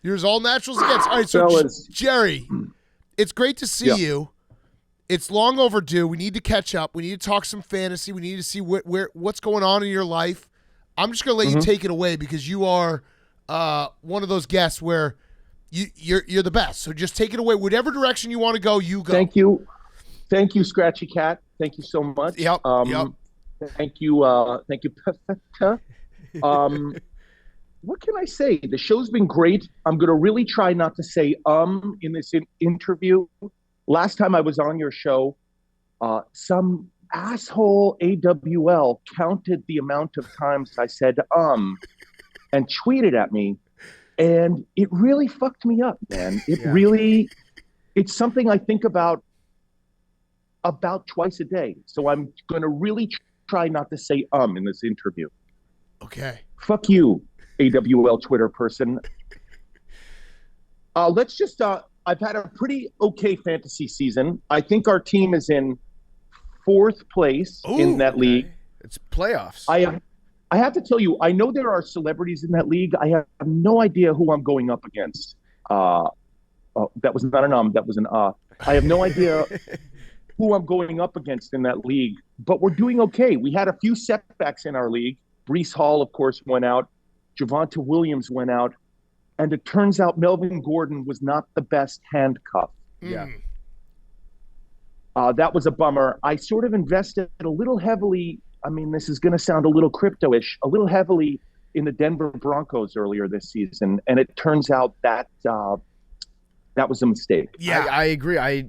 You're as all naturals against. All right, so Fellas. Jerry, it's great to see you. It's long overdue. We need to catch up. We need to talk some fantasy. We need to see what's going on in your life. I'm just going to let you take it away because you are one of those guests where you're the best. So just take it away. Whatever direction you want to go, you go. Thank you, Scratchy Cat. Thank you so much. Yep. Thank you, Pefetta. What can I say? The show's been great. I'm going to really try not to say in this interview. Last time I was on your show, some asshole AWL counted the amount of times I said and tweeted at me. And it really fucked me up, man. It's something I think about twice a day. So I'm going to really try not to say in this interview. Okay. Fuck you, AWL Twitter person. Let's just, I've had a pretty okay fantasy season. I think our team is in 4th place in that league. It's playoffs. I have to tell you, I know there are celebrities in that league. I have no idea who I'm going up against. That was not an that was an I have no idea who I'm going up against in that league, but we're doing okay. We had a few setbacks in our league. Brees Hall, of course, went out. Javonte Williams went out. And it turns out Melvin Gordon was not the best handcuff. Yeah. That was a bummer. I sort of invested a little heavily. I mean, this is going to sound a little crypto-ish, a little heavily in the Denver Broncos earlier this season. And it turns out that that was a mistake. Yeah, I agree. I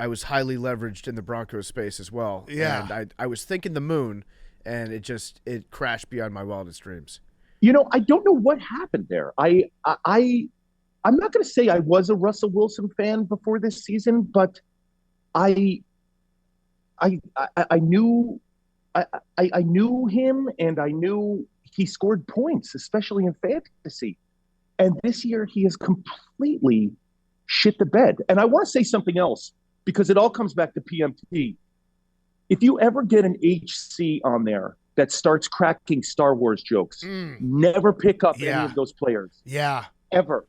was highly leveraged in the Broncos space as well. Yeah. And I was thinking the moon, and it crashed beyond my wildest dreams. You know, I don't know what happened there. I'm not going to say I was a Russell Wilson fan before this season, but I knew him, and I knew he scored points, especially in fantasy. And this year he has completely shit the bed. And I want to say something else, because it all comes back to PMT. If you ever get an HC on there that starts cracking Star Wars jokes, never pick up any of those players. Yeah. Ever.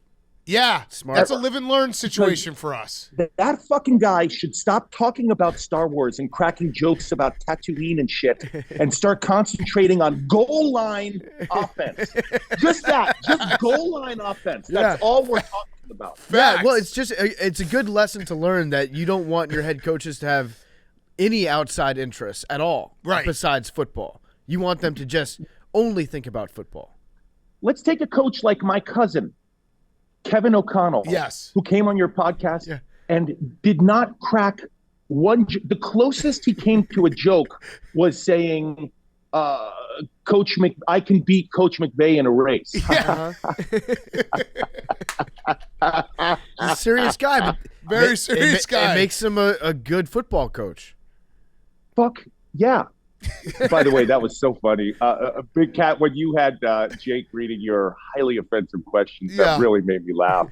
Yeah. Smart. That's a live and learn situation for us. That fucking guy should stop talking about Star Wars and cracking jokes about Tatooine and shit and start concentrating on goal line offense. Just goal line offense. That's all we're talking about. Yeah, well, it's a good lesson to learn that you don't want your head coaches to have any outside interests at all, right, besides football. You want them to just only think about football. Let's take a coach like my cousin, Kevin O'Connell, who came on your podcast and did not crack one. The closest he came to a joke was saying, "Coach I can beat Coach McVay in a race." Yeah. He's a serious guy, but very serious guy. It makes him a good football coach. Fuck yeah. By the way, that was so funny. Big Cat, when you had Jake reading your highly offensive questions, that really made me laugh.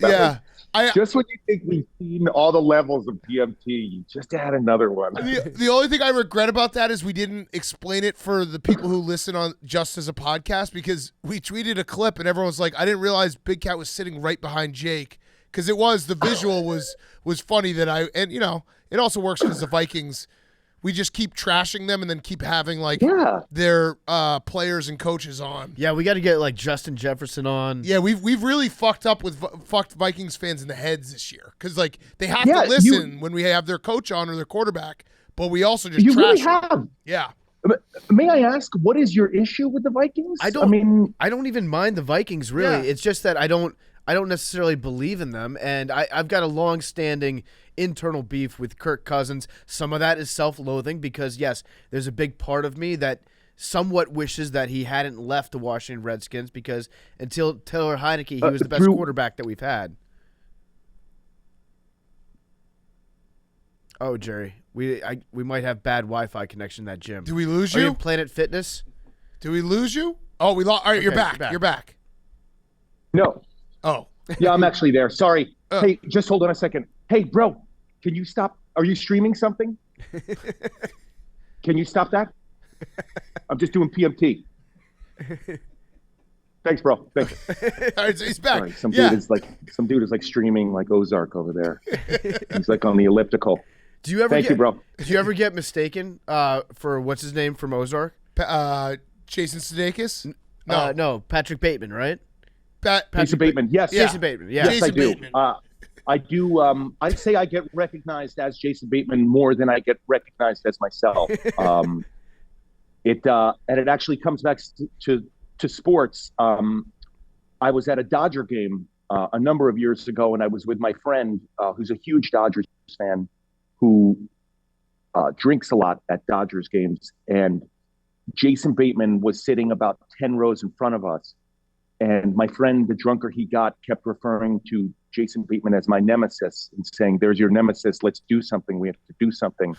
Just when you think we've seen all the levels of PMT, you just add another one. The only thing I regret about that is we didn't explain it for the people who listen on just as a podcast, because we tweeted a clip and everyone was like, I didn't realize Big Cat was sitting right behind Jake, because the visual was funny and it also works because the Vikings, we just keep trashing them and then keep having their players and coaches on. Yeah, we got to get Justin Jefferson on. Yeah, we've really fucked Vikings fans in the heads this year, because they have to listen when we have their coach on or their quarterback, but we also just trash them. Have. Yeah. May I ask, what is your issue with the Vikings? I don't even mind the Vikings really. Yeah. It's just that I don't necessarily believe in them, and I've got a long-standing internal beef with Kirk Cousins. Some of that is self-loathing because, yes, there's a big part of me that somewhat wishes that he hadn't left the Washington Redskins, because until Taylor Heineke, he was the best quarterback that we've had. Oh, Jerry, we might have bad Wi-Fi connection in that gym. Do we lose you? you? Are you in Planet Fitness? Do we lose you? Oh, we lost. All right, okay, you're back. You're back. No. Oh. Yeah, I'm actually there. Sorry. Hey, just hold on a second. Hey, bro, can you stop? Are you streaming something? Can you stop that? I'm just doing PMT. Thanks, bro. Thanks. All right, so he's back. Sorry, some dude is streaming like Ozark over there. He's on the elliptical. Do you ever Thank you, bro. Do you ever get mistaken for what's his name from Ozark? Jason Sudeikis? No, Patrick Bateman, right? Jason Bateman, yes. Jason Bateman, yeah. Yes, I do. I do. I'd say I get recognized as Jason Bateman more than I get recognized as myself. And it actually comes back to sports. I was at a Dodger game a number of years ago, and I was with my friend who's a huge Dodgers fan who drinks a lot at Dodgers games. And Jason Bateman was sitting about 10 rows in front of us. And my friend, the drunker he got, kept referring to Jason Bateman as my nemesis and saying, "There's your nemesis. Let's do something. We have to do something."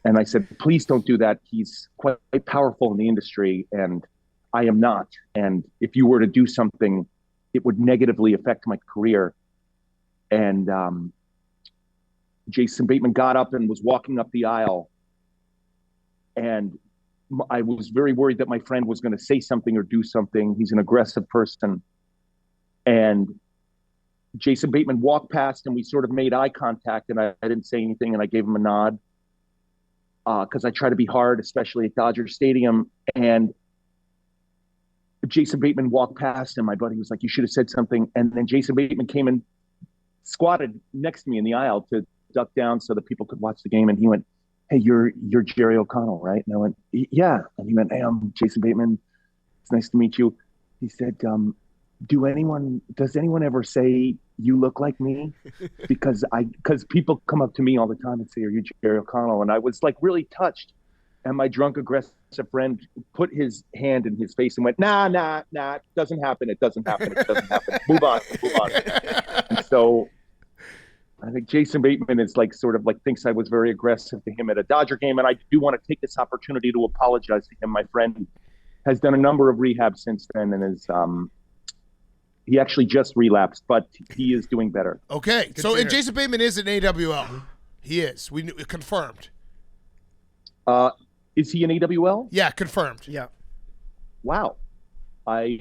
And I said, "Please don't do that. He's quite powerful in the industry, and I am not. And if you were to do something, it would negatively affect my career." And Jason Bateman got up and was walking up the aisle. And I was very worried that my friend was going to say something or do something. He's an aggressive person. And Jason Bateman walked past and we sort of made eye contact, and I didn't say anything, and I gave him a nod because I try to be hard, especially at Dodger Stadium. And Jason Bateman walked past and my buddy was like, "You should have said something." And then Jason Bateman came and squatted next to me in the aisle to duck down so that people could watch the game. And he went, "Hey, you're Jerry O'Connell, right?" And I went, "Yeah." And he went, "Hey, I'm Jason Bateman. It's nice to meet you." He said, does anyone ever say you look like me? Because people come up to me all the time and say, "Are you Jerry O'Connell?" And I was like really touched. And my drunk, aggressive friend put his hand in his face and went, nah, it doesn't happen. It doesn't happen. Move on. And so I think Jason Bateman is thinks I was very aggressive to him at a Dodger game. And I do want to take this opportunity to apologize to him. My friend has done a number of rehabs since then and is, he actually just relapsed, but he is doing better. Okay. And Jason Bateman is an AWL. He is. We confirmed. Is he an AWL? Yeah, confirmed. Yeah. Wow. Okay.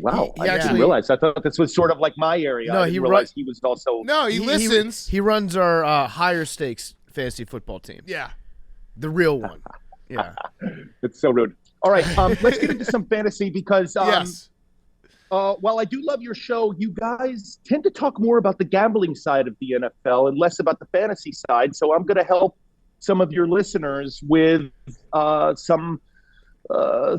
Wow. He I actually- didn't realize. I thought this was sort of like my area. No, I didn't realize he was also. No, he listens. He runs our higher stakes fantasy football team. Yeah. The real one. Yeah. It's so rude. All right. Let's get into some fantasy because Yes. while I do love your show, you guys tend to talk more about the gambling side of the NFL and less about the fantasy side. So I'm going to help some of your listeners with some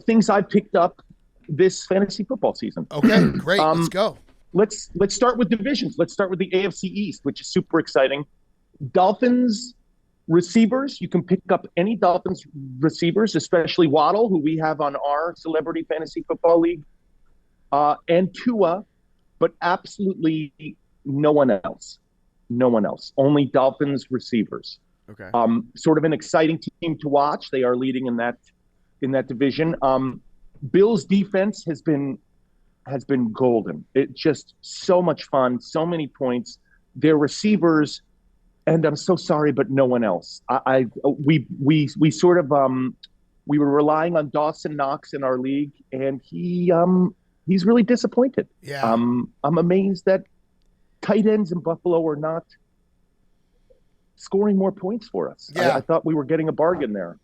things I picked up this fantasy football season. Okay, great. Let's go. Let's start with divisions. Let's start with the AFC East, which is super exciting. Dolphins receivers. You can pick up any Dolphins receivers, especially Waddle, who we have on our Celebrity Fantasy Football League, and Tua, but absolutely no one else. No one else. Only Dolphins receivers. Okay. Sort of an exciting team to watch. They are leading in that division. Bills defense has been golden. It just so much fun, so many points. Their receivers, and I'm so sorry, but no one else. We sort of we were relying on Dawson Knox in our league, and he's really disappointed. Yeah. I'm amazed that tight ends in Buffalo are not scoring more points for us. Yeah. I thought we were getting a bargain there.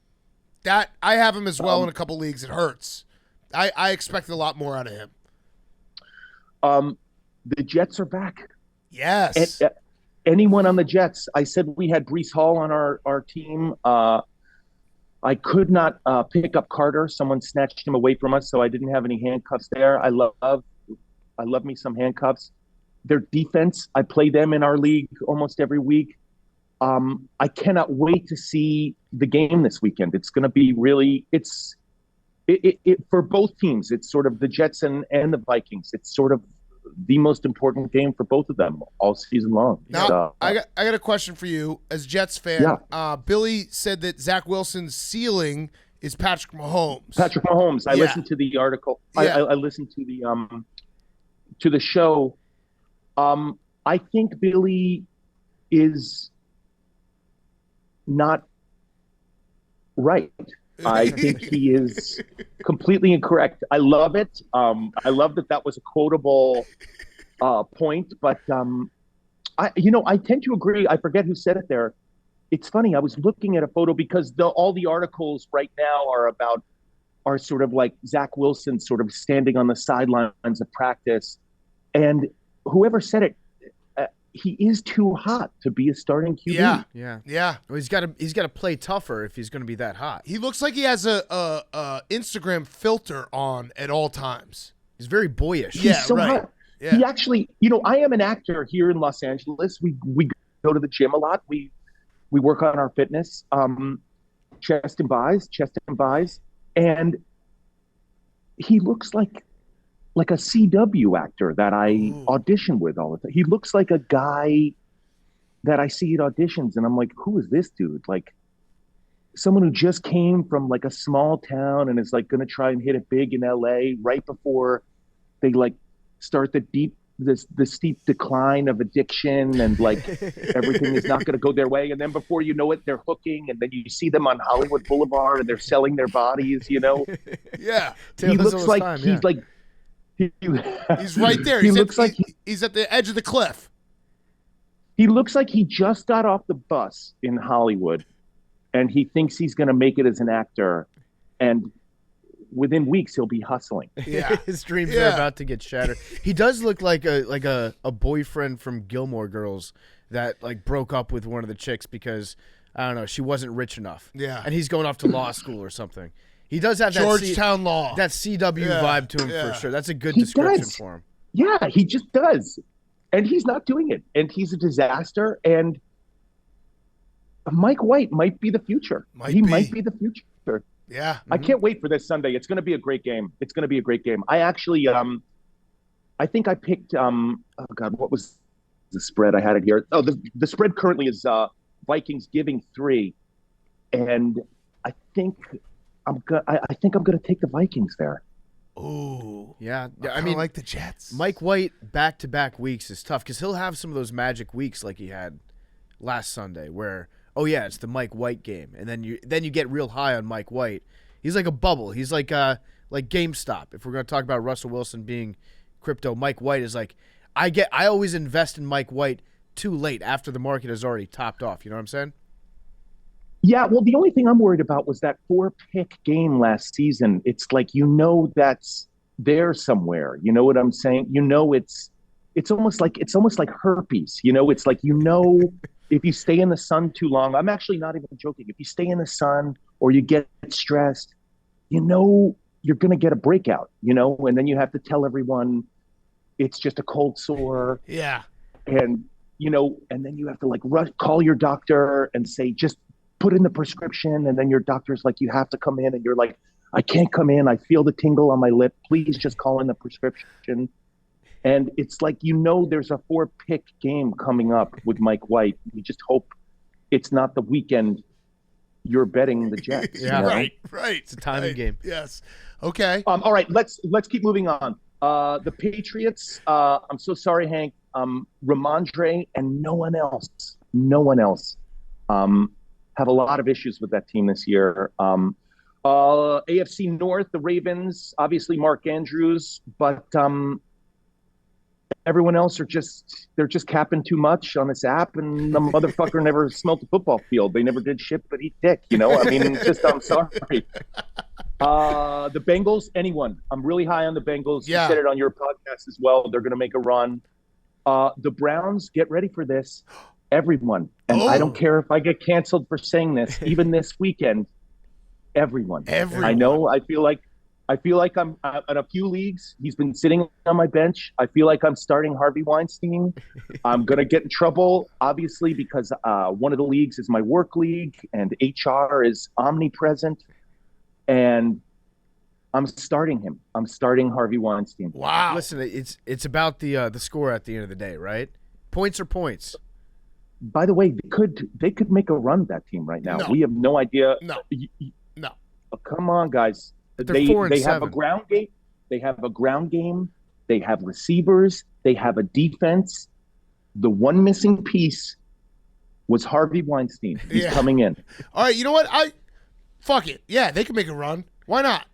That I have him as well in a couple leagues. It hurts. I expected a lot more out of him. The Jets are back. Yes. Anyone on the Jets? I said we had Breece Hall on our team. I could not pick up Carter. Someone snatched him away from us, so I didn't have any handcuffs there. I love me some handcuffs. Their defense, I play them in our league almost every week. I cannot wait to see the game this weekend. It's going to be really it for both teams. It's sort of the Jets and the Vikings. It's sort of the most important game for both of them all season long. Now, I got a question for you as a Jets fan. Yeah. Billy said that Zach Wilson's ceiling is Patrick Mahomes. Patrick Mahomes. I listened to the article. Yeah. I listened to the show. I think Billy is not right. I think he is completely incorrect. I love it. I love that was a quotable point, but I tend to agree. I forget who said it there. It's funny. I was looking at a photo because all the articles right now are sort of like Zach Wilson sort of standing on the sidelines of practice, and whoever said it, he is too hot to be a starting QB. Yeah. Well, he's got to play tougher if he's going to be that hot. He looks like he has a Instagram filter on at all times. He's very boyish. He's so hot. Yeah. He actually, I am an actor here in Los Angeles. We go to the gym a lot. We work on our fitness, chest and buys, and he looks like a CW actor that I audition with all the time. He looks like a guy that I see at auditions, and I'm like, who is this dude? Like someone who just came from like a small town and is like going to try and hit it big in LA right before they like start the steep decline of addiction, and like everything is not going to go their way. And then before you know it, they're hooking, and then you see them on Hollywood Boulevard and they're selling their bodies, Yeah. He looks like he's like, He's right there. He's at the edge of the cliff. He looks like he just got off the bus in Hollywood and he thinks he's going to make it as an actor. And within weeks, he'll be hustling. Yeah. His dreams are about to get shattered. He does look like a boyfriend from Gilmore Girls that like broke up with one of the chicks because, I don't know, she wasn't rich enough. Yeah. And he's going off to law school or something. He does have Georgetown law. That CW vibe to him for sure. That's a good He description does. for him. Yeah, he just does. And he's not doing it. And he's a disaster. And Mike White might be the future. He might be the future. Yeah. I can't wait for this Sunday. It's going to be a great game. It's going to be a great game. I actually, I think I picked, oh God, what was the spread? I had it here. Oh, the spread currently is Vikings giving 3. And I think I'm going to take the Vikings there. Ooh. Yeah. I mean, like the Jets. Mike White back-to-back weeks is tough because he'll have some of those magic weeks like he had last Sunday where, oh yeah, it's the Mike White game, and then you get real high on Mike White. He's like a bubble. He's like GameStop. If we're going to talk about Russell Wilson being crypto, Mike White is like I always invest in Mike White too late after the market has already topped off. You know what I'm saying? Yeah, well, the only thing I'm worried about was that 4-pick game last season. It's like, that's there somewhere. You know what I'm saying? It's almost like herpes. It's like, if you stay in the sun too long, I'm actually not even joking. If you stay in the sun or you get stressed, you're going to get a breakout, and then you have to tell everyone it's just a cold sore. Yeah. And, and then you have to like call your doctor and say, just put in the prescription. And then your doctor's like, you have to come in. And you're like, I can't come in. I feel the tingle on my lip. Please just call in the prescription. And it's like, there's a 4-pick game coming up with Mike White. You just hope it's not the weekend you're betting the Jets. Yeah, Right. It's a timing game. Yes. Okay. All right, let's keep moving on. The Patriots, I'm so sorry, Hank. Ramondre and no one else have a lot of issues with that team this year. AFC North, the Ravens, obviously Mark Andrews, but everyone else they're just capping too much on this app, and the motherfucker never smelt a football field. They never did shit but eat dick, I mean, I'm sorry. The Bengals, anyone. I'm really high on the Bengals. Yeah. You said it on your podcast as well. They're going to make a run. The Browns, get ready for this. Everyone. And I don't care if I get canceled for saying this, even this weekend, everyone. I know. I feel like I'm in a few leagues. He's been sitting on my bench. I feel like I'm starting Harvey Weinstein. I'm going to get in trouble, obviously, because one of the leagues is my work league and HR is omnipresent. And I'm starting him. I'm starting Harvey Weinstein. Wow. Listen, it's about the score at the end of the day, right? Points are points. By the way, they could make a run, that team right now. No. We have no idea. No. Oh, come on, guys. But they're 4-7. They have a ground game. They have a ground game. They have receivers. They have a defense. The one missing piece was Harvey Weinstein. He's coming in. All right. You know what? Fuck it. Yeah, they can make a run. Why not?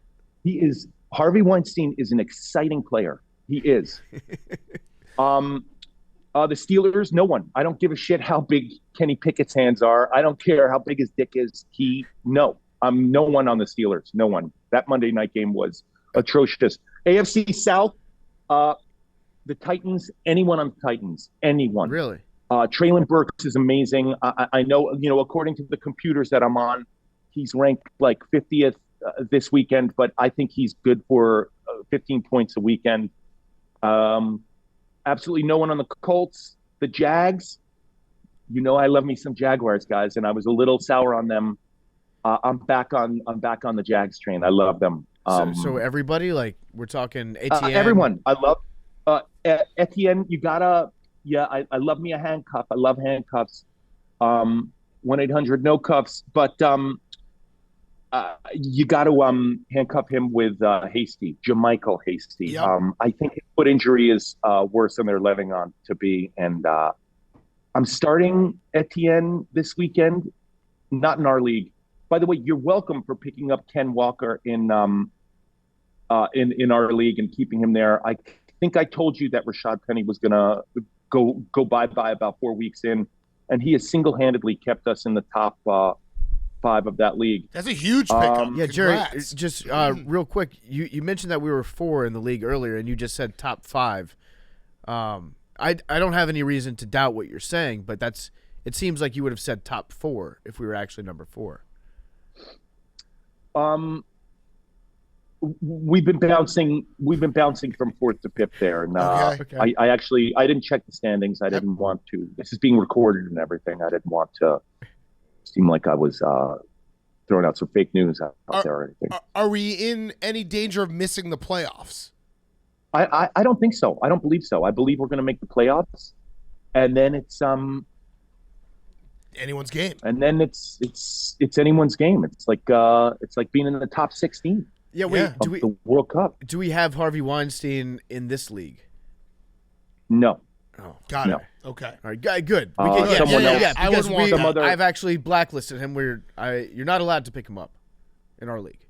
Harvey Weinstein is an exciting player. He is. The Steelers, no one. I don't give a shit how big Kenny Pickett's hands are. I don't care how big his dick is. No one on the Steelers. No one. That Monday night game was atrocious. AFC South, the Titans, anyone on the Titans, anyone. Really? Traylon Burks is amazing. I know, according to the computers that I'm on, he's ranked like 50th this weekend, but I think he's good for 15 points a weekend. Absolutely no one on the Colts. The Jags, I love me some Jaguars, guys, and I was a little sour on them. I'm back on the Jags train. I love them. So everybody, like, we're talking ATM. Everyone. I love Etienne. You gotta. Yeah, I love me a handcuff. I love handcuffs. 1-800 no cuffs. But you got to handcuff him with Hasty, Jamichael Hasty. Yep. I think his foot injury is worse than they're letting on to be, and I'm starting Etienne this weekend. Not in our league. By the way, you're welcome for picking up Ken Walker in our league and keeping him there. I think I told you that Rashad Penny was gonna go bye-bye about 4 weeks in, and he has single-handedly kept us in the top 5 of that league. That's a huge pickup. Yeah, Jerry, Congrats. just real quick, you mentioned that we were 4 in the league earlier, and you just said top 5. I don't have any reason to doubt what you're saying, but it seems like you would have said top 4 if we were actually number 4. We've been bouncing from 4th to 5th there, and Okay. I didn't check the standings. I didn't want to. This is being recorded and everything. I didn't want to seem like I was throwing out some fake news out there or anything. Are we in any danger of missing the playoffs? I don't think so. I don't believe so. I believe we're going to make the playoffs, and then it's Anyone's game. and then it's anyone's game. It's like being in the top 16 Yeah, wait, Yeah. of the World Cup. do we have Harvey Weinstein in this league? No. Oh, Got No. it. Okay. all right, good. Someone else. I Because wouldn't want some other- I've actually blacklisted him. You're not allowed to pick him up in our league.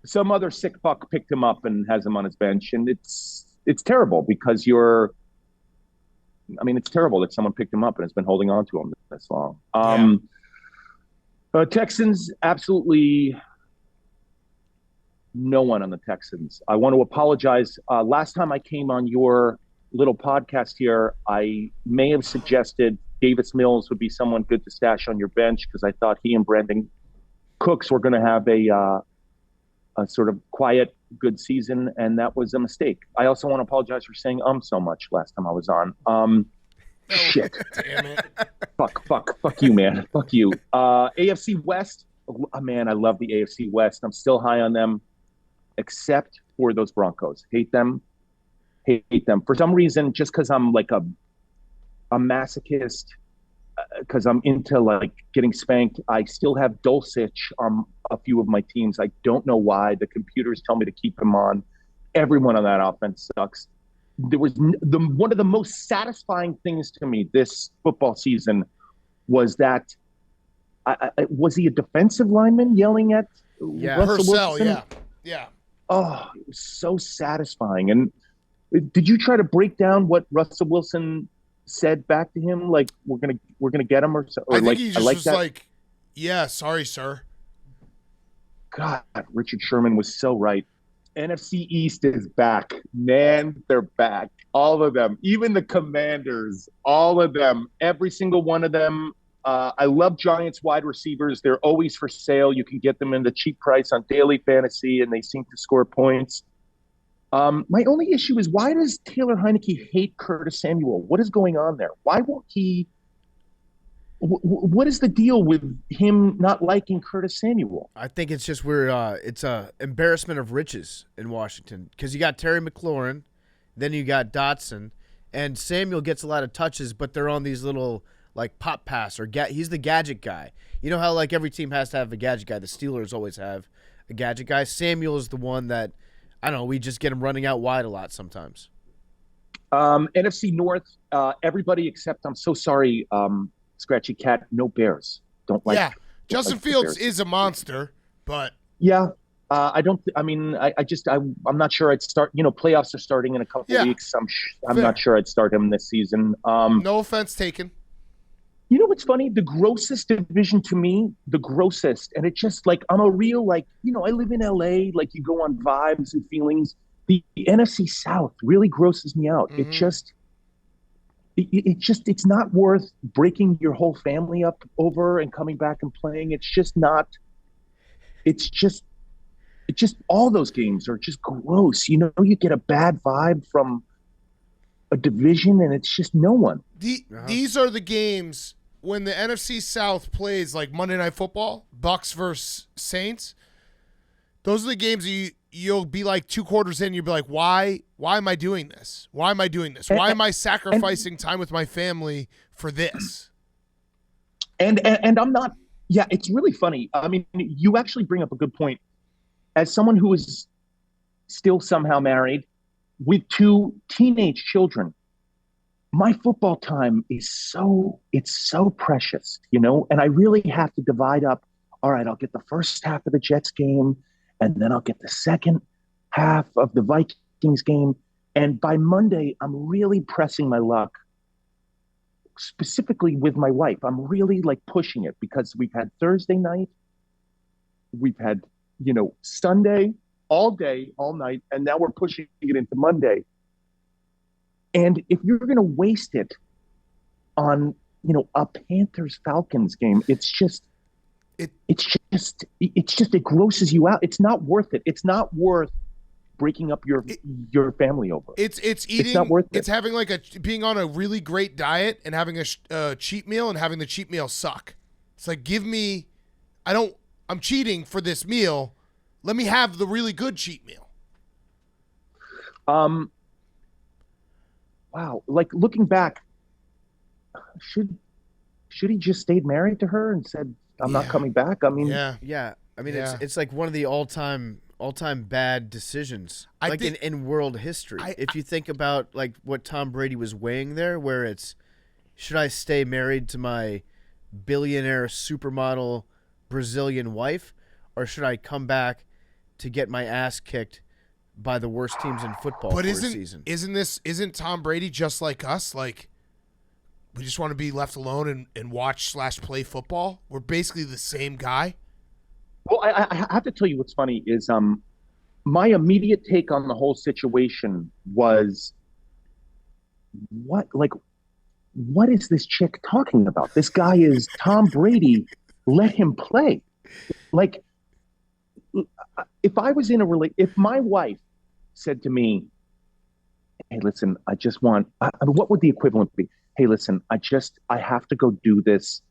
Some other sick fuck picked him up and has him on his bench, and it's terrible because it's terrible that someone picked him up and has been holding on to him this long. Texans, absolutely no one on the Texans. I want to apologize. Last time I came on your little podcast here, I may have suggested Davis Mills would be someone good to stash on your bench because I thought he and Brandon Cooks were going to have a sort of quiet, good season, and that was a mistake. I also want to apologize for saying so much last time I was on. Shit. Damn it. Fuck you, man. Fuck you. AFC West, man, I love the AFC West. I'm still high on them, except for those Broncos. Hate them. For some reason, just because I'm like a masochist, because I'm into like getting spanked, I still have Dulcich on a few of my teams. I don't know why. The computers tell me to keep him on. Everyone on that offense sucks. There was one of the most satisfying things to me this football season was that was he a defensive lineman yelling at Russell Purcell, Wilson? yeah. Oh, it was so satisfying. And did you try to break down what Russell Wilson said back to him? Like we're gonna get him, or I think like he I just like was that. like, yeah, sorry, sir. God, Richard Sherman was so right. NFC East is back. Man, they're back. All of them, even the Commanders, all of them, every single one of them. I love Giants wide receivers. They're always for sale. You can get them in the cheap price on daily fantasy, and they seem to score points. My only issue is, why does Taylor Heineke hate Curtis Samuel? What is going on there? Why won't he? What is the deal with him not liking Curtis Samuel? I think it's just it's a embarrassment of riches in Washington because you got Terry McLaurin, then you got Dotson, and Samuel gets a lot of touches, but they're on these little like pop pass or he's the gadget guy. You know how like every team has to have a gadget guy. The Steelers always have a gadget guy. Samuel is the one that I don't know. We just get him running out wide a lot sometimes. NFC North, everybody except I'm so sorry. Scratchy Cat, no Bears. Don't like. Yeah, Justin like the Fields Bears. is a monster, but Yeah, I don't. I'm not sure I'd start. Playoffs are starting in a couple weeks. I'm Fair. not sure I'd start him this season. no offense taken. You know what's funny? The grossest division to me, the grossest, and it's just like I'm a real I live in LA. Like you go on vibes and feelings. The NFC South really grosses me out. Mm-hmm. It's not worth breaking your whole family up over and coming back and playing. It's just all those games are just gross. You get a bad vibe from a division, and it's just no one. These are the games when the NFC South plays like Monday Night Football, Bucks versus Saints. Those are the games you'll be like 2 quarters in, you'll be like, why am I doing this? Why am I doing this? Why am I sacrificing time with my family for this? And I'm not. Yeah, it's really funny. I mean, you actually bring up a good point. As someone who is still somehow married with 2 teenage children, my football time is so precious, and I really have to divide up. All right, I'll get the first half of the Jets game, and then I'll get the second half of the Vikings game. And by Monday, I'm really pressing my luck, specifically with my wife. I'm really like pushing it because we've had Thursday night, we've had, Sunday, all day, all night, and now we're pushing it into Monday. And if you're going to waste it on, a Panthers-Falcons game, it grosses you out. It's not worth it. It's not worth breaking up your family over. It's eating. It's not worth it. It's having being on a really great diet and having a cheat meal and having the cheat meal suck. It's like, I'm cheating for this meal. Let me have the really good cheat meal. Wow. Like looking back, should he just stayed married to her and said, I'm not coming back? I mean, yeah. I mean, it's like one of the all-time bad decisions, in world history. If you think about like what Tom Brady was weighing there, where it's, should I stay married to my billionaire supermodel Brazilian wife, or should I come back to get my ass kicked by the worst teams in football for a season? Isn't Tom Brady just like us? Like, we just want to be left alone and watch/play football. We're basically the same guy. Well, I have to tell you what's funny is my immediate take on the whole situation was, what is this chick talking about? This guy is Tom Brady. Let him play. Like, if I was in if my wife said to me, hey, listen, I just want, what would the equivalent be? Hey, listen, I have to go do this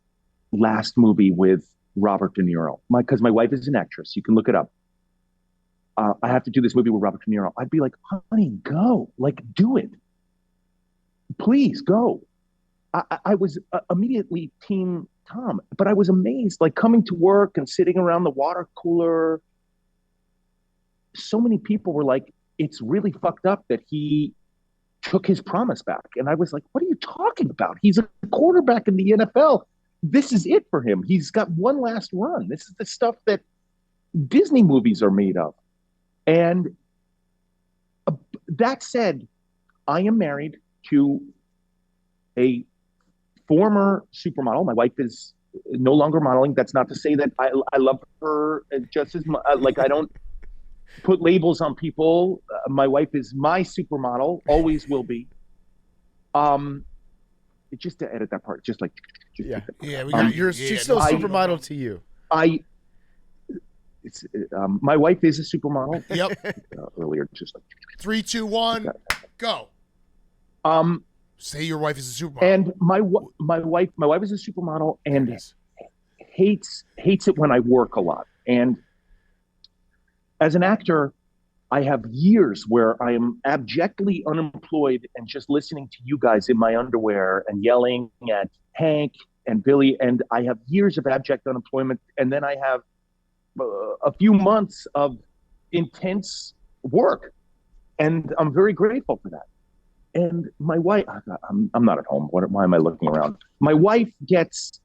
last movie with Robert De Niro. Because my wife is an actress. You can look it up. I have to do this movie with Robert De Niro. I'd be like, honey, go. Like, do it. Please go. I was immediately team Tom, but I was amazed, like coming to work and sitting around the water cooler. So many people were like, it's really fucked up that he took his promise back. And I was like, what are you talking about? He's a quarterback in the NFL. This is it for him. He's got one last run. This is the stuff that Disney movies are made of. And that said, I am married to a former supermodel. My wife is no longer modeling. That's not to say that I love her just as much. Like, I don't put labels on people. My wife is my supermodel, always will be. Just to edit that part, just We got she's still a supermodel to you. My wife is a supermodel. Yep. Earlier, just 3, 2, 1, go. Say your wife is a supermodel. And my wife is a supermodel and hates it when I work a lot. And as an actor, I have years where I am abjectly unemployed and just listening to you guys in my underwear and yelling at Hank and Billy. And I have years of abject unemployment. And then I have a few months of intense work. And I'm very grateful for that. And my wife, I'm not at home. Why am I looking around? My wife gets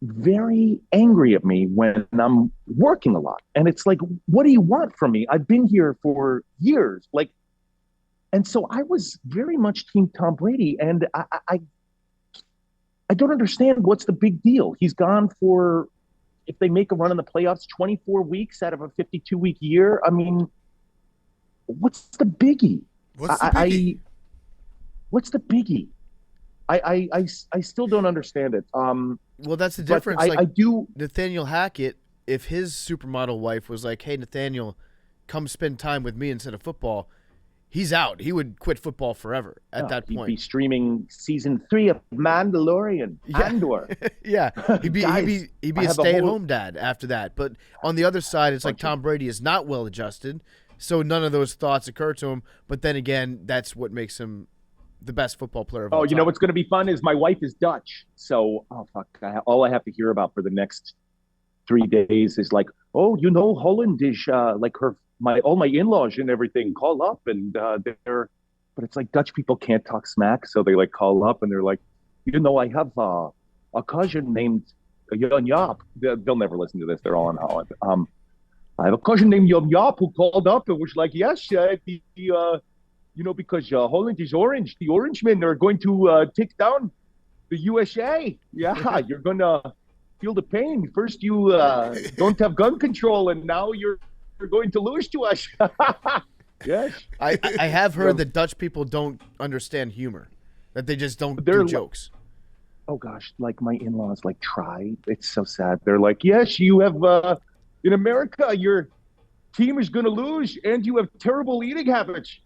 very angry at me when I'm working a lot. And it's like, what do you want from me? I've been here for years. Like, and so I was very much team Tom Brady. And I don't understand what's the big deal. He's gone for, if they make a run in the playoffs, 24 weeks out of a 52-week year. I mean, what's the biggie? What's the biggie? What's the biggie? I still don't understand it. Well, that's the difference. I do. Nathaniel Hackett, if his supermodel wife was like, "Hey, Nathaniel, come spend time with me instead of football," he's out. He would quit football forever at that He'd point. be streaming season 3 of Mandalorian. Andor. Yeah, he'd be Guys, a I have a stay-at-home dad after that. But on the other side, it's like Tom Brady is not well adjusted, so none of those thoughts occur to him. But then again, that's what makes him the best football player of all time. You know what's going to be fun is my wife is Dutch, so all I have to hear about for the next 3 days is like, Holland is like all my in-laws and everything call up and they're, but it's like Dutch people can't talk smack, so they like call up and they're like, I have a cousin named Jan Jaap. They'll never listen to this. They're all in Holland. I have a cousin named Jan Jaap who called up and was like, yes, because Holland is orange. The Orangemen are going to take down the USA. Yeah, you're going to feel the pain. First, you don't have gun control, and now you're going to lose to us. Yes. I have heard that Dutch people don't understand humor, that they just don't do jokes. Oh, gosh, like my in-laws try. It's so sad. They're like, yes, you have, in America, your team is going to lose, and you have terrible eating habits.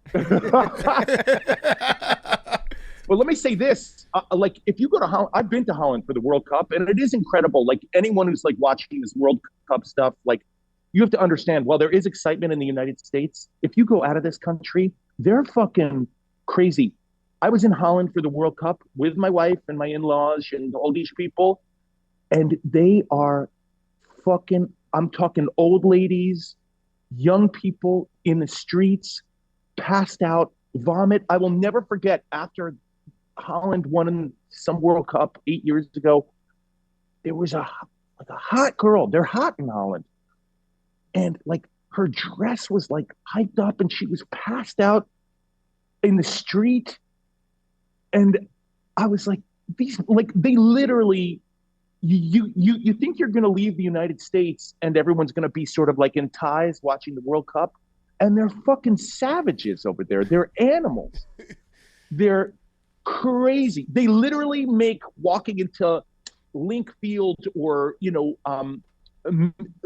Well, let me say this. If you go to Holland, I've been to Holland for the World Cup, and it is incredible. Anyone who's watching this World Cup stuff, you have to understand, while there is excitement in the United States, if you go out of this country, they're fucking crazy. I was in Holland for the World Cup with my wife and my in-laws and all these people, and they are fucking, I'm talking old ladies, young people in the streets, passed out, vomit. I will never forget, after Holland won some World Cup 8 years ago, there was a hot girl. They're hot in Holland. And her dress was hyped up and she was passed out in the street. And I was like, they literally, you think you're going to leave the United States and everyone's going to be sort of in ties watching the World Cup. And they're fucking savages over there. They're animals. They're crazy. They literally make walking into Link Field or,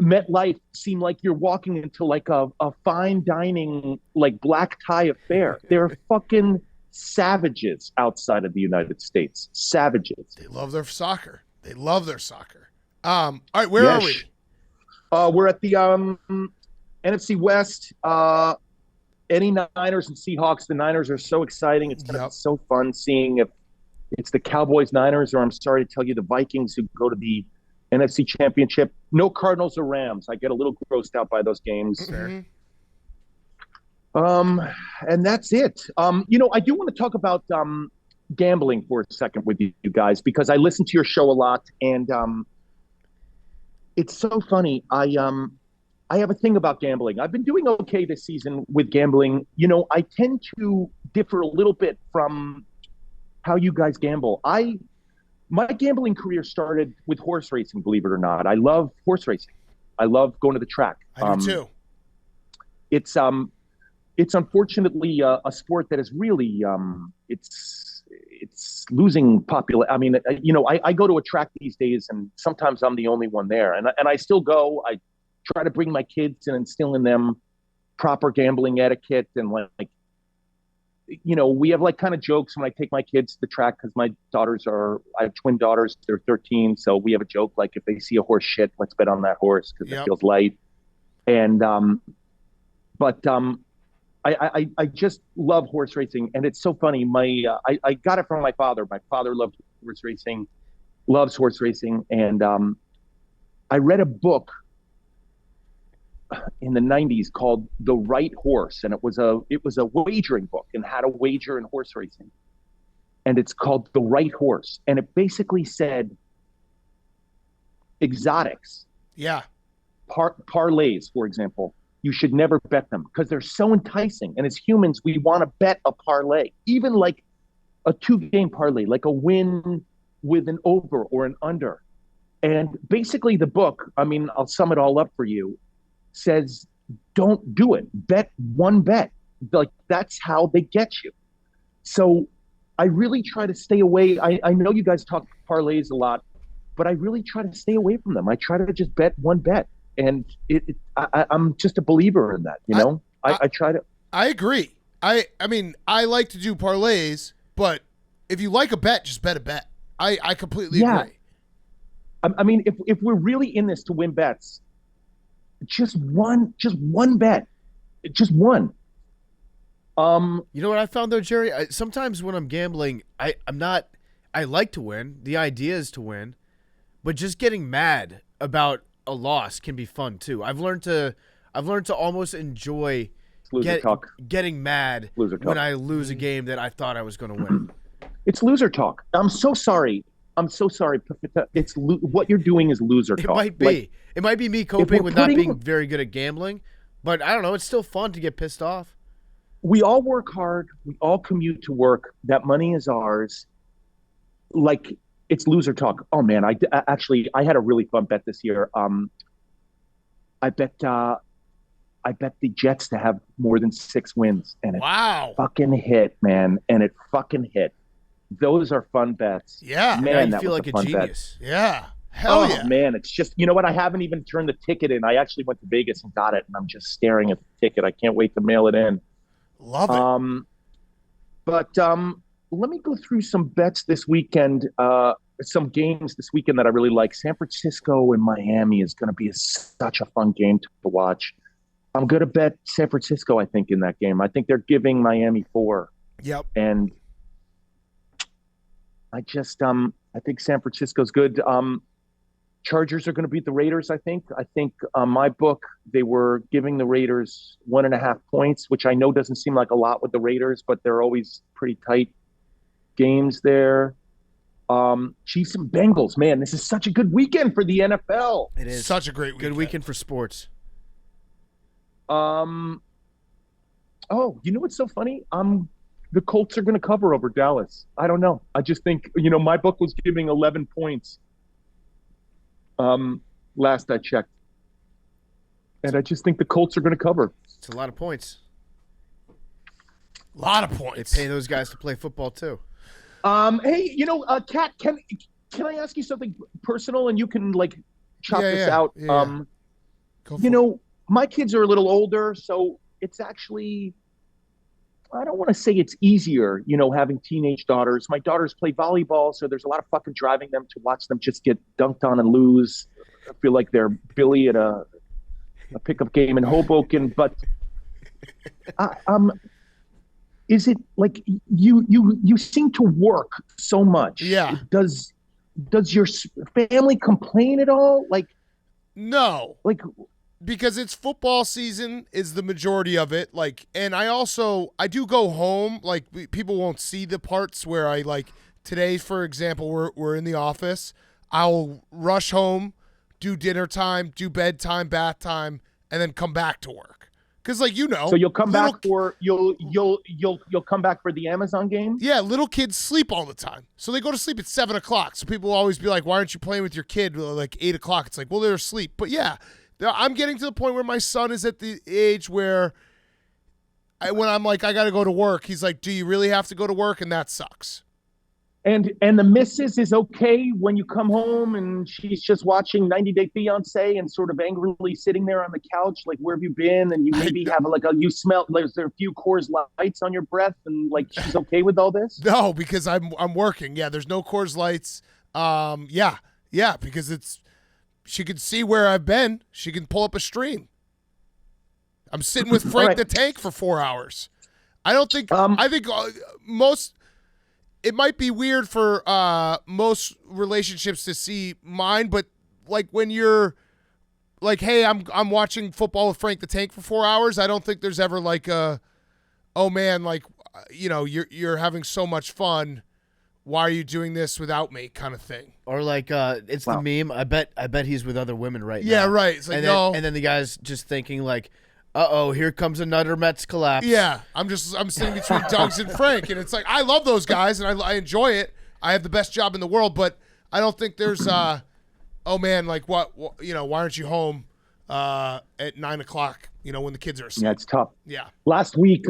MetLife seem like you're walking into a fine dining, black tie affair. They're fucking savages outside of the United States. Savages. They love their soccer. All right, where are we? We're at the NFC West. Any Niners and Seahawks. The Niners are so exciting. It's going to be so fun seeing if it's the Cowboys-Niners, or I'm sorry to tell you, the Vikings, who go to the NFC Championship. No Cardinals or Rams. I get a little grossed out by those games. Mm-hmm. And that's it. I do want to talk about gambling for a second with you guys, because I listen to your show a lot, and it's so funny. I have a thing about gambling. I've been doing okay this season with gambling. I tend to differ a little bit from how you guys gamble. My gambling career started with horse racing, believe it or not. I love horse racing. I love going to the track. I do too. It's unfortunately a sport that is really it's losing popular. I mean, I go to a track these days, and sometimes I'm the only one there, and I still go. I try to bring my kids and instill in them proper gambling etiquette, and we have kind of jokes when I take my kids to the track, because I have twin daughters, they're 13. So we have a joke, if they see a horse shit, let's bet on that horse because it feels light. And, I just love horse racing, and it's so funny. I got it from my father. My father loves horse racing, and I read a book in the 90s called The Right Horse, and it was a wagering book and how to wager in horse racing. And it's called The Right Horse, and it basically said exotics, parlays, for example, you should never bet them because they're so enticing, and as humans we want to bet a parlay, even a 2-game parlay, a win with an over or an under. And basically the book, I'll sum it all up for you, says don't do it. Bet one bet. That's how they get you. So I really try to stay away. I know you guys talk parlays a lot, but I really try to stay away from them. I try to just bet one bet, and I'm just a believer in that. I try to. I agree. I mean, I like to do parlays, but if you like a bet, just bet a bet. I completely agree. I mean, if we're really in this to win bets, just one bet, just one. You know what I found though, Jerry? Sometimes when I'm gambling, I like to win. The idea is to win, but just getting mad about a loss can be fun too. I've learned to almost enjoy getting mad when I lose a game that I thought I was going to win. It's loser talk. I'm so sorry. It's what you're doing is loser talk. It might be me coping with not being very good at gambling, but I don't know. It's still fun to get pissed off. We all work hard. We all commute to work. That money is ours. Like, it's loser talk. Oh man, I had a really fun bet this year. I bet the Jets to have more than 6 wins, and it fucking hit, man. And it fucking hit. Those are fun bets. Yeah, man, you feel like a genius. Bet. Yeah, hell yeah, man. It's just, you know what? I haven't even turned the ticket in. I actually went to Vegas and got it, and I'm just staring at the ticket. I can't wait to mail it in. Love it. But let me go through some bets this weekend. Some games this weekend that I really like. San Francisco and Miami is going to be such a fun game to watch. I'm going to bet San Francisco, I think, in that game. I think they're giving Miami 4. Yep. And I think San Francisco's good. Chargers are going to beat the Raiders, I think. I think on my book, they were giving the Raiders 1.5 points, which I know doesn't seem like a lot with the Raiders, but they're always pretty tight games there. Chiefs and Bengals, man, this is such a good weekend for the NFL. It is such a great weekend. Good weekend for sports. Oh, you know what's so funny? The Colts are going to cover over Dallas. I don't know. I just think, my book was giving 11 points. Last I checked. And I just think the Colts are going to cover. It's a lot of points. A lot of points. They pay those guys to play football too. Hey, Kat, can I ask you something personal and you can chop this out? Yeah. My kids are a little older, so it's actually, I don't want to say it's easier, having teenage daughters. My daughters play volleyball, so there's a lot of fucking driving them to watch them just get dunked on and lose. I feel like they're Billy at a pickup game in Hoboken. But is it like you seem to work so much? Yeah. Does your family complain at all? No. Because it's football season is the majority of it. And I do go home. People won't see the parts where today, for example, we're in the office. I'll rush home, do dinner time, do bedtime, bath time, and then come back to work. Because so you'll come back you'll come back for the Amazon game? Yeah, little kids sleep all the time. So they go to sleep at 7:00. So people will always be like, why aren't you playing with your kid at 8:00? It's well, they're asleep. But yeah. I'm getting to the point where my son is at the age where when I'm I got to go to work, he's like, do you really have to go to work? And that sucks. And the missus is okay when you come home and she's just watching 90 Day Fiance and sort of angrily sitting there on the couch, where have you been? And you maybe have you smell, is there a few Coors Lights on your breath? And she's okay with all this? No, because I'm working. Yeah, there's no Coors Lights. Yeah, because she can see where I've been. She can pull up a stream. I'm sitting with Frank the Tank for 4 hours. I don't think. I think most. It might be weird for most relationships to see mine, but when you're hey, I'm watching football with Frank the Tank for 4 hours. I don't think there's ever oh man, you're having so much fun. Why are you doing this without me kind of thing? Or it's the meme. I bet he's with other women right now. Yeah, right. It's no. And then the guy's just thinking uh-oh, here comes another Mets collapse. Yeah, I'm sitting between Doug's and Frank, and it's I love those guys, and I enjoy it. I have the best job in the world, but I don't think there's oh man, what why aren't you home at 9:00? When the kids are asleep. Yeah, it's tough. Yeah. Last week,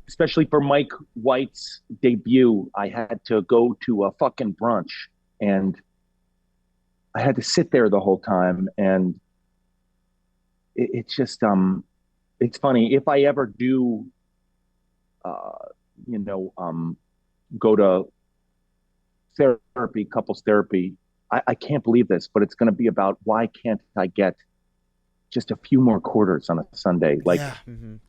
especially for Mike White's debut, I had to go to a fucking brunch, and I had to sit there the whole time, and it's just it's funny. If I ever do go to therapy, couples therapy. I can't believe this, but it's going to be about why can't I get just a few more quarters on a Sunday? Like,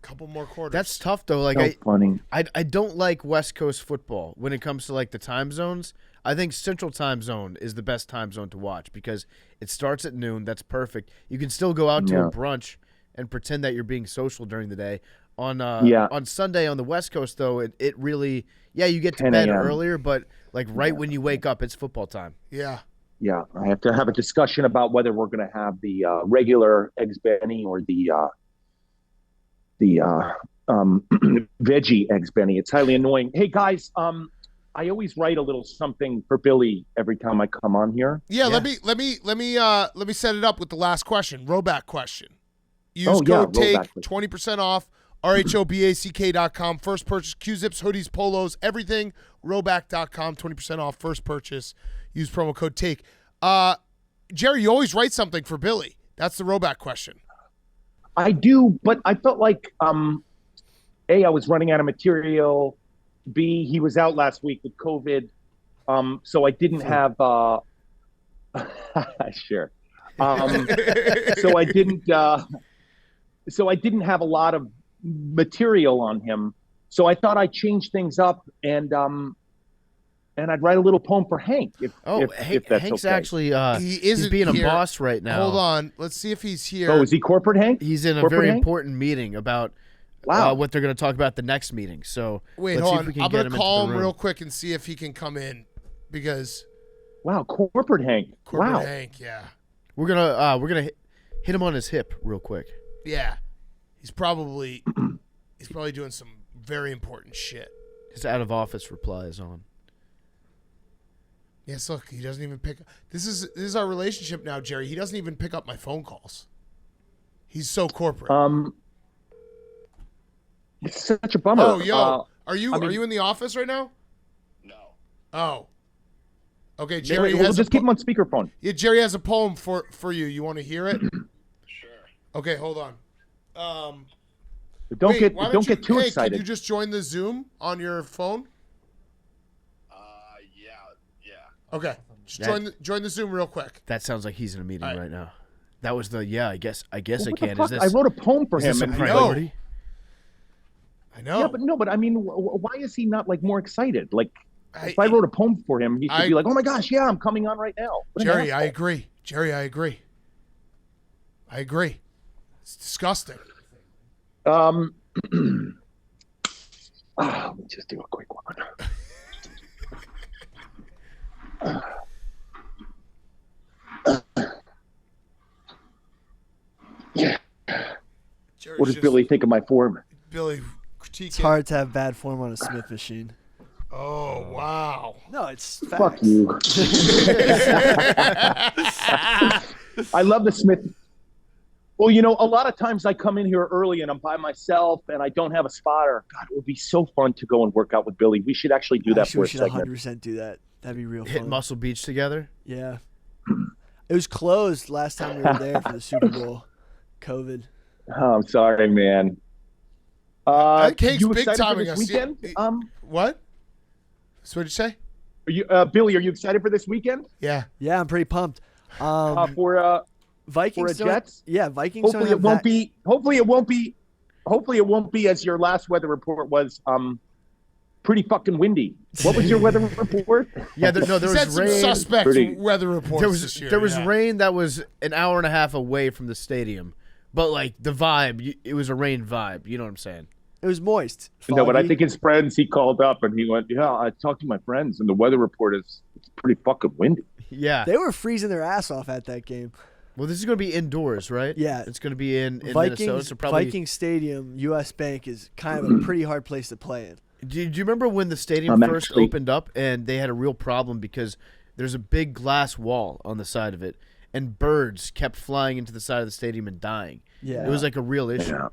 couple more quarters. That's tough though. Like so funny. I don't like West Coast football when it comes to like the time zones. I think Central Time Zone is the best time zone to watch because it starts at noon. That's perfect. You can still go out to a brunch and pretend that you're being social during the day. On Sunday on the West Coast though, it really you get to bed earlier, but like right when you wake up, it's football time. Yeah. Yeah, I have to have a discussion about whether we're going to have the regular eggs Benny or the veggie eggs Benny. It's highly annoying. Hey guys, I always write a little something for Billy every time I come on here. Yeah. let me set it up with the last question, Roback question. Use code TAKE, 20% off. RHOBACK.com. First purchase, Q-Zips, hoodies, polos, everything. Roback.com, 20% off first purchase. Use promo code TAKE. Jerry, you always write something for Billy. That's the Roback question. I do, but I felt like, A, I was running out of material. B, he was out last week with COVID. So I didn't have sure. So I didn't have a lot of material on him. So I thought I'd change things up and I'd write a little poem for Hank. If that's Hank's okay. actually he's being here. a boss right now. Hold on. Let's see if he's here. Oh, is he corporate Hank? He's in a corporate very Hank? important meeting about what they're going to talk about the next meeting. So wait, let's hold see on. if we can I'm get going him to into call the him room. real quick and see if he can come in because Wow, corporate Hank. corporate Hank, yeah. We're gonna hit him on his hip real quick. Yeah. He's probably doing some very important shit. His out of office reply is on. Yes, look, he doesn't even pick up. This is our relationship now, Jerry. He doesn't even pick up my phone calls. He's so corporate. It's such a bummer. Oh, yo. Are you in the office right now? No. Oh. Okay, Jerry We'll has just keep him on speakerphone. Yeah, Jerry has a poem for you. You want to hear it? Sure. Okay, hold on. Don't get too hey, excited. Could you just join the Zoom on your phone? Yeah. Okay. Just join the Zoom real quick. That sounds like he's in a meeting All right. right now. That was the I guess I Well, can. what the Is fuck? this I wrote a poem for is him. this a and priority? I know. Yeah, but I mean, why is he not like more excited? Like, if I wrote a poem for him, he should be like, "Oh my gosh, yeah, I'm coming on right now." What an Jerry, I asshole. agree. Jerry, I agree. It's disgusting. Let me just do a quick one. Yeah. Jerry's What does just- Billy think of my form? Billy critique It's hard to have bad form on a Smith machine. Oh, wow. No, it's facts. Fuck you. I love the Smith. Well, a lot of times I come in here early and I'm by myself and I don't have a spotter. God, it would be so fun to go and work out with Billy. We should actually do that Actually, for we a should segment. 100% do that. That'd be real Hit fun. Muscle Beach together? Yeah. It was closed last time we were there for the Super Bowl. COVID. Oh, I'm sorry, man. Cake's you big excited for timing this us. weekend? What? So what'd you say? Are you, Billy, are you excited for this weekend? Yeah. Yeah, I'm pretty pumped. For Vikings. for a Jets? Yeah, Vikings. Hopefully it won't be. Hopefully it won't be as your last weather report was. Pretty fucking windy. What was your weather report? Yeah, there He's had was some rain. suspect weather reports this year. There was yeah. rain that was an hour and a half away from the stadium, but like the vibe, it was a rain vibe. You know what I'm saying? It was moist. No, but I foggy. think his friends, he called up and he went, "Yeah, I talked to my friends, and the weather report is it's pretty fucking windy." Yeah. They were freezing their ass off at that game. Well, this is going to be indoors, right? Yeah. It's going to be in Minnesota. So probably. Vikings Stadium, U.S. Bank is kind of a pretty hard place to play in. Do you remember when the stadium first opened up and they had a real problem because there's a big glass wall on the side of it and birds kept flying into the side of the stadium and dying? Yeah. It was like a real issue. Yeah.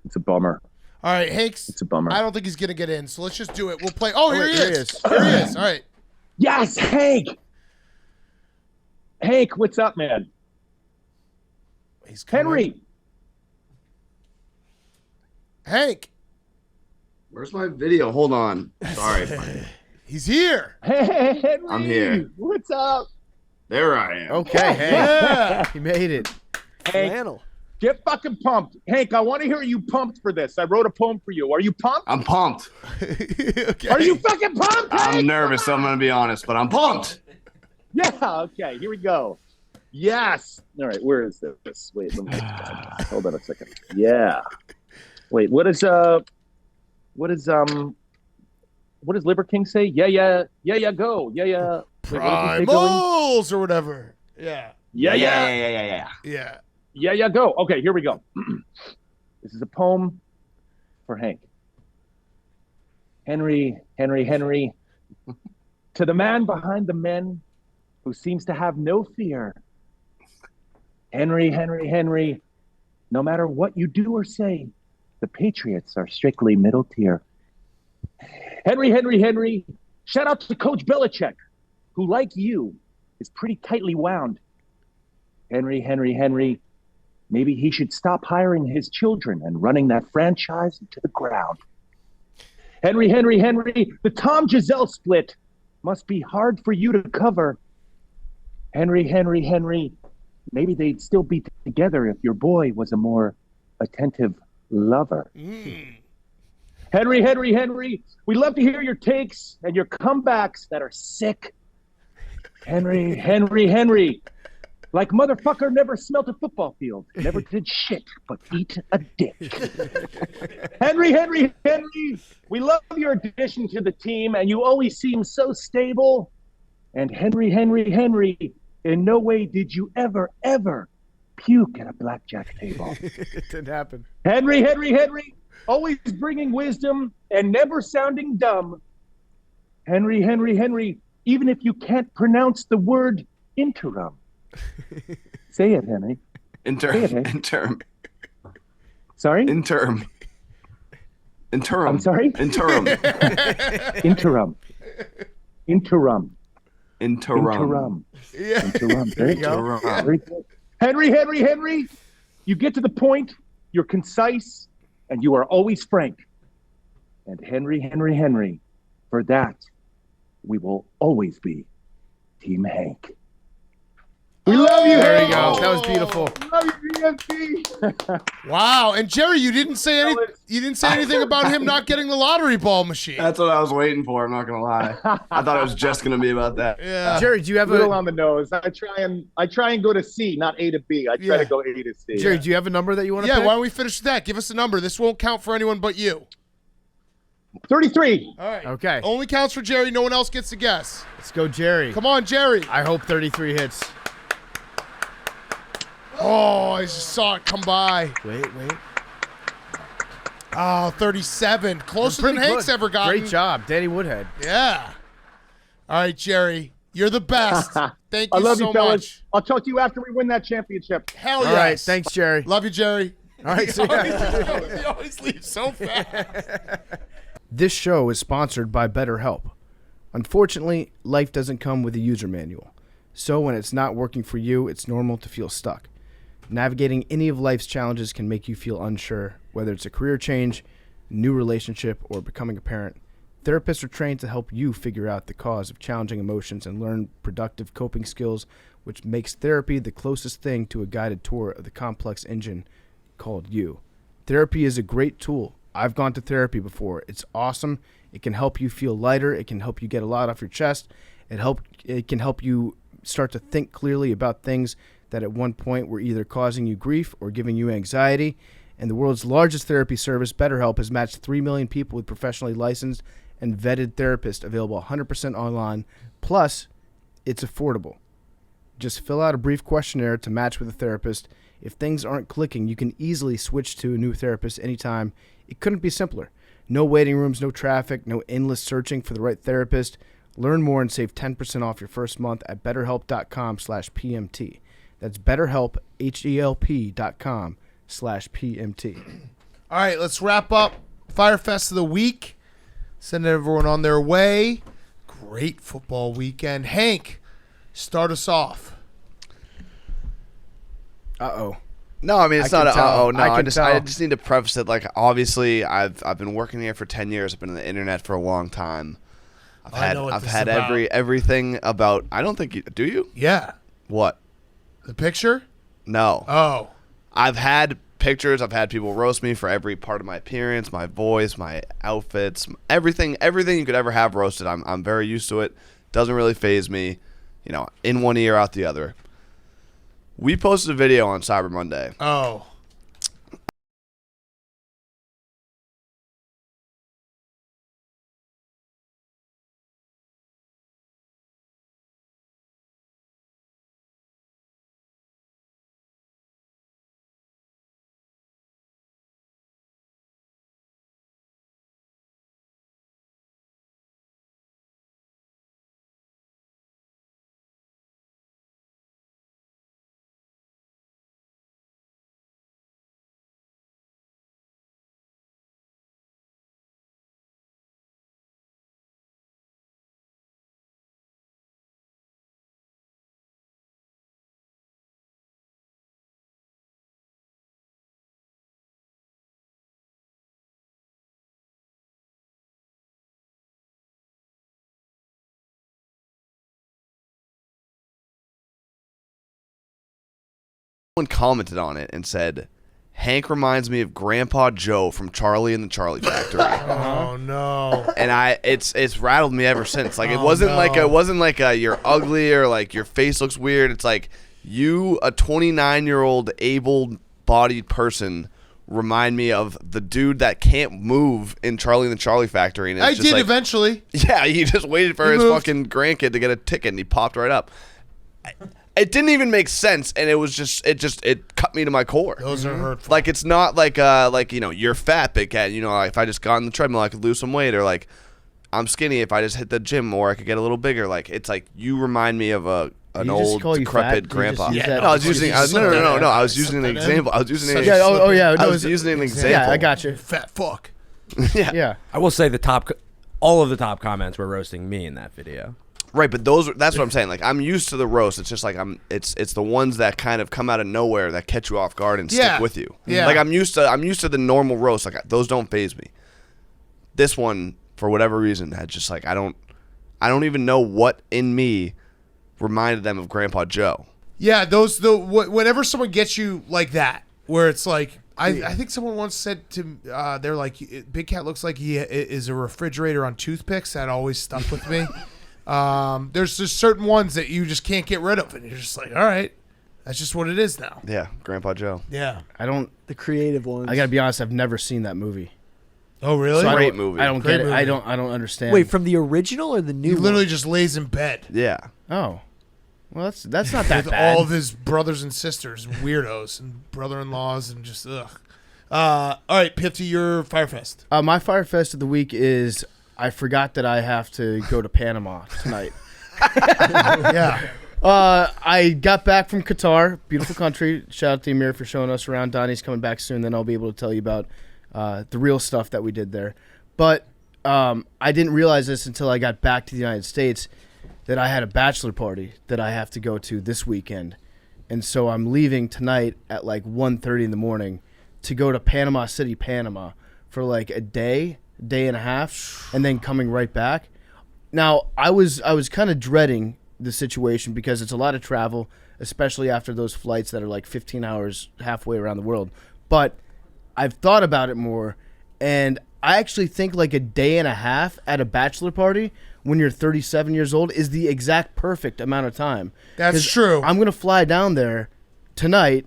It's a bummer. All right, Hanks. It's a bummer. I don't think he's going to get in, so let's just do it. We'll play. Oh, here wait, he here he is. is. Here he is. All right. Yes, Hank. Hank, what's up, man? He's coming. Henry. Hank. Where's my video? Hold on. Sorry. He's here. Hey, Henry, I'm here. What's up? There I am. Okay, hey, Yeah. he made it. Hank, Flannel. get fucking pumped. Hank, I want to hear you pumped for this. I wrote a poem for you. Are you pumped? I'm pumped. Okay. Are you fucking pumped, I'm Hank? nervous, I'm going to be honest, but I'm pumped. Yeah, okay, here we go. Yes. All right, where is this? Wait, let me hold on a second. Yeah. Wait, what does Liver King say? Yeah, go. Yeah. Wait, what does he say, Billy? Primals or whatever. Yeah. Yeah, go. Okay, here we go. This is a poem for Hank. Henry. To the man behind the men who seems to have no fear. Henry. No matter what you do or say, the Patriots are strictly middle tier. Henry. Shout out to Coach Belichick, who, like you, is pretty tightly wound. Henry. Maybe he should stop hiring his children and running that franchise into the ground. Henry. The Tom Giselle split must be hard for you to cover. Henry. Maybe they'd still be together if your boy was a more attentive lover. Henry. We love to hear your takes and your comebacks that are sick. Henry. Like motherfucker never smelt a football field, never did shit but eat a dick. Henry. We love your addition to the team, and you always seem so stable. And Henry. In no way did you ever puke at a blackjack table. It didn't happen. Henry, always bringing wisdom and never sounding dumb. Henry, even if you can't pronounce the word interim. Say it, Henry. Interim. Sorry? Interim. I'm sorry? Interim. Yeah. Interim. There you go. Very good. Henry, you get to the point, you're concise, and you are always frank. And Henry, for that, we will always be Team Hank. We love you, There Hank. you go. That was beautiful. Love you, BFT. Wow. And Jerry, you didn't say anything about him not getting the lottery ball machine. That's what I was waiting for, I'm not going to lie. I thought it was just going to be about that. Yeah. Jerry, do you have Little a on the nose. I try and go to C, not A to B. I try to go A to C. Jerry, do you have a number that you want to Yeah, pick? why don't we finish with that? Give us a number. This won't count for anyone but you. 33. All right. Okay. Only counts for Jerry. No one else gets to guess. Let's go, Jerry. Come on, Jerry. I hope 33 hits. Oh, I just saw it come by. Wait. Oh, 37. Closer than Pretty Hank's good. ever gotten. Great job, Danny Woodhead. Yeah. All right, Jerry. You're the best. Thank I you love so you, fellas. much. I'll talk to you after we win that championship. Hell All yes. right, thanks, Jerry. Love you, Jerry. All right, see ya. He always leaves so fast. This show is sponsored by BetterHelp. Unfortunately, life doesn't come with a user manual. So when it's not working for you, it's normal to feel stuck. Navigating any of life's challenges can make you feel unsure, whether it's a career change, new relationship, or becoming a parent. Therapists are trained to help you figure out the cause of challenging emotions and learn productive coping skills, which makes therapy the closest thing to a guided tour of the complex engine called you. Therapy is a great tool. I've gone to therapy before. It's awesome. It can help you feel lighter. It can help you get a lot off your chest. It can help you start to think clearly about things that at one point were either causing you grief or giving you anxiety. And the world's largest therapy service, BetterHelp, has matched 3 million people with professionally licensed and vetted therapists, available 100% online. Plus, it's affordable. Just fill out a brief questionnaire to match with a therapist. If things aren't clicking, you can easily switch to a new therapist anytime. It couldn't be simpler. No waiting rooms, no traffic, no endless searching for the right therapist. Learn more and save 10% off your first month at betterhelp.com/PMT. That's BetterHelp, HELP.com/PMT. All right, let's wrap up Fyre Fest of the week. Send everyone on their way. Great football weekend. Hank, start us off. Uh-oh. No, I mean it's I not. can tell. Oh no, I I can just tell. need to preface it. Like obviously, I've been working here for 10 years. I've been on the internet for a long time. I know what I've this had is about. everything about. I don't think you do. You Yeah. what? The picture? No. Oh. I've had pictures. I've had people roast me for every part of my appearance, my voice, my outfits, everything you could ever have roasted. I'm very used to it. Doesn't really faze me. You know, in one ear, out the other. We posted a video on Cyber Monday. Oh. Someone commented on it and said, Hank reminds me of Grandpa Joe from Charlie and the Charlie Factory. Oh no. And it's rattled me ever since. Like it Oh, wasn't no. like a you're ugly or like your face looks weird. It's like you, a 29-year-old able-bodied person, remind me of the dude that can't move in Charlie and the Charlie Factory. And it's I just did like, eventually. Yeah, he just waited for He his moved. fucking grandkid to get a ticket and he popped right up. It didn't even make sense, and it cut me to my core. Those are hurtful. Like it's not like you know, you're fat, big cat. You know, if I just got on the treadmill, I could lose some weight, or like I'm skinny if I just hit the gym, or I could get a little bigger. Like it's like you remind me of an Did you just old call you decrepid fat? Did you grandpa. just use that? No, I was using. No. I was using an Suck that in. example. I was using an. Yeah. Oh yeah. I No, was using an example. yeah, I got you. Fat fuck. Yeah. I will say all of the top comments were roasting me in that video. Right, but that's what I'm saying. Like I'm used to the roast. It's just like it's the ones that kind of come out of nowhere that catch you off guard and Yeah. stick with you. Yeah. Like I'm used to the normal roast. Like those don't faze me. This one, for whatever reason, had just like I don't even know what in me reminded them of Grandpa Joe. Yeah, whenever someone gets you like that, where it's like I think someone once said to they're like, Big Cat looks like he is a refrigerator on toothpicks. That always stuck with me. There's just certain ones that you just can't get rid of, and you're just like, all right, that's just what it is now. Yeah, Grandpa Joe. Yeah. I don't. The creative ones. I gotta be honest. I've never seen that movie. Oh really? So Great movie. I don't Great get it. movie. I don't understand. Wait, from the original or the new He one? literally just lays in bed Yeah. Oh. Well, that's not that with bad. all of his brothers and sisters, weirdos, and brother-in-laws, and just ugh. All right, Pifty, your Firefest. My Firefest of the week is I forgot that I have to go to Panama tonight. Yeah. I got back from Qatar, beautiful country. Shout out to Amir for showing us around. Donnie's coming back soon. Then I'll be able to tell you about the real stuff that we did there. But I didn't realize this until I got back to the United States, that I had a bachelor party that I have to go to this weekend. And so I'm leaving tonight at like 1:30 in the morning to go to Panama City, Panama for like a day and a half, and then coming right back. Now, I was kind of dreading the situation because it's a lot of travel, especially after those flights that are like 15 hours halfway around the world. But I've thought about it more, and I actually think like a day and a half at a bachelor party when you're 37 years old is the exact perfect amount of time. That's 'Cause true. I'm going to fly down there tonight.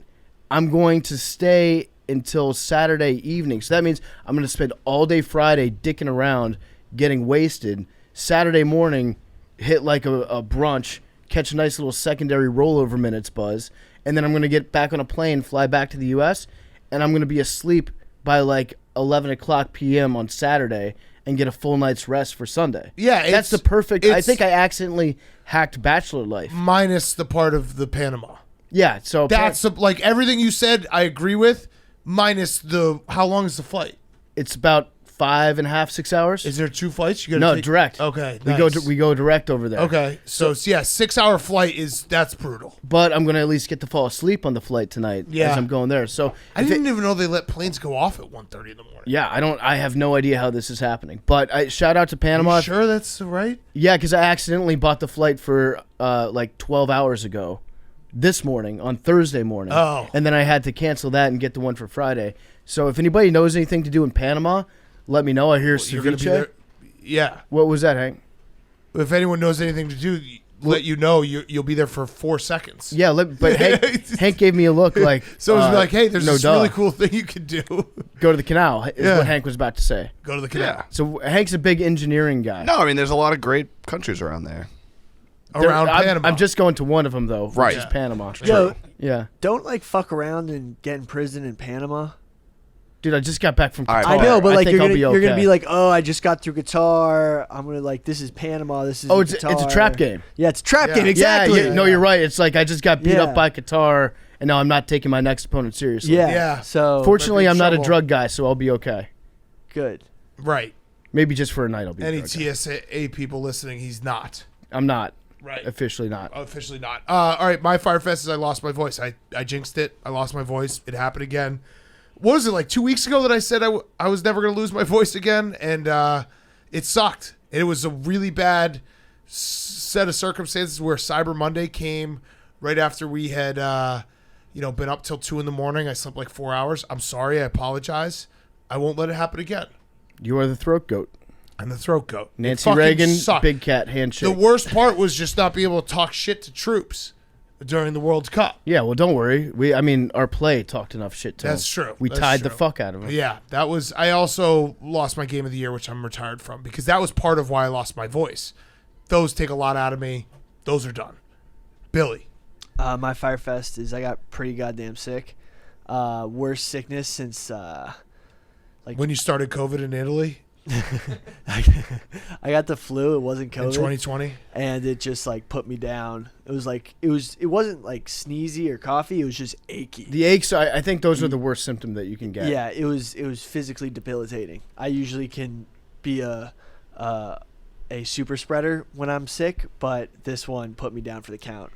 I'm going to stay until Saturday evening. So that means I'm going to spend all day Friday dicking around, getting wasted. Saturday morning, hit like a brunch, catch a nice little secondary rollover minutes buzz, and then I'm going to get back on a plane, fly back to the U.S., and I'm going to be asleep by like 11 o'clock p.m. on Saturday and get a full night's rest for Sunday. Yeah, that's the perfect. I think I accidentally hacked bachelor life. Minus the part of the Panama. Yeah, so That's like everything you said I agree with, minus the how long is the flight? it's about 5.5, 6 hours. Is there 2 flights? You No, direct. Okay, We go direct over there. Okay, so yeah, 6-hour flight that's brutal. But I'm gonna at least get to fall asleep on the flight tonight Yeah. as I'm going there. So I didn't even know they let planes go off at 1:30 in the morning. yeah, I have no idea how this is happening. But shout out to Panama. You sure that's right? Yeah, because I accidentally bought the flight for like 12 hours ago, this morning on Thursday morning. Oh. And then I had to cancel that and get the one for Friday. So if anybody knows anything to do in Panama, let me know. I hear You're gonna be ceviche. there. Yeah. What was that, Hank? If anyone knows anything to do, let you know you'll be there for 4 seconds. Yeah, but Hank gave me a look like Someone's like, hey, there's no this duh. really cool thing you can do. Go to the canal is Yeah. what Hank was about to say. Go to the canal. Yeah. So Hank's a big engineering guy. No, I mean, there's a lot of great countries around there. Around Panama. I'm just going to one of them though, which Right. is Panama. Yo, Yeah, don't like fuck around and get in prison in Panama. dude, I just got back from All right, Qatar. I know, but like think you're I'll gonna, be you're gonna okay. be like, oh, I just got through Qatar. I'm gonna like, this is Panama. This is it's Qatar. a trap game. Yeah, it's a trap Yeah. game. Exactly. Yeah, no, you're right. It's like I just got beat Yeah. up by Qatar, and now I'm not taking my next opponent seriously. Yeah. Yeah. So Fortunately, Might be I'm not a trouble. drug guy, so I'll be okay. good. Right. Maybe just for a night, I'll be. Any a drug guy. TSA people listening, he's not. I'm not. Right. Officially not. Officially not. All right, my Firefest is I lost my voice. I jinxed it. I lost my voice. It happened again. What was it, like 2 weeks ago that I said I was never going to lose my voice again? And it sucked. It was a really bad set of circumstances where Cyber Monday came right after we had been up till 2 in the morning. I slept like 4 hours. I'm sorry. I apologize. I won't let it happen again. You are the throat goat. I'm the throat goat. It Nancy fucking Reagan, sucked. big cat handshake. The worst part was just not being able to talk shit to troops during the World Cup. Yeah, well, don't worry. Our play talked enough shit to That's him. true. We That's tied the true. fuck out of him. Yeah, that was. I also lost my game of the year, which I'm retired from, because that was part of why I lost my voice. Those take a lot out of me. Those are done. Billy. My Firefest is I got pretty goddamn sick. Worst sickness since When you started COVID in Italy I got the flu. It wasn't COVID. in 2020. And it just like put me down. It was like it wasn't like sneezy or coughy. It was just achy. The aches, I think those are the worst symptom that you can get. Yeah, it was physically debilitating. I usually can be a super spreader when I'm sick, but this one put me down for the count.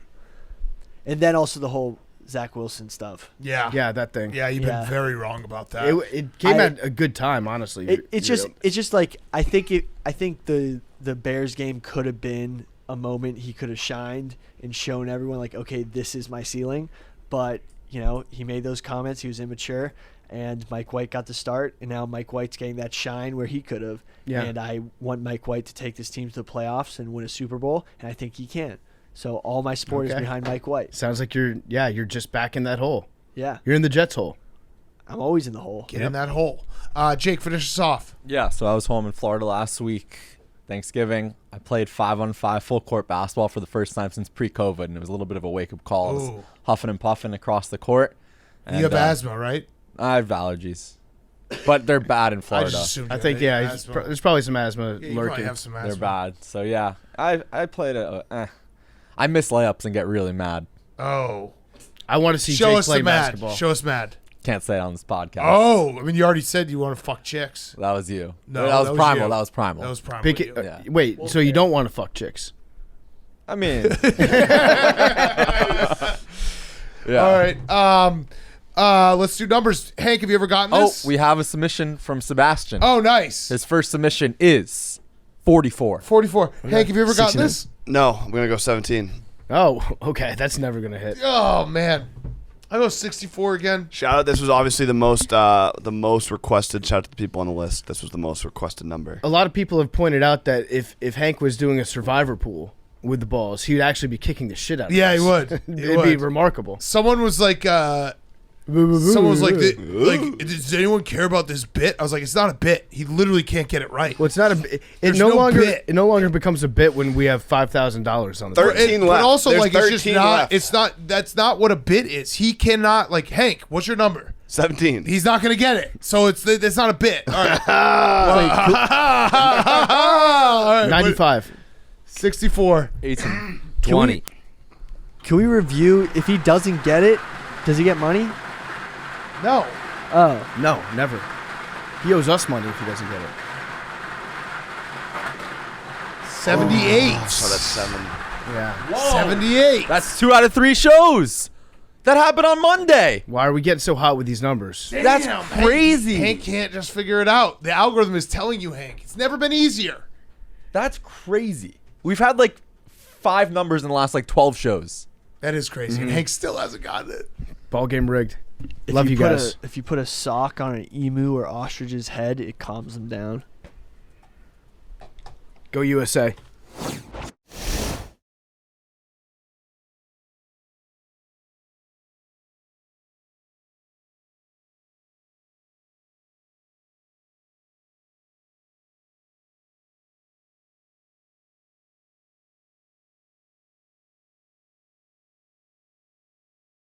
And then also the whole Zach Wilson stuff. Yeah. Yeah, that thing. Yeah, you've Yeah. been very wrong about that. It came at a good time, honestly. It's just like I think the Bears game could have been a moment he could have shined and shown everyone like, okay, this is my ceiling. But he made those comments. He was immature, and Mike White got the start, and now Mike White's getting that shine where he could have. Yeah. And I want Mike White to take this team to the playoffs and win a Super Bowl, and I think he can. So all my support is Okay. behind Mike White. Sounds like you're just back in that hole. Yeah, You're in the Jets hole. I'm always in the hole. Get in that hole. Jake, finish us off. Yeah, so I was home in Florida last week, Thanksgiving. I played 5-on-5 full court basketball for the first time since pre-COVID, and it was a little bit of a wake-up call. I was Ooh. huffing and puffing across the court. You have asthma, right? I have allergies, but they're bad in I Florida. just assumed I you think, had yeah, asthma. there's probably some asthma Yeah, you probably lurking. have some asthma. They're bad. So yeah, I played I miss layups and get really mad. Oh. I want to see Show Jake us play the mad. basketball. Show us mad. Can't say it on this podcast. Oh, I mean, you already said you want to fuck chicks. That was you. No, that was primal. you. That was primal. That was primal. Pick you. it, Yeah. Wait, so you don't want to fuck chicks? I mean, yeah. All right. Let's do numbers. Hank, have you ever gotten Oh, this? we have a submission from Sebastian. Oh, nice. His first submission is 44. 44. Hank, have you ever gotten 69. this? No, I'm gonna go 17. Oh, okay. That's never going to hit. Oh, man. I go 64 again. Shout out! This was obviously the most requested. Shout out to the people on the list. This was the most requested number. A lot of people have pointed out that if Hank was doing a survivor pool with the balls, he would actually be kicking the shit out of Yeah, us. he would. It'd be remarkable. Someone was like, does anyone care about this bit? I was like, it's not a bit. He literally can't get it right. Well, it's not a. It There's no no longer. bit. It no longer becomes a bit when we have $5,000 on the. 13 But left. also, There's like, it's just 13 not. left. It's not. That's not what a bit is. He cannot. Like, Hank, what's your number? 17. He's not gonna get it. So it's not a bit. All right. All right. 95. 64. 18. 20. Can we review if he doesn't get it? Does he get money? No. Oh, No, never. He owes us money if he doesn't get it. 78. So that's 7. Yeah. 78. That's 2 out of 3 shows. That happened on Monday. Why are we getting so hot with these numbers? That's Damn, crazy. Hank can't just figure it out. The algorithm is telling you, Hank. It's never been easier. That's crazy. We've had like 5 numbers in the last like 12 shows. That is crazy. And Hank still hasn't gotten it. Ball game rigged. If Love you put guys. if you put a sock on an emu or ostrich's head, it calms them down. Go USA.